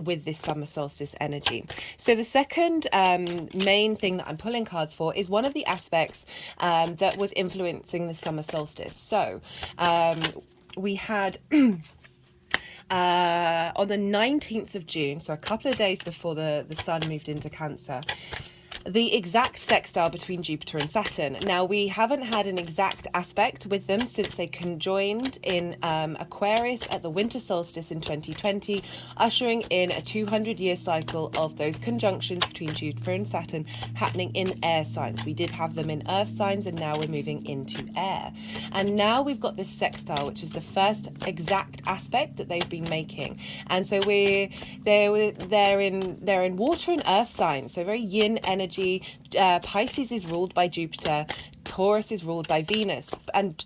with this summer solstice energy. So the second main thing that I'm pulling cards for is one of the aspects that was influencing the summer solstice. So we had on the 19th of June, so a couple of days before the sun moved into Cancer, the exact sextile between Jupiter and Saturn. Now, we haven't had an exact aspect with them since they conjoined in Aquarius at the winter solstice in 2020, ushering in a 200-year cycle of those conjunctions between Jupiter and Saturn happening in air signs. We did have them in earth signs, and now we're moving into air. And now we've got this sextile, which is the first exact aspect that they've been making. And so they're in water and earth signs, so very yin energy. Pisces is ruled by Jupiter, Taurus is ruled by Venus, and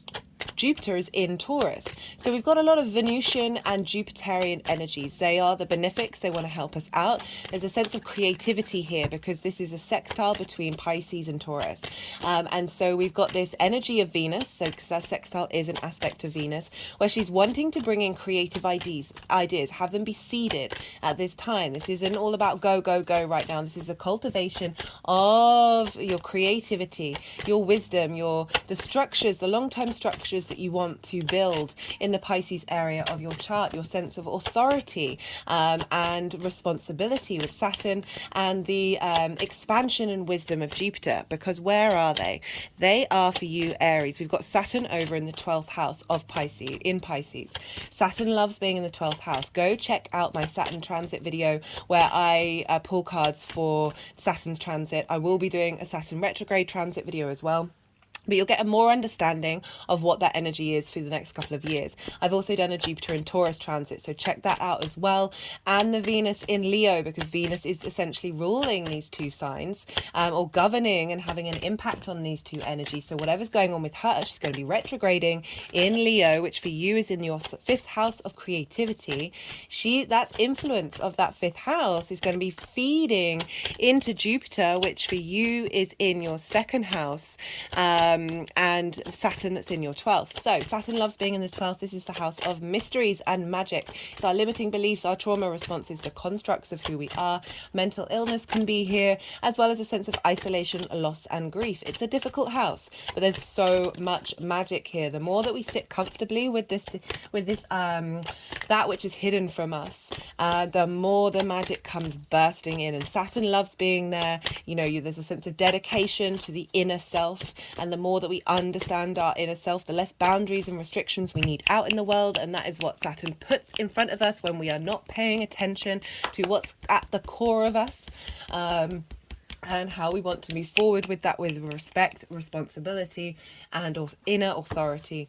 Jupiter is in Taurus. So we've got a lot of Venusian and Jupiterian energies. They are the benefics. They want to help us out. There's a sense of creativity here because this is a sextile between Pisces and Taurus. And so we've got this energy of Venus, so because that sextile is an aspect of Venus, where she's wanting to bring in creative ideas, have them be seeded at this time. This isn't all about go, go, go right now. This is a cultivation of your creativity, your wisdom, the structures, the long-term structures is that you want to build in the Pisces area of your chart, your sense of authority and responsibility with Saturn, and the expansion and wisdom of Jupiter. Because where are they? They are for you, Aries. We've got Saturn over in the 12th house of Pisces, in Pisces. Saturn loves being in the 12th house. Go check out my Saturn transit video where I pull cards for Saturn's transit. I will be doing a Saturn retrograde transit video as well, but you'll get a more understanding of what that energy is for the next couple of years. I've also done a Jupiter and Taurus transit, so check that out as well. And the Venus in Leo, because Venus is essentially ruling these two signs, or governing and having an impact on these two energies. So whatever's going on with her, she's going to be retrograding in Leo, which for you is in your 5th house of creativity. That's influence of that 5th house is going to be feeding into Jupiter, which for you is in your 2nd house. And Saturn that's in your 12th. So Saturn loves being in the 12th. This is the house of mysteries and magic. It's our limiting beliefs, our trauma responses, the constructs of who we are. Mental illness can be here, as well as a sense of isolation, loss and grief. It's a difficult house, but there's so much magic here. The more that we sit comfortably with this that which is hidden from us, the more the magic comes bursting in. And Saturn loves being there. You know, there's a sense of dedication to the inner self, and the more that we understand our inner self, the less boundaries and restrictions we need out in the world. And that is what Saturn puts in front of us when we are not paying attention to what's at the core of us. And how we want to move forward with that, with respect, responsibility, and also inner authority.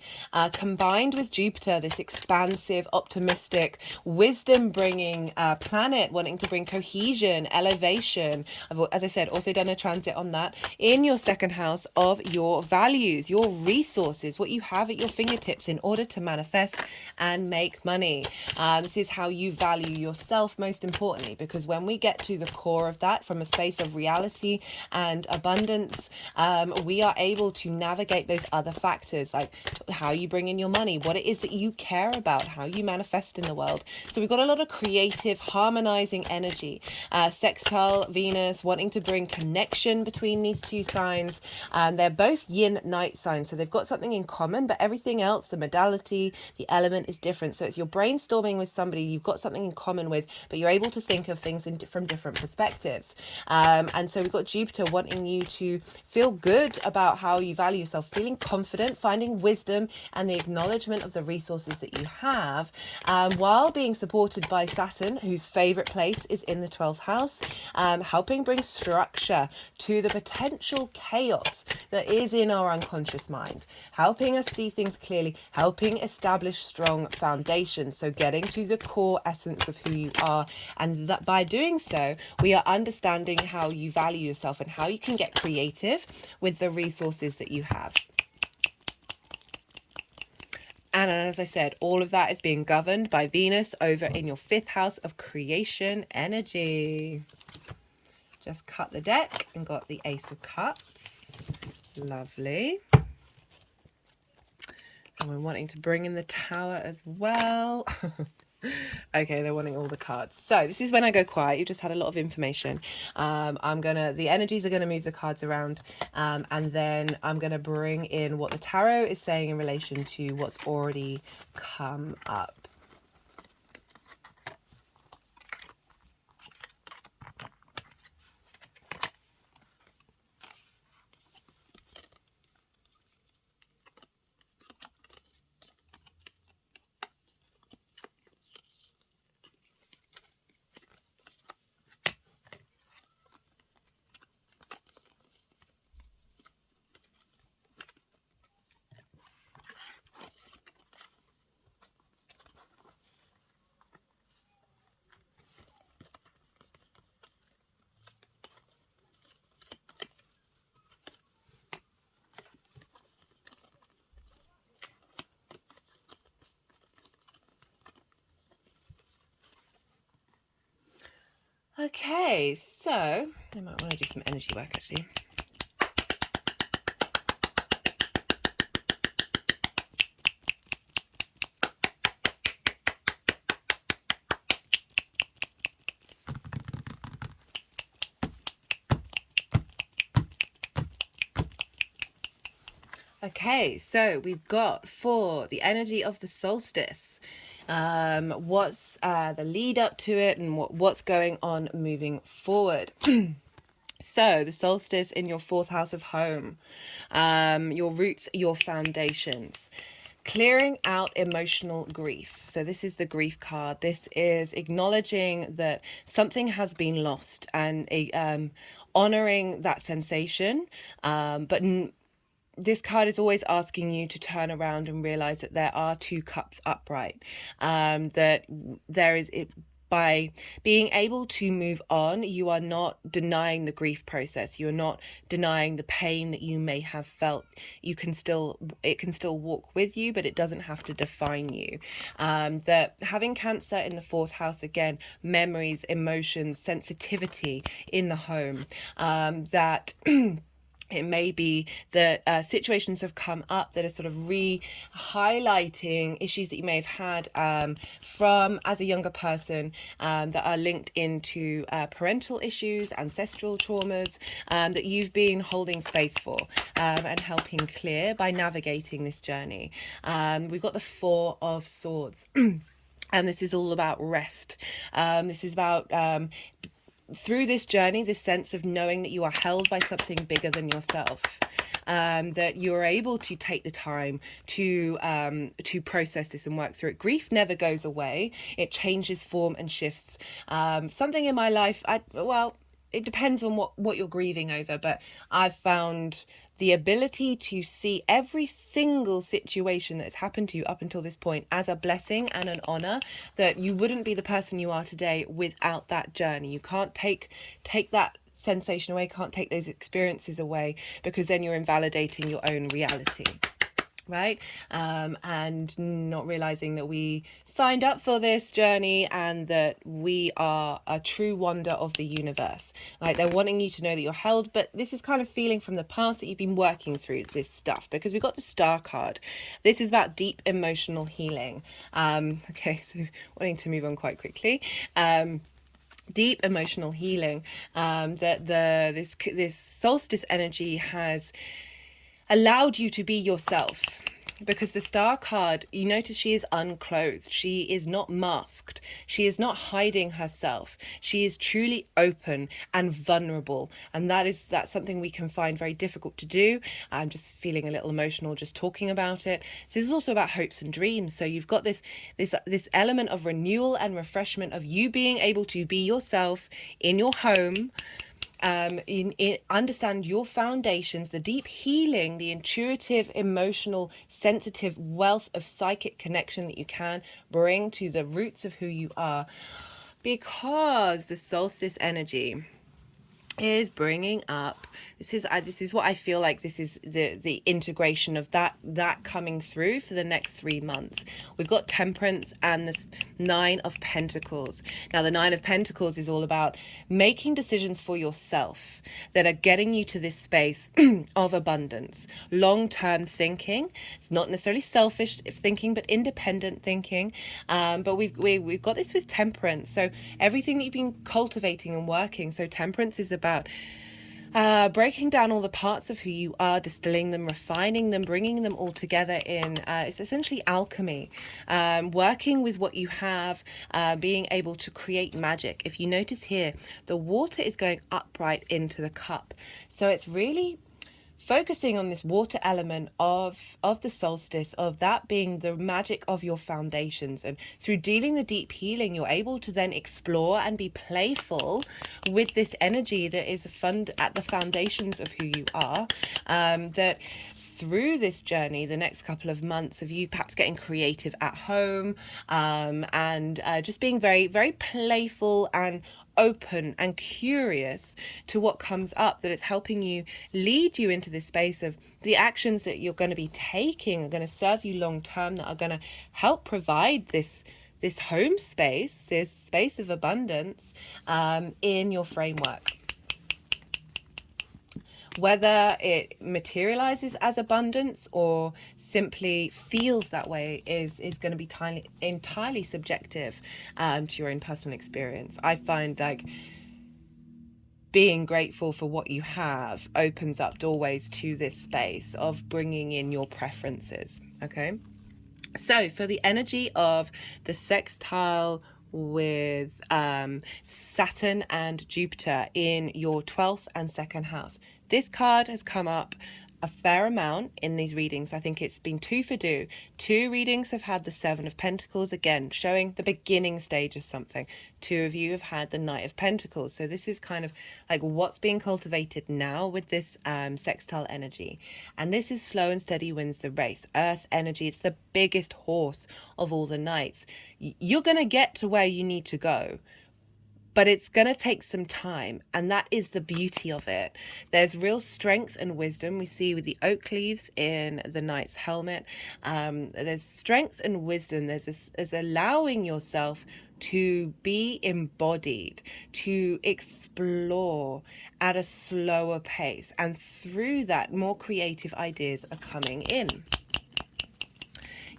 Combined with Jupiter, this expansive, optimistic, wisdom-bringing planet, wanting to bring cohesion, elevation. I've, as I said, also done a transit on that in your 2nd house of your values, your resources, what you have at your fingertips in order to manifest and make money. This is how you value yourself, most importantly, because when we get to the core of that from a space of reality and abundance, we are able to navigate those other factors, like how you bring in your money, what it is that you care about, how you manifest in the world. So we've got a lot of creative, harmonizing energy. Sextile Venus wanting to bring connection between these two signs. They're both yin night signs, so they've got something in common, but everything else, the modality, the element is different. So it's you're brainstorming with somebody you've got something in common with, but you're able to think of things from different perspectives. And so we've got Jupiter wanting you to feel good about how you value yourself, feeling confident, finding wisdom and the acknowledgement of the resources that you have, while being supported by Saturn, whose favorite place is in the 12th house, helping bring structure to the potential chaos that is in our unconscious mind, helping us see things clearly, helping establish strong foundations. So getting to the core essence of who you are, and that by doing so, we are understanding how you value yourself and how you can get creative with the resources that you have. And as I said, all of that is being governed by Venus over in your 5th house of creation energy. Just cut the deck and got the Ace of Cups. Lovely. And we're wanting to bring in the Tower as well. Okay, they're wanting all the cards. So this is when I go quiet. You just had a lot of information. The energies are gonna move the cards around, and then I'm gonna bring in what the tarot is saying in relation to what's already come up. Okay, so I might want to do some energy work actually. Okay, so we've got for the energy of the solstice, what's the lead up to it, and what's going on moving forward. So the solstice in your fourth house of home, your roots, your foundations. Clearing out emotional grief. So this is the grief card. This is acknowledging that something has been lost and honoring that sensation, but this card is always asking you to turn around and realize that there are two cups upright, that there is it. By being able to move on, you are not denying the grief process. You're not denying the pain that you may have felt. It can still walk with you, but it doesn't have to define you. That having Cancer in the fourth house, again, memories, emotions, sensitivity in the home, that it may be that situations have come up that are sort of highlighting issues that you may have had from as a younger person, that are linked into parental issues, ancestral traumas, that you've been holding space for, and helping clear by navigating this journey. We've got the Four of Swords. And this is all about rest. This is about through this journey, this sense of knowing that you are held by something bigger than yourself, that you're able to take the time to process this and work through it. Grief never goes away. It changes form and shifts. Something in my life, it depends on what you're grieving over, but I've found the ability to see every single situation that has happened to you up until this point as a blessing and an honor, that you wouldn't be the person you are today without that journey. You can't take that sensation away, can't take those experiences away, because then you're invalidating your own reality. Right? And not realizing that we signed up for this journey and that we are a true wonder of the universe. Like, they're wanting you to know that you're held, but this is kind of feeling from the past that you've been working through this stuff, because we got the Star card. This is about deep emotional healing. Okay, so wanting to move on quite quickly. Deep emotional healing, that this solstice energy has allowed you to be yourself, because the Star card, you notice she is unclothed. She is not masked. She is not hiding herself. She is truly open and vulnerable, and that's something we can find very difficult to do. I'm just feeling a little emotional just talking about it. So this is also about hopes and dreams. So you've got this element of renewal and refreshment of you being able to be yourself in your home, understand your foundations, the deep healing, the intuitive, emotional, sensitive wealth of psychic connection that you can bring to the roots of who you are, because the solstice energy is bringing up, this is what I feel like this is the integration of that coming through for the next 3 months. We've got Temperance and the Nine of Pentacles. Now the Nine of Pentacles is all about making decisions for yourself that are getting you to this space of abundance, long-term thinking. It's not necessarily selfish thinking, but independent thinking. But we've got this with Temperance. So everything that you've been cultivating and working. So Temperance is about breaking down all the parts of who you are, distilling them, refining them, bringing them all together in, it's essentially alchemy, working with what you have, being able to create magic. If you notice here, the water is going upright into the cup. So it's really focusing on this water element of the solstice, of that being the magic of your foundations. And through dealing the deep healing, you're able to then explore and be playful with this energy that is at the foundations of who you are, that through this journey, the next couple of months of you perhaps getting creative at home, and just being very, very playful and open and curious to what comes up, that it's helping you lead you into this space of the actions that you're going to be taking are going to serve you long term, that are going to help provide this home space, this space of abundance, in your framework. Whether it materializes as abundance or simply feels that way is going to be entirely subjective, to your own personal experience. I find, like, being grateful for what you have opens up doorways to this space of bringing in your preferences. Okay. So for the energy of the sextile with Saturn and Jupiter in your 12th and 2nd house, this card has come up a fair amount in these readings. I think it's been 2 for 2. 2 readings have had the 7 of Pentacles, again showing the beginning stage of something. 2 of you have had the Knight of Pentacles. So this is kind of like what's being cultivated now with this sextile energy. And this is slow and steady wins the race. Earth energy, it's the biggest horse of all the knights. You're going to get to where you need to go, but it's going to take some time, and that is the beauty of it. There's real strength and wisdom we see with the oak leaves in the knight's helmet. There's strength and wisdom. There's allowing yourself to be embodied, to explore at a slower pace, and through that more creative ideas are coming in.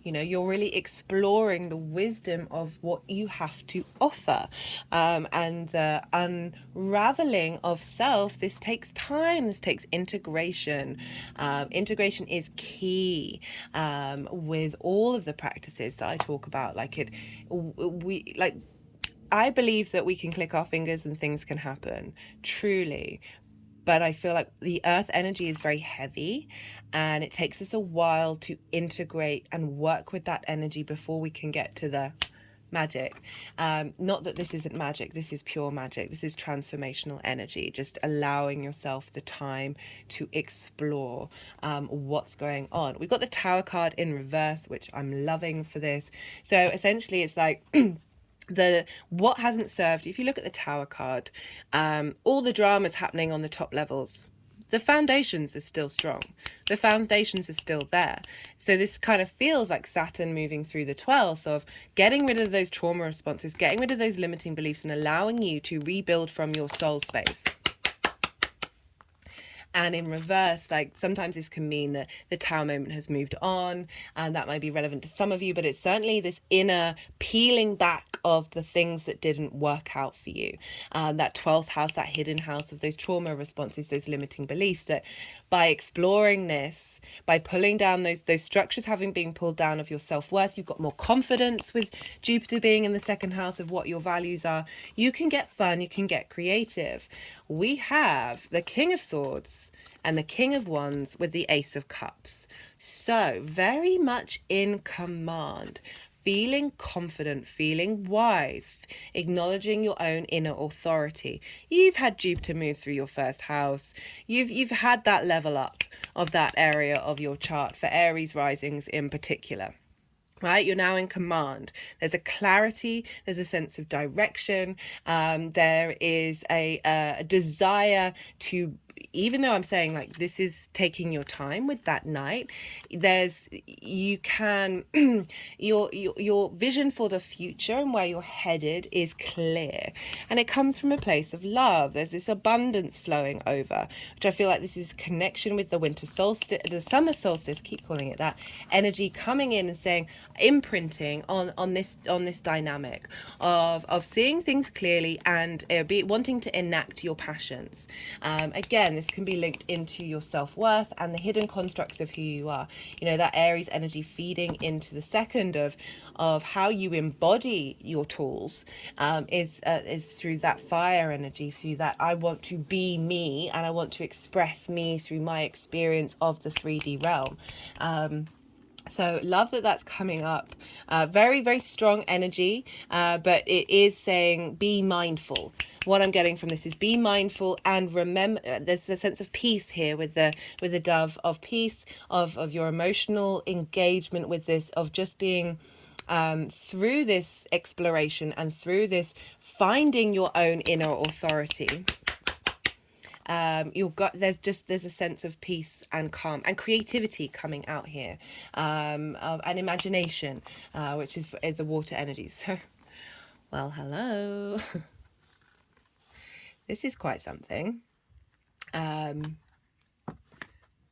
You know, you're really exploring the wisdom of what you have to offer, and the unraveling of self. This takes time. This takes integration. Integration is key with all of the practices that I talk about. I believe that we can click our fingers and things can happen, truly. But I feel like the earth energy is very heavy, and it takes us a while to integrate and work with that energy before we can get to the magic. Not that this isn't magic, this is pure magic. This is transformational energy, just allowing yourself the time to explore what's going on. We've got the Tower card in reverse, which I'm loving for this. So essentially it's like what hasn't served. If you look at the Tower card, all the drama's happening on the top levels. The foundations are still strong. The foundations are still there. So this kind of feels like Saturn moving through the 12th, of getting rid of those trauma responses, getting rid of those limiting beliefs, and allowing you to rebuild from your soul space. And in reverse, like sometimes this can mean that the Tower moment has moved on, and that might be relevant to some of you, but it's certainly this inner peeling back of the things that didn't work out for you. That 12th house, that hidden house of those trauma responses, those limiting beliefs, that by exploring this, by pulling down those structures having been pulled down of your self-worth, you've got more confidence with Jupiter being in the 2nd house of what your values are. You can get fun, you can get creative. We have the King of Swords and the King of Wands with the Ace of Cups. So very much in command, feeling confident, feeling wise, acknowledging your own inner authority. You've had Jupiter move through your 1st house. You've had that level up of that area of your chart for Aries risings in particular. Right, you're now in command. There's a clarity, there's a sense of direction, there is a desire to, even though I'm saying like this is taking your time with that night, you can your vision for the future and where you're headed is clear, and it comes from a place of love. There's this abundance flowing over, which I feel like this is connection with the winter solstice, the summer solstice, keep calling it that, energy coming in and saying, imprinting on this dynamic of seeing things clearly and wanting to enact your passions. Again, this can be linked into your self-worth and the hidden constructs of who you are. You know, that Aries energy feeding into the 2nd of how you embody your tools is through that fire energy, through that I want to be me and I want to express me through my experience of the 3D realm. So love that that's coming up. Very, very strong energy, but it is saying be mindful. What I'm getting from this is be mindful and remember. There's a sense of peace here with the dove, of peace, of your emotional engagement with this, of just being through this exploration and through this finding your own inner authority. There's a sense of peace and calm and creativity coming out here, and imagination, which is the water energy. So, well, hello. This is quite something.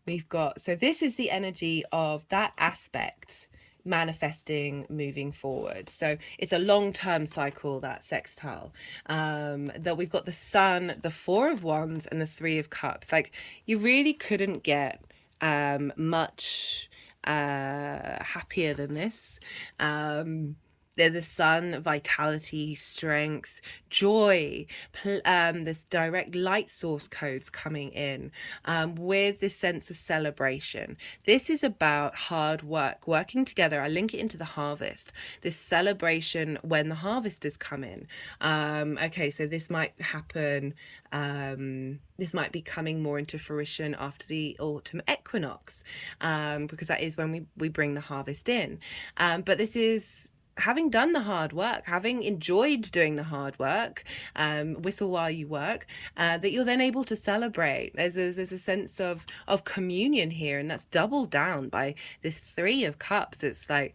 We've got, so this is the energy of that aspect manifesting, moving forward. So it's a long-term cycle, that sextile. That we've got the Sun, the Four of Wands, and the Three of Cups. Like, you really couldn't get much happier than this. They're the Sun, vitality, strength, joy, this direct light source codes coming in, with this sense of celebration. This is about hard work, working together. I link it into the harvest, this celebration when the harvesters come in. Okay, so this might happen, this might be coming more into fruition after the autumn equinox, because that is when we bring the harvest in. But this is having done the hard work, having enjoyed doing the hard work, whistle while you work, that you're then able to celebrate. There's a sense of communion here, and that's doubled down by this Three of Cups. It's like,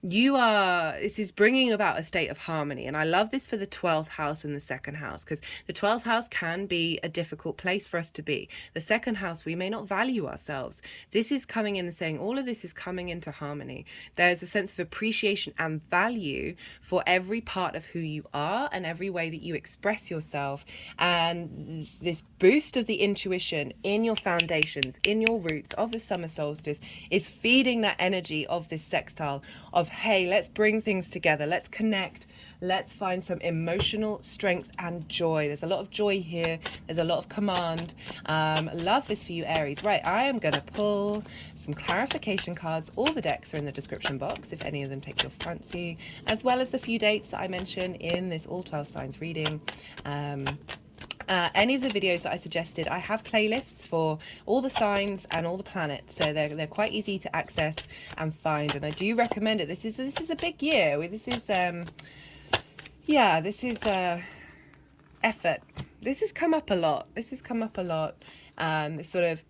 this is bringing about a state of harmony. And I love this for the 12th house and the second house, because the 12th house can be a difficult place for us to be. The second house, we may not value ourselves. This is coming in and saying all of this is coming into harmony. There's a sense of appreciation and value for every part of who you are and every way that you express yourself. And this boost of the intuition in your foundations, in your roots of the summer solstice, is feeding that energy of this sextile of, hey, let's bring things together, let's connect, let's find some emotional strength and joy. There's a lot of joy here, there's a lot of command. Love this for you, Aries. Right, I am going to pull some clarification cards. All the decks are in the description box if any of them take your fancy, as well as the few dates that I mention in this all 12 signs reading. Any of the videos that I suggested, I have playlists for all the signs and all the planets, so they're quite easy to access and find, and I do recommend it. This is a big year. This is effort. This has come up a lot. It's sort of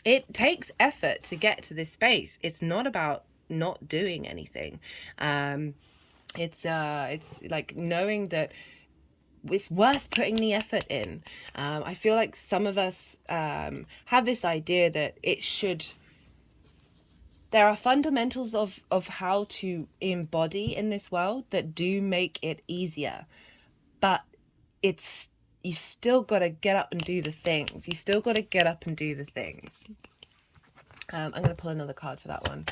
it takes effort to get to this space. It's not about not doing anything. It's like knowing that it's worth putting the effort in. I feel like some of us have this idea that there are fundamentals of how to embody in this world that do make it easier, but you still got to get up and do the things. I'm going to pull another card for that one.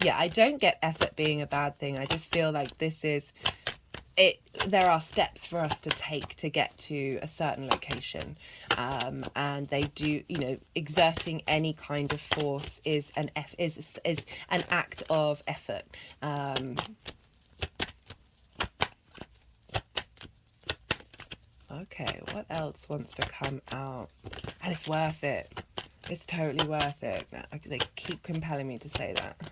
Yeah, I don't get effort being a bad thing. I just feel like this is there are steps for us to take to get to a certain location, and they do, exerting any kind of force is an act of effort. Okay, what else wants to come out? And it's worth it. It's totally worth it. They keep compelling me to say that,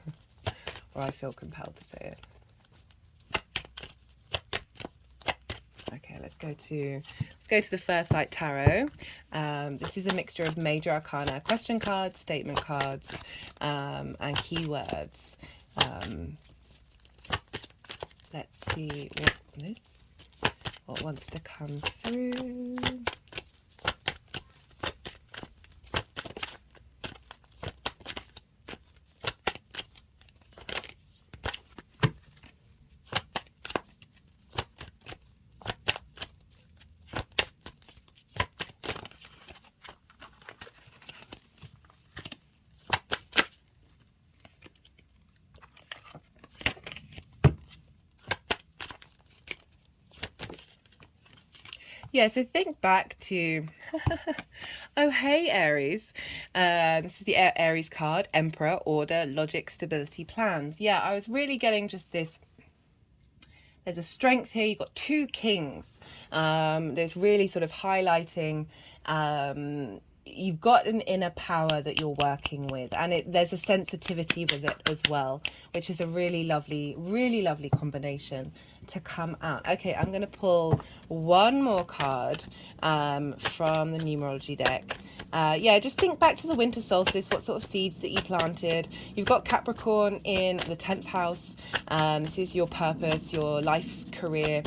or I feel compelled to say it. Okay, let's go to the First Light Tarot. This is a mixture of major arcana, question cards, statement cards, and keywords. Let's see what wants to come through. Yeah, so think back to, oh, hey, Aries. This is the Aries card, Emperor, Order, Logic, Stability, Plans. Yeah, I was really getting just this, there's a strength here. You've got two kings. There's really sort of highlighting, you've got an inner power that you're working with, and there's a sensitivity with it as well, which is a really lovely combination to come out. Okay, I'm going to pull one more card from the numerology deck. Yeah, just think back to the winter solstice, what sort of seeds that you planted. You've got Capricorn in the 10th house. This is your purpose, your life, career,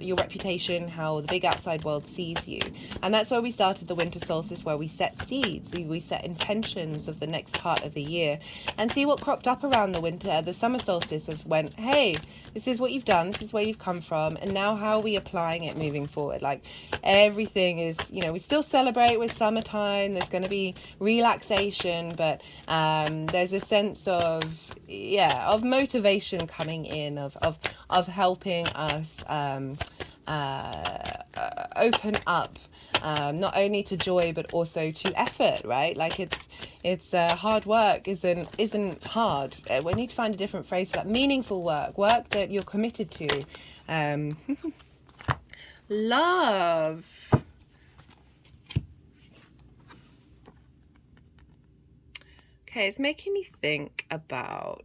your reputation, how the big outside world sees you. And that's where we started the winter solstice, where we we set seeds, we set intentions of the next part of the year, and see what cropped up around the summer solstice of when, hey, this is what you've done, this is where you've come from, and now how are we applying it moving forward? Like, everything is, we still celebrate with summertime, there's going to be relaxation, but there's a sense of motivation coming in, of helping us open up, not only to joy but also to effort, right? Like, it's hard work isn't hard. We need to find a different phrase for that. Meaningful work that you're committed to. Love. Okay, it's making me think about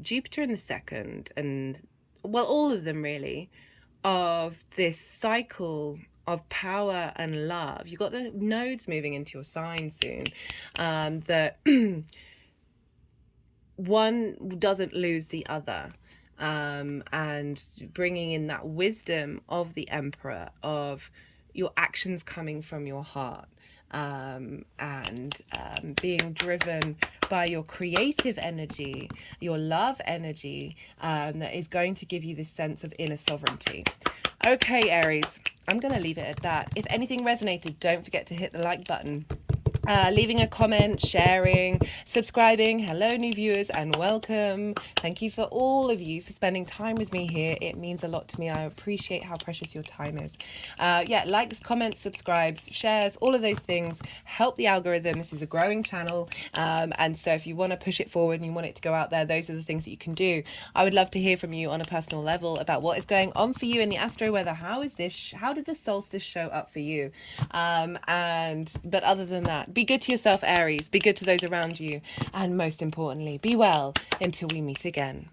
Jupiter in the second, and well, all of them really, of this cycle of power and love. You've got the nodes moving into your sign soon, that one doesn't lose the other, and bringing in that wisdom of the Emperor, of your actions coming from your heart, and being driven by your creative energy, your love energy, that is going to give you this sense of inner sovereignty. Okay, Aries, I'm going to leave it at that. If anything resonated, don't forget to hit the like button. Leaving a comment, sharing, subscribing. Hello, new viewers, and welcome. Thank you for all of you for spending time with me here. It means a lot to me. I appreciate how precious your time is. Likes, comments, subscribes, shares, all of those things help the algorithm. This is a growing channel, and so if you want to push it forward and you want it to go out there, those are the things that you can do. I would love to hear from you on a personal level about what is going on for you in the astro weather. How did the solstice show up for you? But other than that, be good to yourself, Aries. Be good to those around you. And most importantly, be well until we meet again.